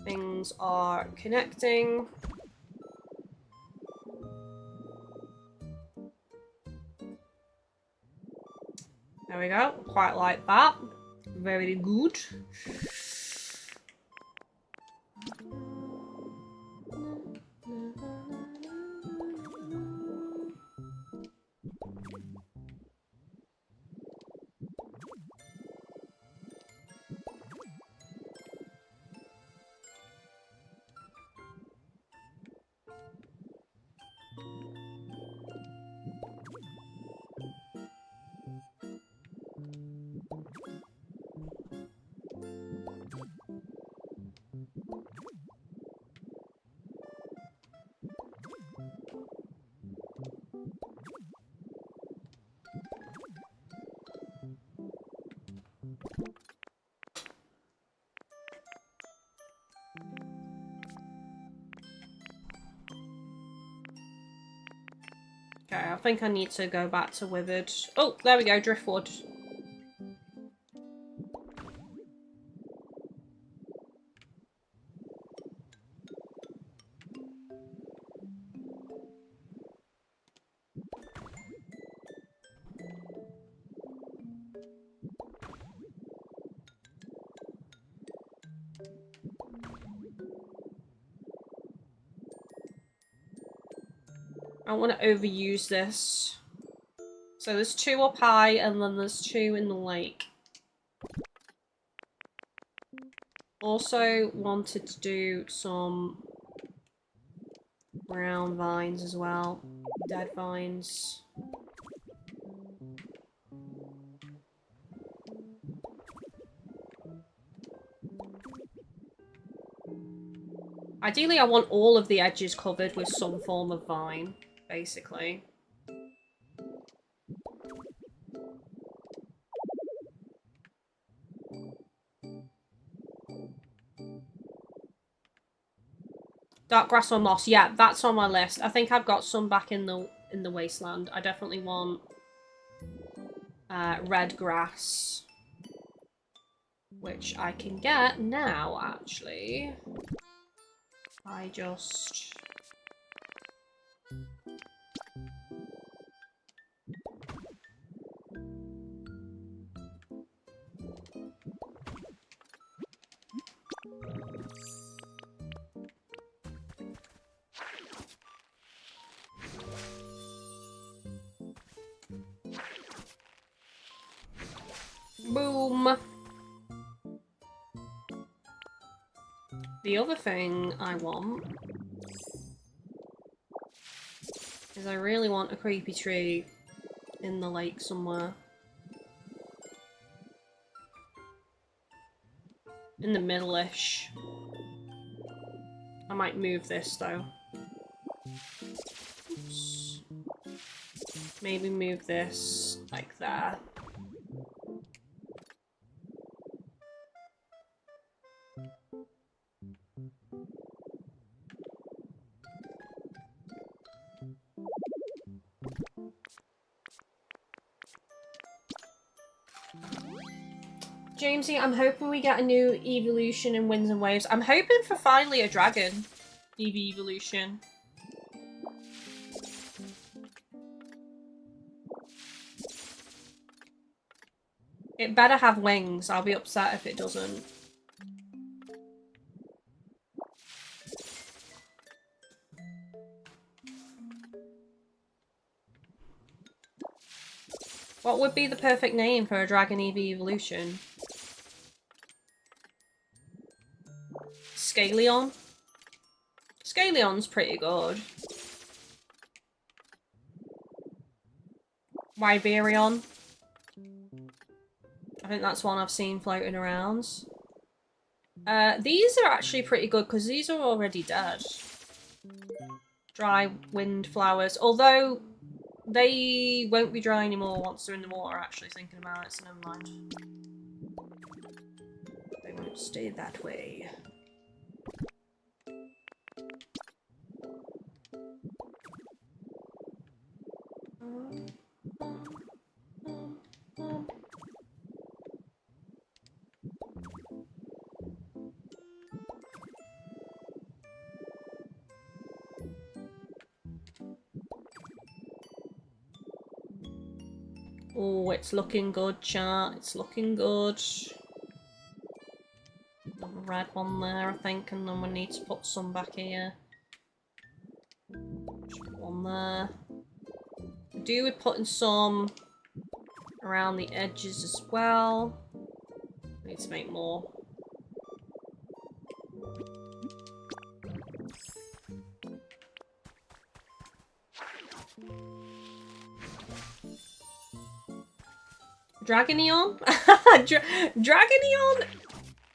things are connecting. There we go, quite like that. Very good. Okay, I think I need to go back to Withered. Oh, there we go, Driftwood. I don't want to overuse this. So there's 2 up high and then there's 2 in the lake. Also wanted to do some brown vines as well. Dead vines. Ideally I want all of the edges covered with some form of vine, basically. Dark grass or moss, yeah, that's on my list. I think I've got some back in the wasteland. I definitely want red grass, which I can get now, actually. I just... Boom! The other thing I want is I really want a creepy tree in the lake somewhere. In the middle-ish. I might move this though. Oops. Maybe move this like there. Jamesy, I'm hoping we get a new evolution in Winds and Waves. I'm hoping for finally a dragon EV evolution. It better have wings. I'll be upset if it doesn't. What would be the perfect name for a dragon EV evolution? Scaleon? Scaleon's pretty good. Wyverion. I think that's one I've seen floating around. These are actually pretty good because these are already dead. Dry wind flowers. Although they won't be dry anymore once they're in the water, actually thinking about it, so never mind. They won't stay that way. Oh, it's looking good, chat. It's looking good. Another red one there, I think, and then we need to put some back here. Just put one there. Could do with putting some around the edges as well. Need to make more. Dragonion? Dragonion?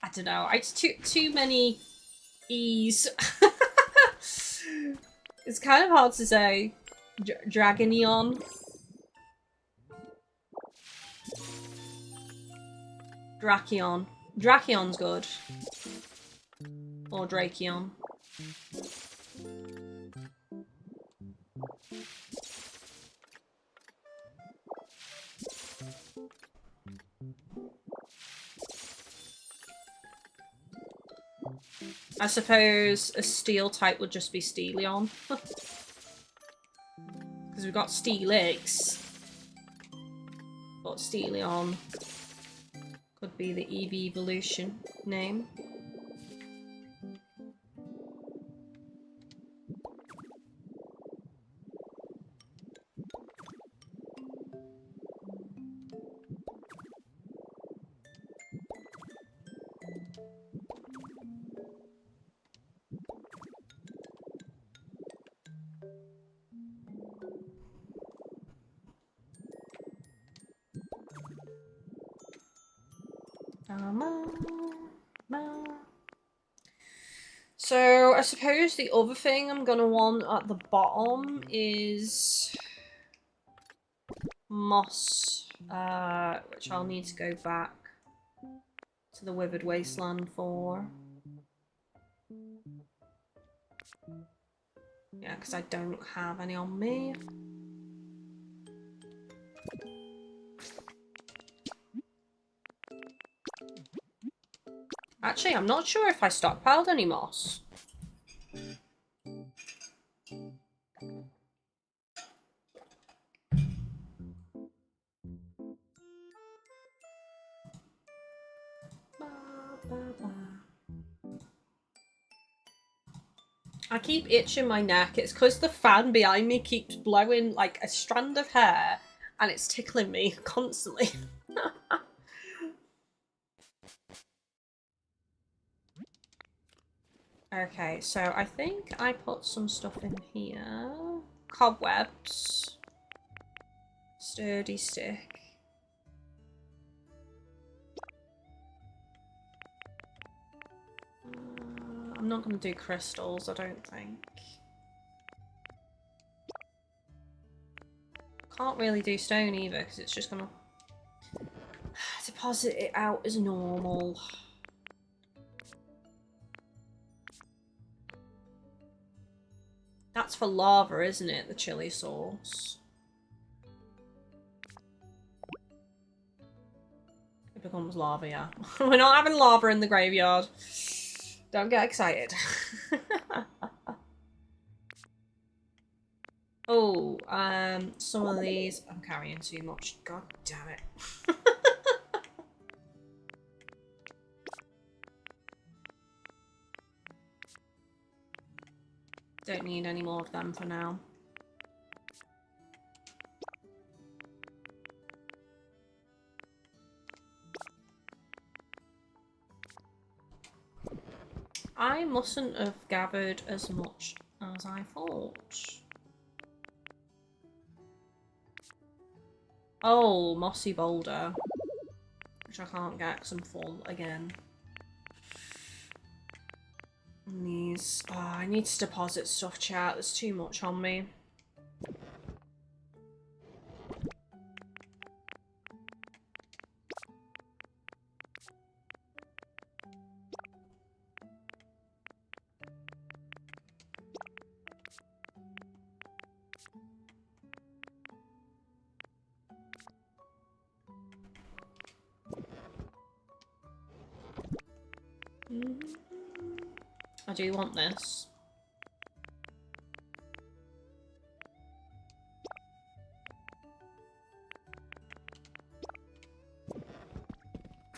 I don't know. It's too many E's. It's kind of hard to say. Dragonion. Drakion. Drakion's good. Or Drakion. I suppose a steel type would just be Steelion. Because we've got Steelix. But Steelion could be the Eevee evolution name. So I suppose the other thing I'm gonna want at the bottom is moss, which I'll need to go back to the Withered Wasteland for. Yeah, because I don't have any on me. Actually, I'm not sure if I stockpiled any moss. I keep itching my neck. It's because the fan behind me keeps blowing like a strand of hair and it's tickling me constantly. Okay, so I think I put some stuff in here. Cobwebs. Sturdy stick. I'm not going to do crystals, I don't think. Can't really do stone either, because it's just going to deposit it out as normal. That's for lava, isn't it? The chili sauce. It becomes lava, yeah. We're not having lava in the graveyard. Don't get excited. Oh, some of these... I'm carrying too much. God damn it. Don't need any more of them for now. I mustn't have gathered as much as I thought. Oh, mossy boulder. Which I can't get because I'm full again. And these... Oh, I need to deposit stuff, chat. There's too much on me. I do want this.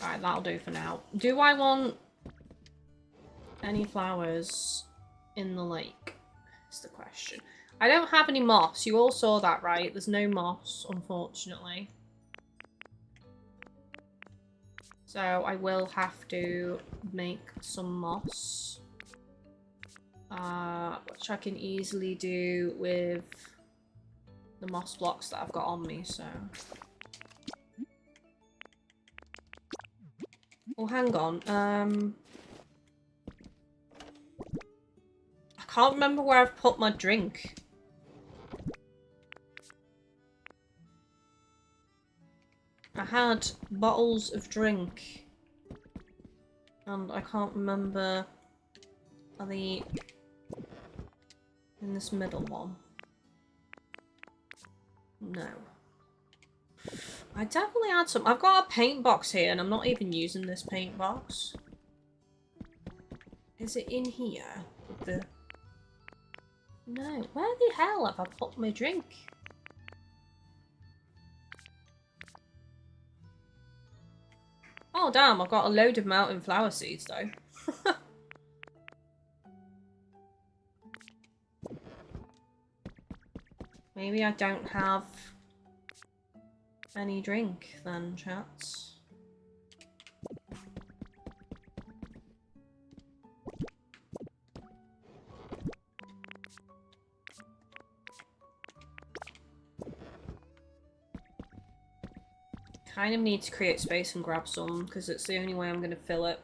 Right, that'll do for now. Do I want any flowers in the lake? Is the question. I don't have any moss. You all saw that, right? There's no moss, unfortunately. So I will have to make some moss. Which I can easily do with the moss blocks that I've got on me, so... Oh, hang on. I can't remember where I've put my drink. I had bottles of drink. And I can't remember... Are they in this middle one? No. I definitely had some. I've got a paint box here and I'm not even using this paint box. Is it in here? With the... No. Where the hell have I put my drink? Oh damn, I've got a load of mountain flower seeds though. Maybe I don't have any drink then, chats. Kind of need to create space and grab some because it's the only way I'm going to fill it.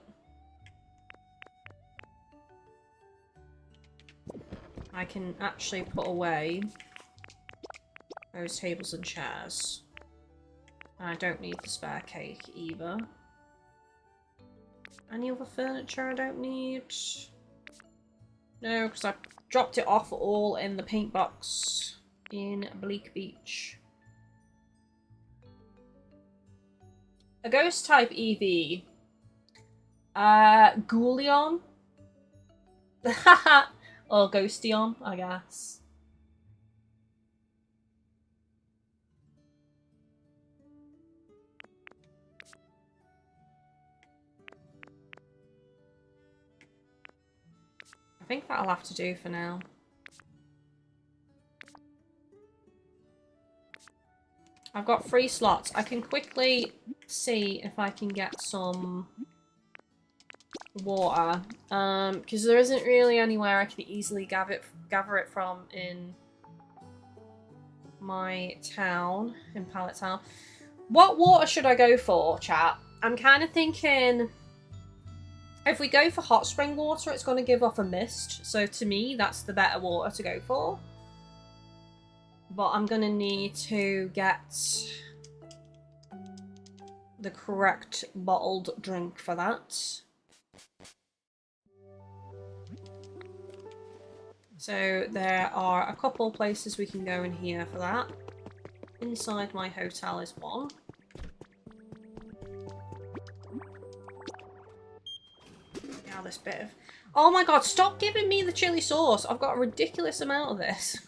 I can actually put away those tables and chairs. And I don't need the spare cake either. Any other furniture I don't need? No, because I dropped it off all in the paint box in Bleak Beach. A ghost type EV. Ghoulion? Or Ghostion, I guess. I think that'll have to do for now. I've got 3 slots. I can quickly see if I can get some water. Because there isn't really anywhere I can easily gather it from in my town, in Pallet Town. What water should I go for, chat? I'm kind of thinking... If we go for hot spring water, it's going to give off a mist. So to me, that's the better water to go for. But I'm going to need to get the correct bottled drink for that. So there are a couple places we can go in here for that. Inside my hotel is one. Now this bit of... Oh my god, stop giving me the chili sauce! I've got a ridiculous amount of this.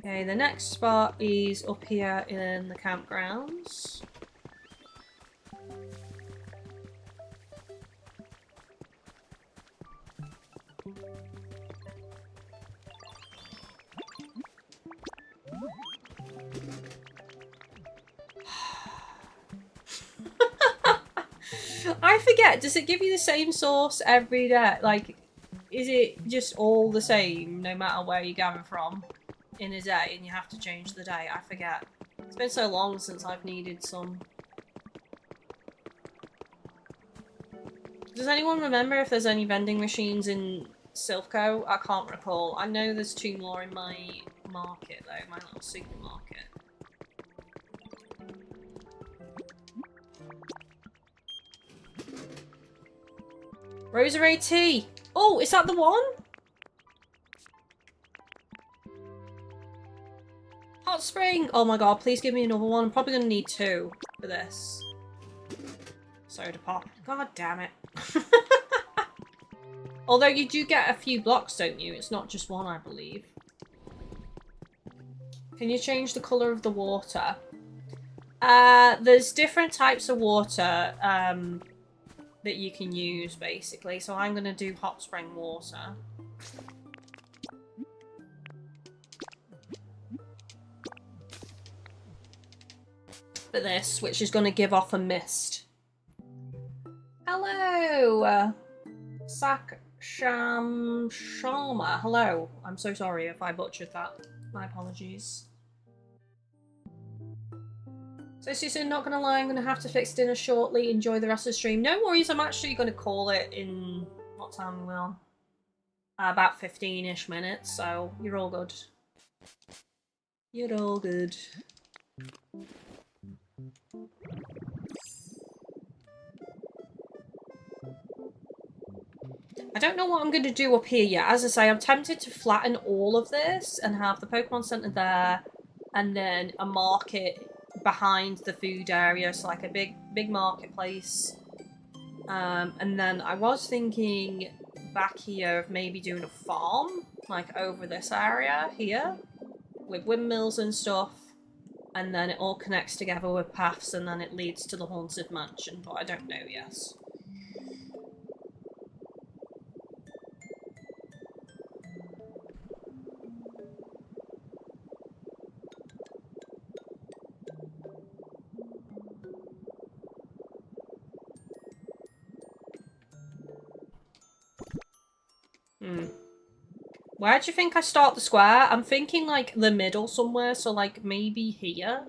Okay, the next spot is up here in the campgrounds. I forget, does it give you the same sauce every day? Like, is it just all the same no matter where you gather from in a day and you have to change the day? I forget. It's been so long since I've needed some. Does anyone remember if there's any vending machines in Silpho? I can't recall. I know there's 2 more in my market though, my little supermarket. Rosary tea! Oh, is that the one? Hot spring! Oh my god, please give me another one. I'm probably gonna need 2 for this. Soda pop. God damn it. Although you do get a few blocks, don't you? It's not just one, I believe. Can you change the colour of the water? There's different types of water that you can use, basically. So I'm going to do hot spring water. For this, which is going to give off a mist. Hello! Sharma. Hello. I'm so sorry if I butchered that. My apologies. So Susan, not gonna lie, I'm gonna have to fix dinner shortly. Enjoy the rest of the stream. No worries, I'm actually gonna call it in... what time are we on? About 15-ish minutes, so you're all good. You're all good. I don't know what I'm going to do up here yet. As I say, I'm tempted to flatten all of this and have the Pokemon Center there and then a market behind the food area, so like a big marketplace. And then I was thinking back here of maybe doing a farm, like over this area here, with windmills and stuff. And then it all connects together with paths and then it leads to the Haunted Mansion, but I don't know yet. Where do you think I start the square? I'm thinking like the middle somewhere, so like maybe here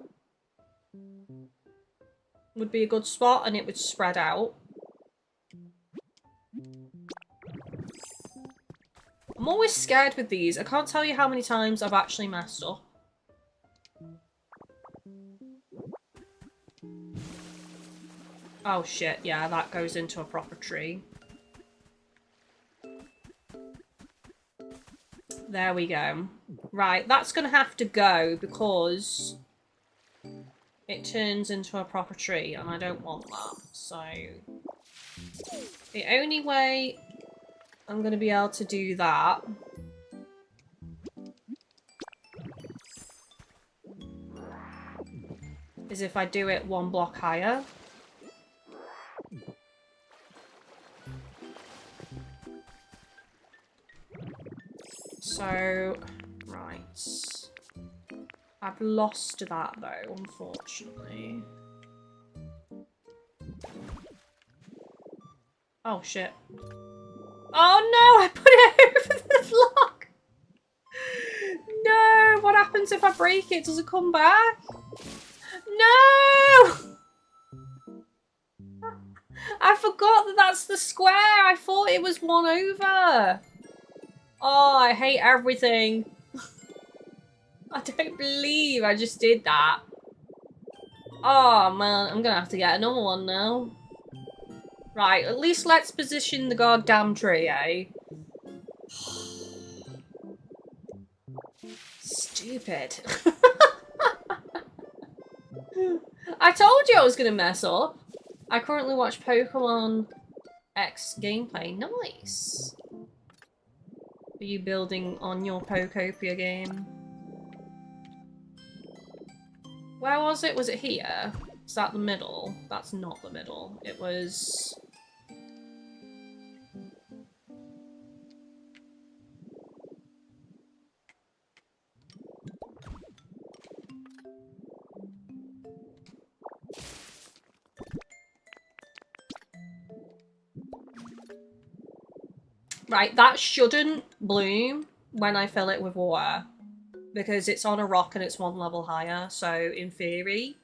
would be a good spot and it would spread out. I'm always scared with these. I can't tell you how many times I've actually messed up. Oh shit, yeah, that goes into a proper tree. There we go. Right, that's going to have to go because it turns into a proper tree and I don't want that. So the only way I'm going to be able to do that is if I do it 1 block higher. So, right. I've lost that though, unfortunately. Oh shit. Oh no, I put it over the block! No, what happens if I break it? Does it come back? No! I forgot that that's the square. I thought it was 1 over. Oh, I hate everything. I don't believe I just did that. Oh man, I'm gonna have to get another one now. Right, at least let's position the goddamn tree, eh? Stupid. I told you I was gonna mess up. I currently watch Pokemon X gameplay. Nice. Are you building on your Pokopia game? Where was it? Was it here? Is that the middle? That's not the middle. It was... Right, that shouldn't bloom when I fill it with water. because it's on a rock and it's one level higher, so in theory,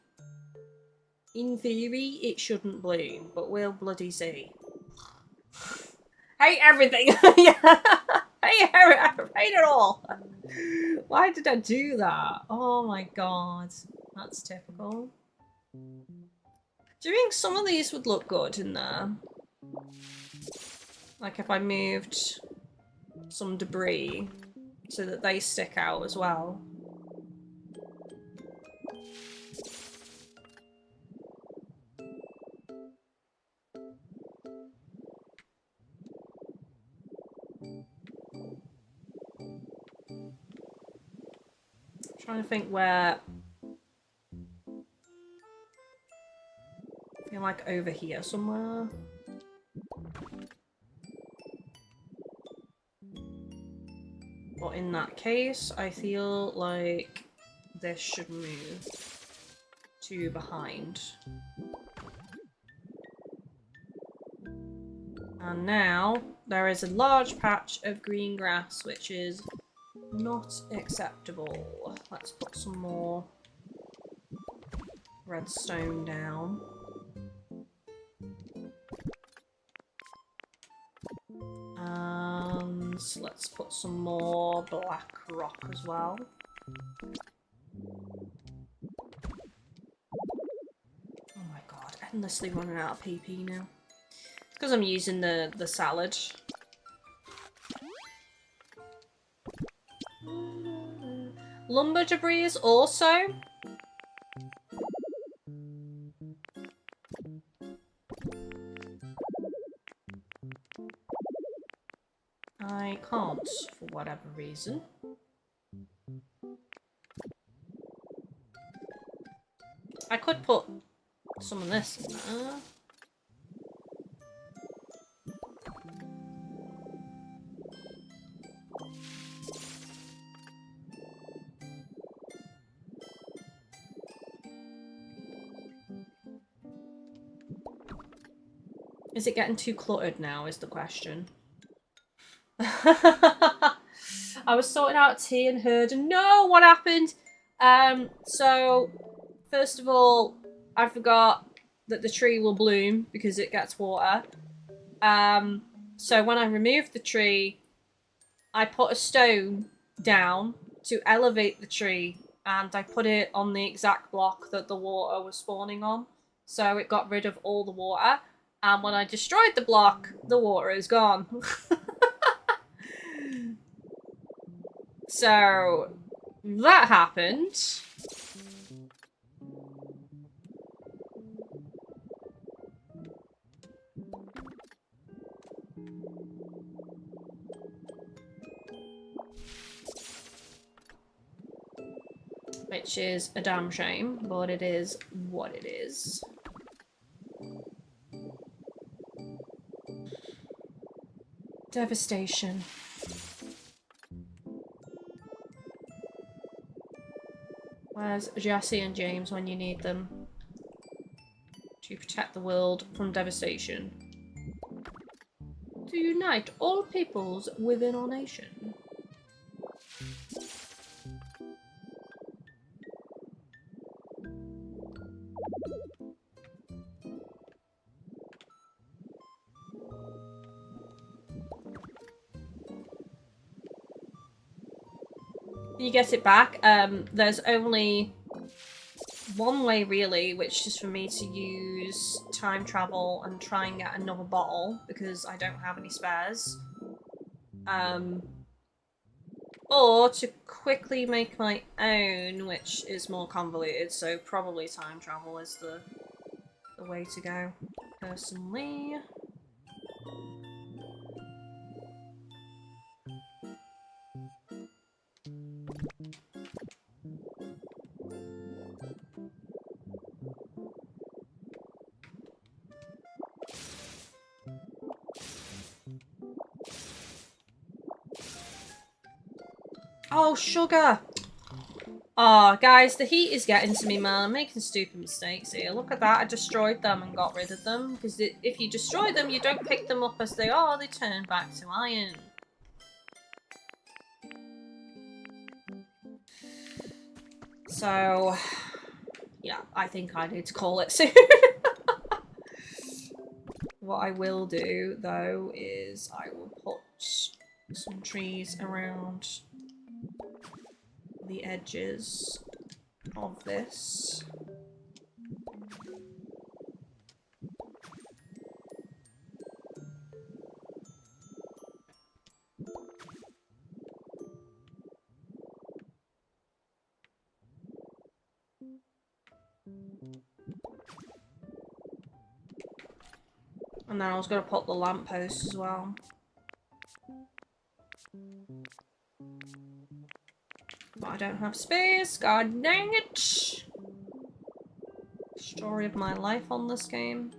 it shouldn't bloom, but we'll bloody see. Hate everything! Yeah. Hate it all! Why did I do that? Oh my god. That's typical. Do you think some of these would look good in there? Like if I moved some debris so that they stick out as well. Trying to think where. I feel like over here somewhere. But in that case, I feel like this should move to behind. And now there is a large patch of green grass, which is not acceptable. Let's put some more redstone down. And let's put some more black rock as well. Oh my god, endlessly running out of PP now. It's because I'm using the salad. Lumber debris is also. I can't for whatever reason. I could put some of this in there. Is it getting too cluttered now is the question. I was sorting out tea and heard no, what happened? So first of all, I forgot that the tree will bloom because it gets water. So when I removed the tree, I put a stone down to elevate the tree and I put it on the exact block that the water was spawning on. So it got rid of all the water. And when I destroyed the block, the water is gone. So that happened. Which is a damn shame, but it is what it is. Devastation. Where's Jesse and James when you need them? To protect the world from devastation. To unite all peoples within our nation. You get it back. There's only one way really, which is for me to use time travel and try and get another bottle because I don't have any spares. Or to quickly make my own, which is more convoluted, so probably time travel is the way to go, personally. Oh, sugar! Oh, guys, the heat is getting to me, man. I'm making stupid mistakes here. Look at that. I destroyed them and got rid of them. Because if you destroy them, you don't pick them up as they are. They turn back to iron. So, yeah, I think I need to call it soon. What I will do, though, is I will put some trees around the edges of this. And then I was going to put the lamppost as well. But I don't have space. God dang it! Story of my life on this game.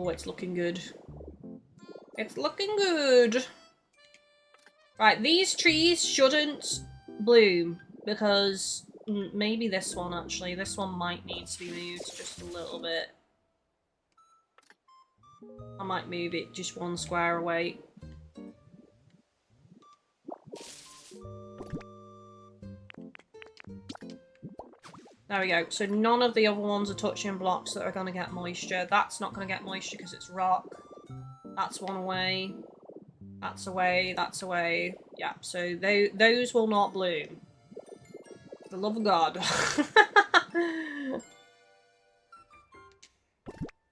Oh, it's looking good. It's looking good. Right, these trees shouldn't bloom because maybe this one actually. This one might need to be moved just a little bit. I might move it just one square away. There we go. So none of the other ones are touching blocks that are going to get moisture. That's not going to get moisture because it's rock. That's one away. That's away. That's away. Yeah, so those will not bloom. For the love of God.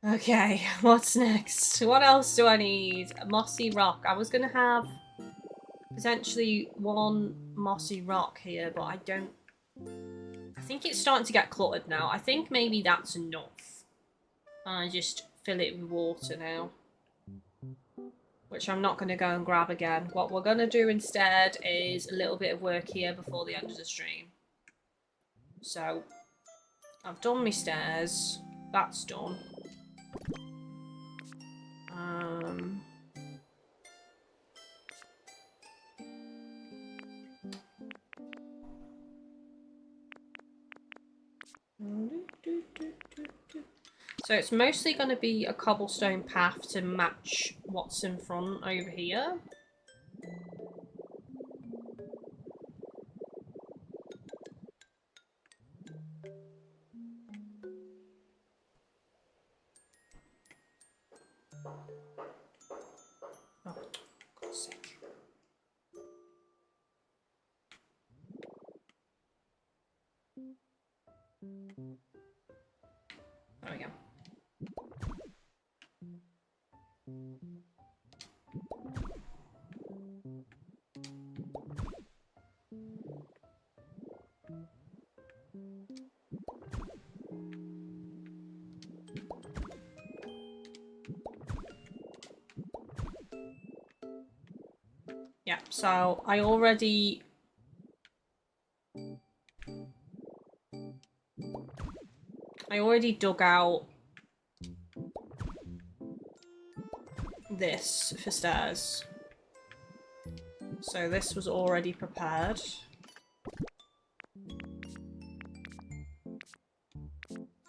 Okay, what's next? What else do I need? A mossy rock. I was going to have potentially one mossy rock here, but I don't... I think it's starting to get cluttered now. I think maybe that's enough. And I just fill it with water now. Which I'm not going to go and grab again. What we're going to do instead is a little bit of work here before the end of the stream. So, I've done my stairs. That's done. So it's mostly going to be a cobblestone path to match what's in front over here. Oh, God's sake. There we go. Yeah, so I already dug out this for stairs. So this was already prepared.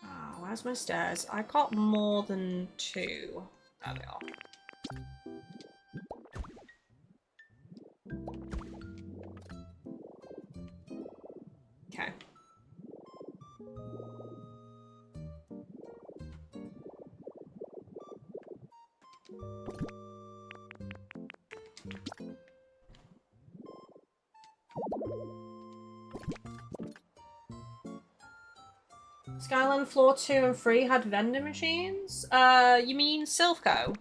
Oh, where's my stairs? I got more than 2. There they are. Okay. Skyline floor 2 and 3 had vending machines? You mean Silphco?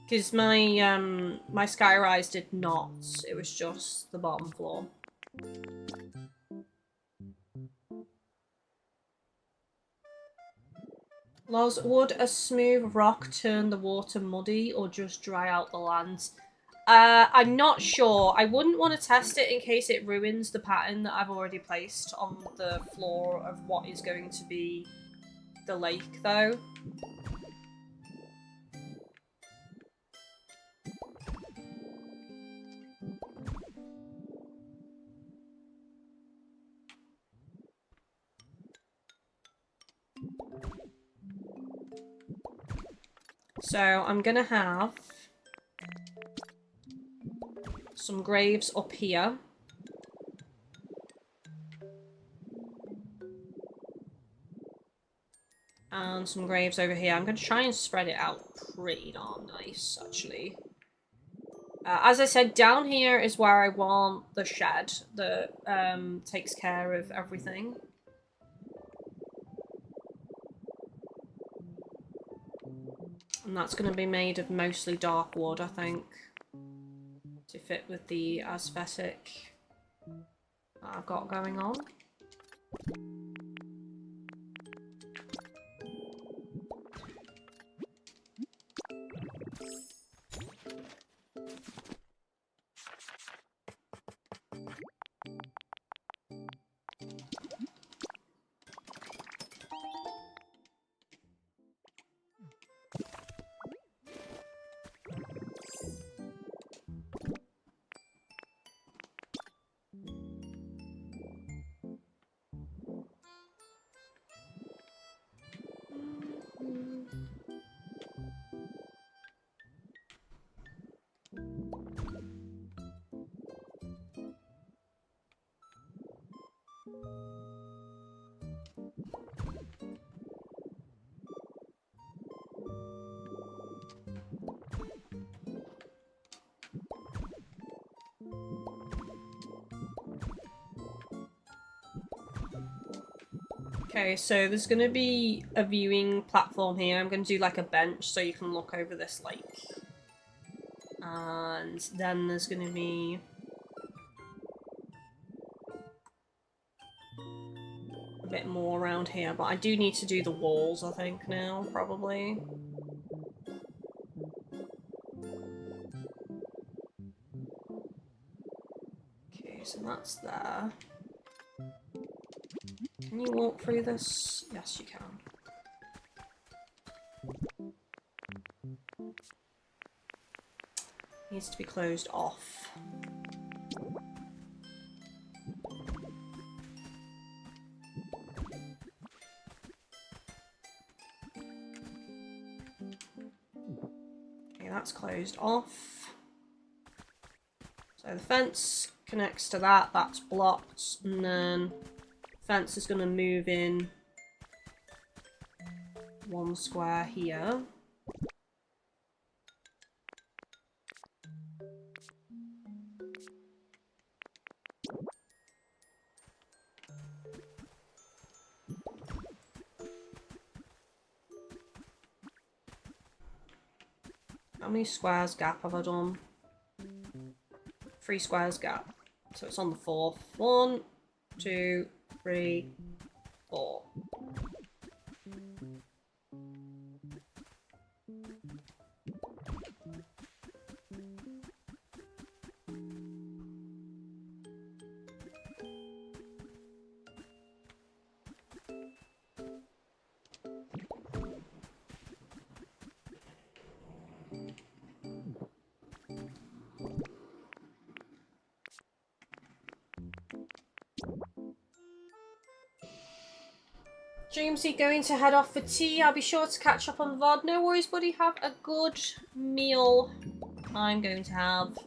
Because my my Skyrise did not. It was just the bottom floor. Loz, would a smooth rock turn the water muddy or just dry out the land? I'm not sure. I wouldn't want to test it in case it ruins the pattern that I've already placed on the floor of what is going to be the lake, though. So I'm gonna have some graves up here. And some graves over here. I'm going to try and spread it out pretty darn nice, actually. As I said, down here is where I want the shed that takes care of everything. And that's going to be made of mostly dark wood, I think, to fit with the aesthetic that I've got going on. Okay, so there's going to be a viewing platform here. I'm going to do like a bench so you can look over this lake. And then there's going to be a bit more around here, but I do need to do the walls, I think, now, probably. Okay, so that's there. Can you walk through this? Yes, you can. Needs to be closed off. Okay, that's closed off. So the fence connects to that, that's blocked, and then fence is going to move in one square here. How many squares gap have I done? 3 squares gap. So it's on the 4th. 1, 2, 3, 4. Jamesy going to head off for tea. I'll be sure to catch up on VOD. No worries, buddy. Have a good meal. I'm going to have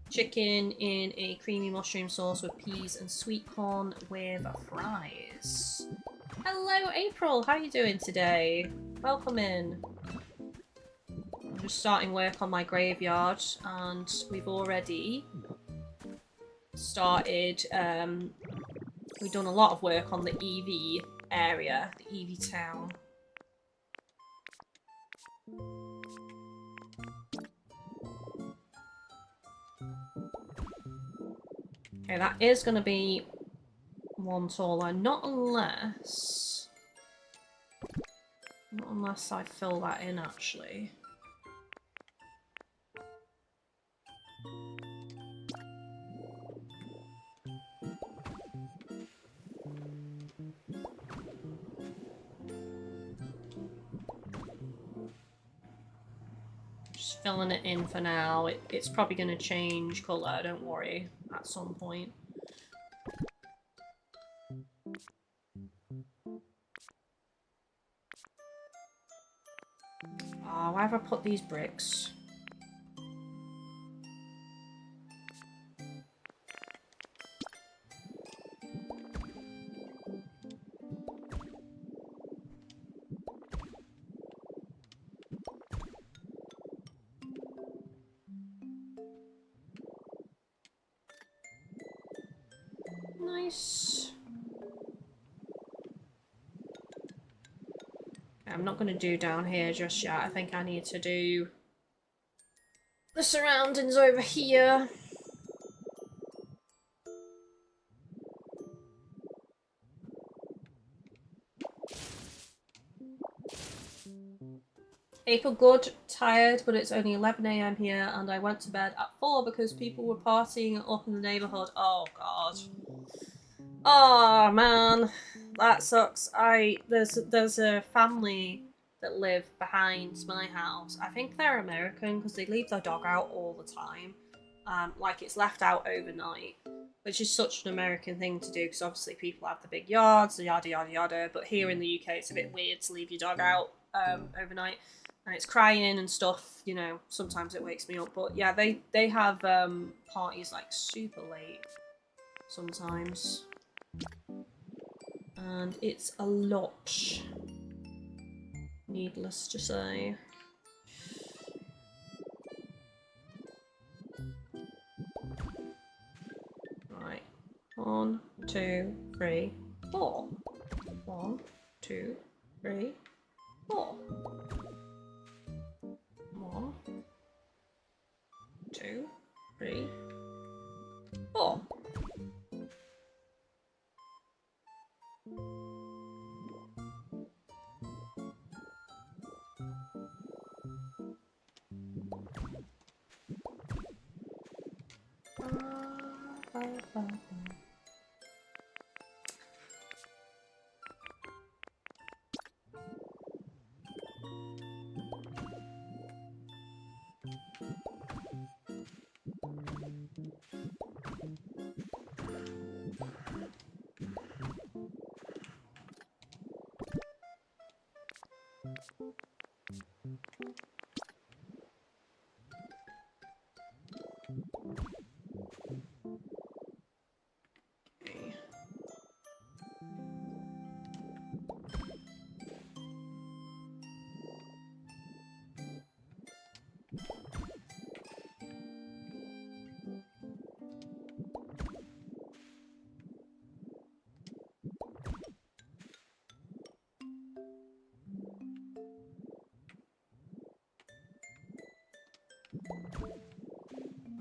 chicken in a creamy mushroom sauce with peas and sweet corn with fries. Hello, April. How are you doing today? Welcome in. I'm just starting work on my graveyard, and we've already started. We've done a lot of work on the EV area, the EV town. Okay, that is going to be one taller, not unless Not unless I fill that in, actually. Just filling it in for now. It's probably going to change colour, don't worry, at some point. Oh, why have I put these bricks? Nice. I'm not going to do down here just yet. I think I need to do the surroundings over here. April, good, tired, but it's only 11 AM here and I went to bed at 4 because people were partying up in the neighbourhood. Oh god. Oh man, that sucks. There's a family that live behind my house. I think they're American because they leave their dog out all the time. Like it's left out overnight, which is such an American thing to do because obviously people have the big yards, the yada yada yada, but here in the UK it's a bit weird to leave your dog out overnight. And it's crying and stuff, you know, sometimes it wakes me up. But yeah, they have parties like super late sometimes. And it's a lot, needless to say. Right, 1, 2, 3, 4. 1, 2, 3, 4. 1, 2, 3, 4.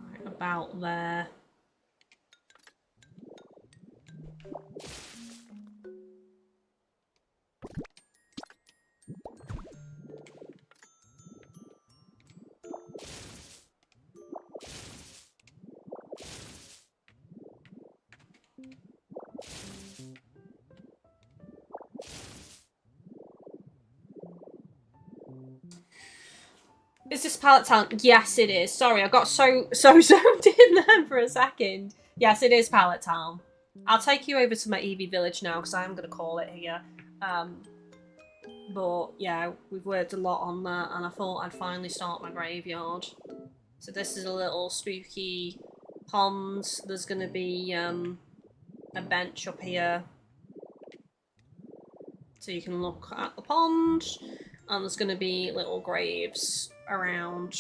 Right, about there. Is this Pallet Town? Yes, it is. Sorry, I got so zoomed in then for a second. Yes, it is Pallet Town. I'll take you over to my Eevee village now because I'm going to call it here. But yeah, we've worked a lot on that and I thought I'd finally start my graveyard. So this is a little spooky pond. There's going to be a bench up here so you can look at the pond. And there's going to be little graves around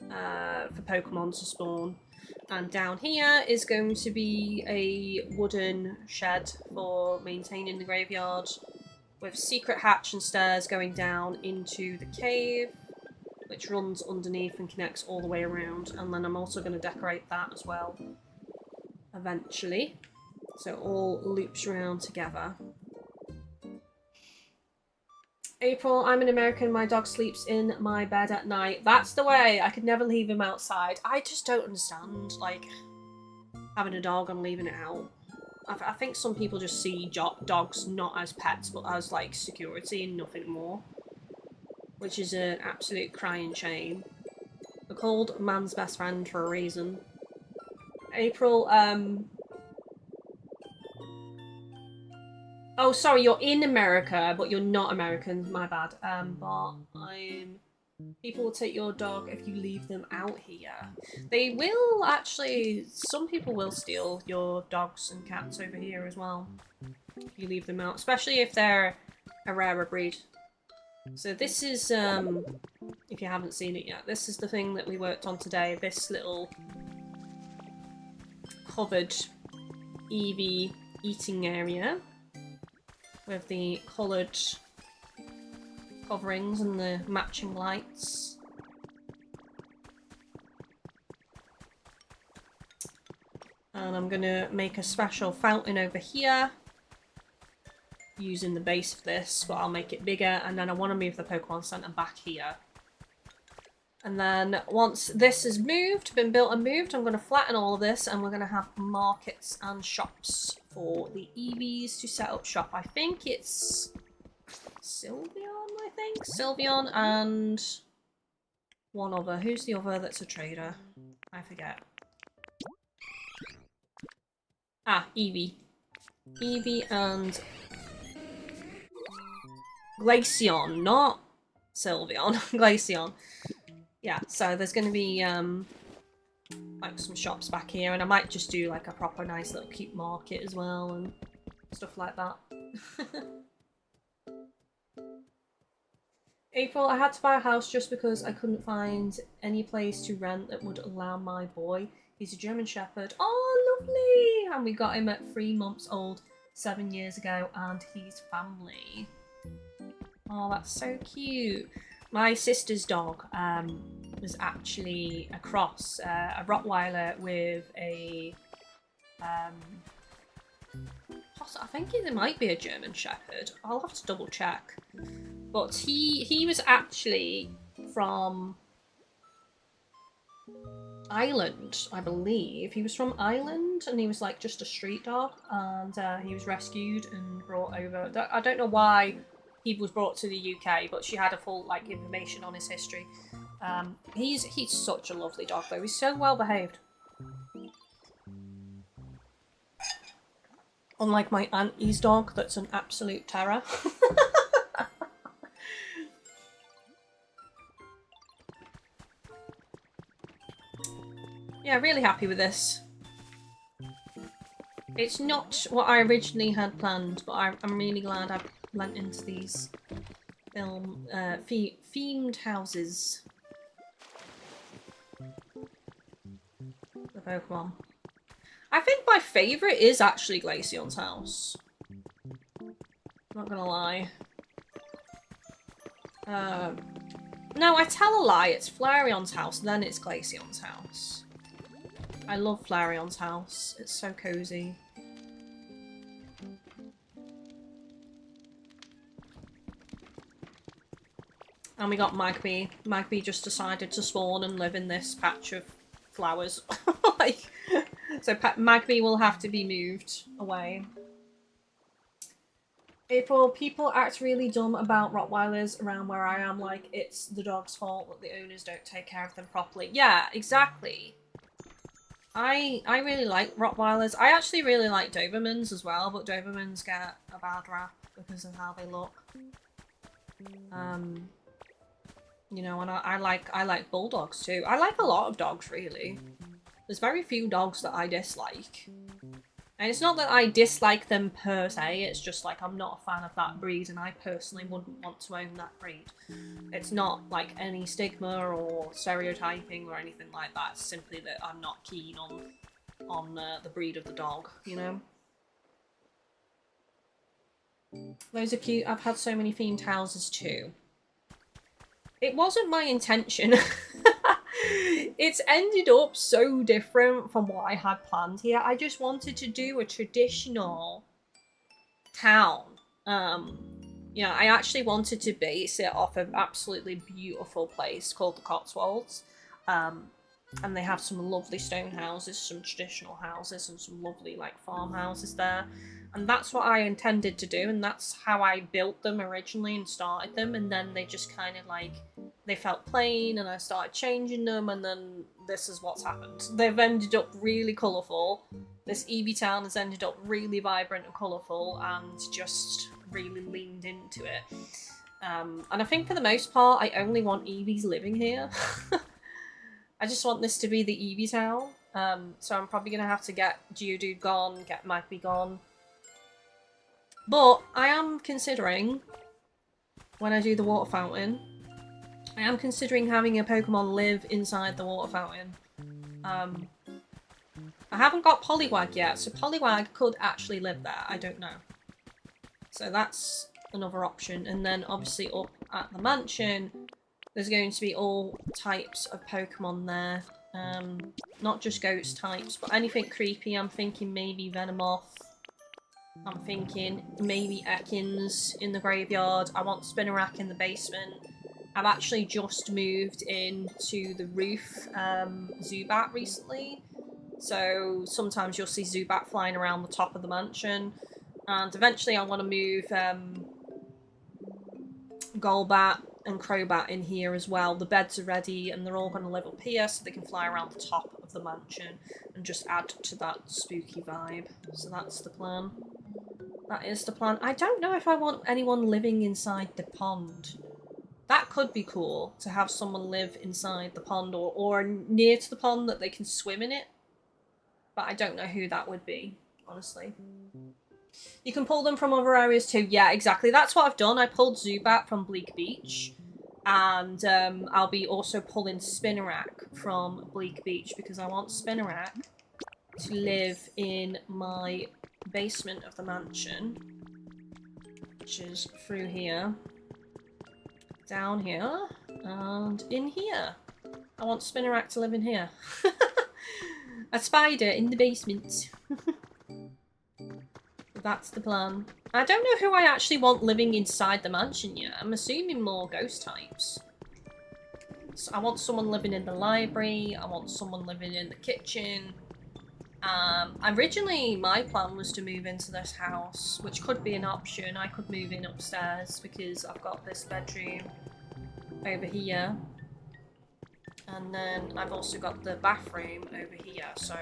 for Pokemon to spawn. And down here is going to be a wooden shed for maintaining the graveyard with secret hatch and stairs going down into the cave, which runs underneath and connects all the way around. And then I'm also going to decorate that as well eventually, so it all loops around together. April, I'm an American. My dog sleeps in my bed at night. That's the way. I could never leave him outside. I just don't understand, like, having a dog and leaving it out. I think some people just see dogs not as pets, but as, like, security and nothing more. Which is an absolute crying shame. They're called man's best friend for a reason. April, oh, sorry, you're in America, but you're not American. My bad. But people will take your dog if you leave them out here. They will actually. Some people will steal your dogs and cats over here as well. If you leave them out, especially if they're a rarer breed. So this is, if you haven't seen it yet, this is the thing that we worked on today. This little covered Eevee eating area with the coloured coverings and the matching lights. And I'm gonna make a special fountain over here using the base of this, but I'll make it bigger, and then I want to move the Pokemon Center back here. And then once this is moved, been built and moved, I'm going to flatten all of this, and we're going to have markets and shops for the Eevees to set up shop. I think it's Sylveon, I think? Sylveon and one other. Who's the other that's a trader? I forget. Ah, Eevee. Eevee and Glaceon, not Sylveon. Glaceon. Yeah, so there's going to be like some shops back here, and I might just do like a proper nice little cute market as well and stuff like that. April, I had to buy a house just because I couldn't find any place to rent that would allow my boy. He's a German Shepherd. Oh, lovely! And we got him at 3 months old 7 years ago, and he's family. Oh, that's so cute. My sister's dog was actually a cross, a Rottweiler with a, I think it might be a German Shepherd. I'll have to double check. But he was actually from Ireland, I believe. He was from Ireland, and he was like just a street dog, and he was rescued and brought over. I don't know why he was brought to the UK, but she had a full like information on his history. He's such a lovely dog though. He's so well behaved. Unlike my auntie's dog, that's an absolute terror. Yeah, really happy with this. It's not what I originally had planned, but I'm really glad I went into these themed houses. The Pokemon. I think my favourite is actually Glaceon's house. Not gonna lie. No, I tell a lie. It's Flareon's house, then it's Glaceon's house. I love Flareon's house. It's so cozy. And we got Magby. Magby just decided to spawn and live in this patch of flowers. Like, so Magby will have to be moved away. April, people act really dumb about Rottweilers around where I am, like it's the dog's fault that the owners don't take care of them properly. Yeah, exactly. I really like Rottweilers. I actually really like Dobermans as well, but Dobermans get a bad rap because of how they look. You know, and I like bulldogs too. I like a lot of dogs, really. There's very few dogs that I dislike. And it's not that I dislike them per se, it's just like I'm not a fan of that breed, and I personally wouldn't want to own that breed. It's not like any stigma or stereotyping or anything like that, it's simply that I'm not keen on the breed of the dog, you know? Those are cute. I've had so many themed houses too. It wasn't my intention. It's ended up so different from what I had planned here. I just wanted to do a traditional town. Yeah, I actually wanted to base it off an absolutely beautiful place called the Cotswolds. And they have some lovely stone houses, some traditional houses, and some lovely like farmhouses there. And that's what I intended to do, and that's how I built them originally and started them. And then they just kind of like, they felt plain, and I started changing them, and then this is what's happened. They've ended up really colourful. This Eevee town has ended up really vibrant and colourful, and just really leaned into it. And I think for the most part, I only want Eevees living here. I just want this to be the Eevee town. So I'm probably going to have to get Geodude gone, get Magby gone. But I am considering, when I do the water fountain, I am considering having a Pokemon live inside the water fountain. I haven't got Poliwag yet, so Poliwag could actually live there. I don't know. So that's another option. And then obviously up at the mansion, there's going to be all types of Pokemon there. Not just ghost types, but anything creepy. I'm thinking maybe Venomoth. I'm thinking maybe Ekans in the graveyard. I want Spinarak in the basement. I've actually just moved into the roof Zubat recently. So sometimes you'll see Zubat flying around the top of the mansion. And eventually I want to move Golbat and Crobat in here as well. The beds are ready and they're all going to live up here so they can fly around the top of the mansion and just add to that spooky vibe. So that's the plan. That is the plan. I don't know if I want anyone living inside the pond. That could be cool, to have someone live inside the pond or near to the pond that they can swim in it. But I don't know who that would be, honestly. You can pull them from other areas too. Yeah, exactly. That's what I've done. I pulled Zubat from Bleak Beach. And I'll be also pulling Spinarak from Bleak Beach because I want Spinarak to live in my basement of the mansion. Which is through here. Down here. And in here. I want Spinarak to live in here. A spider in the basement. That's the plan. I don't know who I actually want living inside the mansion yet. I'm assuming more ghost types. So I want someone living in the library. I want someone living in the kitchen. Originally, my plan was to move into this house, which could be an option. I could move in upstairs because I've got this bedroom over here. And then I've also got the bathroom over here. So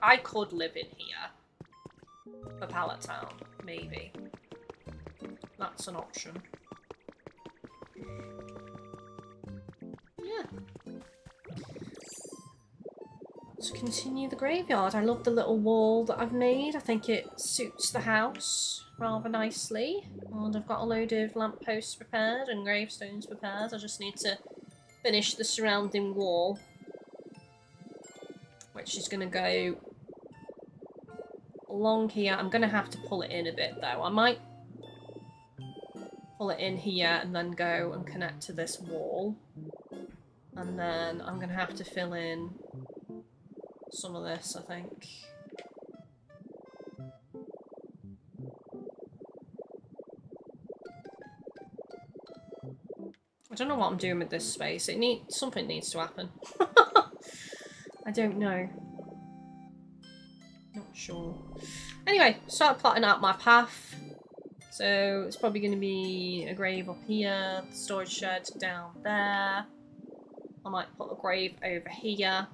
I could live in here. For Pallet Town, maybe. That's an option. Yeah. Let's continue the graveyard. I love the little wall that I've made. I think it suits the house rather nicely. And I've got a load of lampposts prepared and gravestones prepared. I just need to finish the surrounding wall. Which is going to go along here. I'm going to have to pull it in a bit though. I might pull it in here and then go and connect to this wall. And then I'm going to have to fill in some of this, I think. I don't know what I'm doing with this space. Something needs to happen. I don't know. Not sure. Anyway, start plotting out my path. So it's probably going to be a grave up here, the storage shed down there. I might put a grave over here.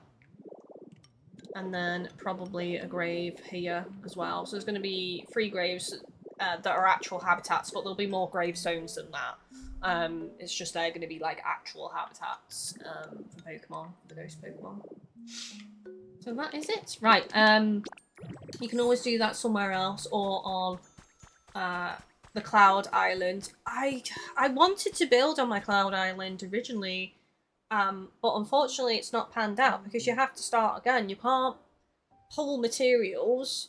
And then probably a grave here as well. So there's going to be 3 graves that are actual habitats, but there'll be more gravestones than that. It's just they're going to be like actual habitats for Pokemon, for ghost Pokemon. So that is it. Right, you can always do that somewhere else or on the Cloud Island. I wanted to build on my Cloud Island originally, but unfortunately it's not panned out because you have to start again. You can't pull materials,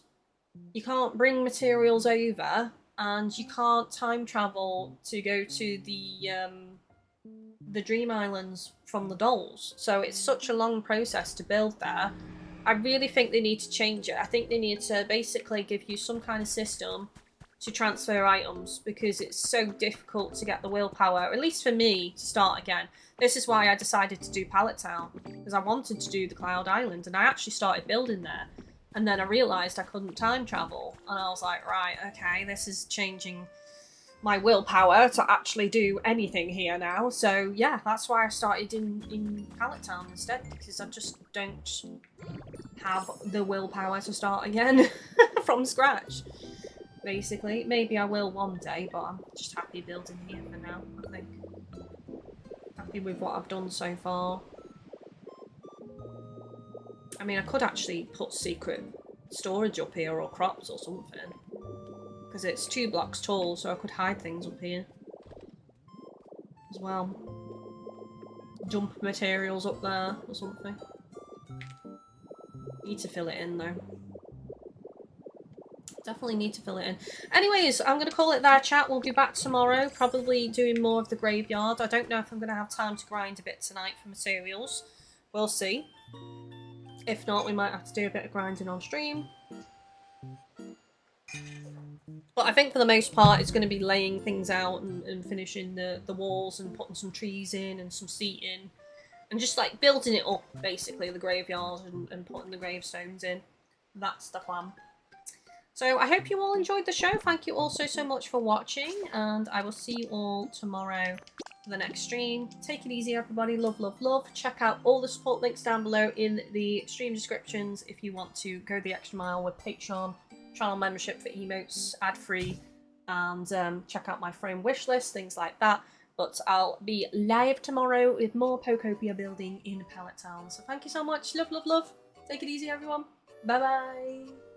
you can't bring materials over, and you can't time travel to go to the Dream Islands from the dolls. So it's such a long process to build there. I really think they need to change it. I think they need to basically give you some kind of system to transfer items because it's so difficult to get the willpower, at least for me, to start again. This is why I decided to do Pallet Town, because I wanted to do the Cloud Island, and I actually started building there. And then I realised I couldn't time travel, and I was like, right, okay, this is changing my willpower to actually do anything here now. So yeah, that's why I started in Pallet Town instead, because I just don't have the willpower to start again from scratch. Basically, maybe I will one day, but I'm just happy building here for now, I think. Happy with what I've done so far. I mean, I could actually put secret storage up here, or crops or something. Because it's 2 blocks tall, so I could hide things up here. As well. Jump materials up there, or something. Need to fill it in, though. Definitely need to fill it in. Anyways, I'm going to call it there, chat. We'll be back tomorrow, probably doing more of the graveyard. I don't know if I'm going to have time to grind a bit tonight for materials. We'll see. If not, we might have to do a bit of grinding on stream. But I think for the most part, it's going to be laying things out and finishing the walls and putting some trees in and some seating. And just like building it up, basically, the graveyard and putting the gravestones in. That's the plan. So I hope you all enjoyed the show. Thank you all so much for watching, and I will see you all tomorrow for the next stream. Take it easy, everybody. Love, love, love. Check out all the support links down below in the stream descriptions if you want to go the extra mile with Patreon, channel membership for emotes, ad-free, and check out my frame wish list, things like that. But I'll be live tomorrow with more Pokopia building in Pallet Town. So thank you so much. Love, love, love. Take it easy, everyone. Bye-bye.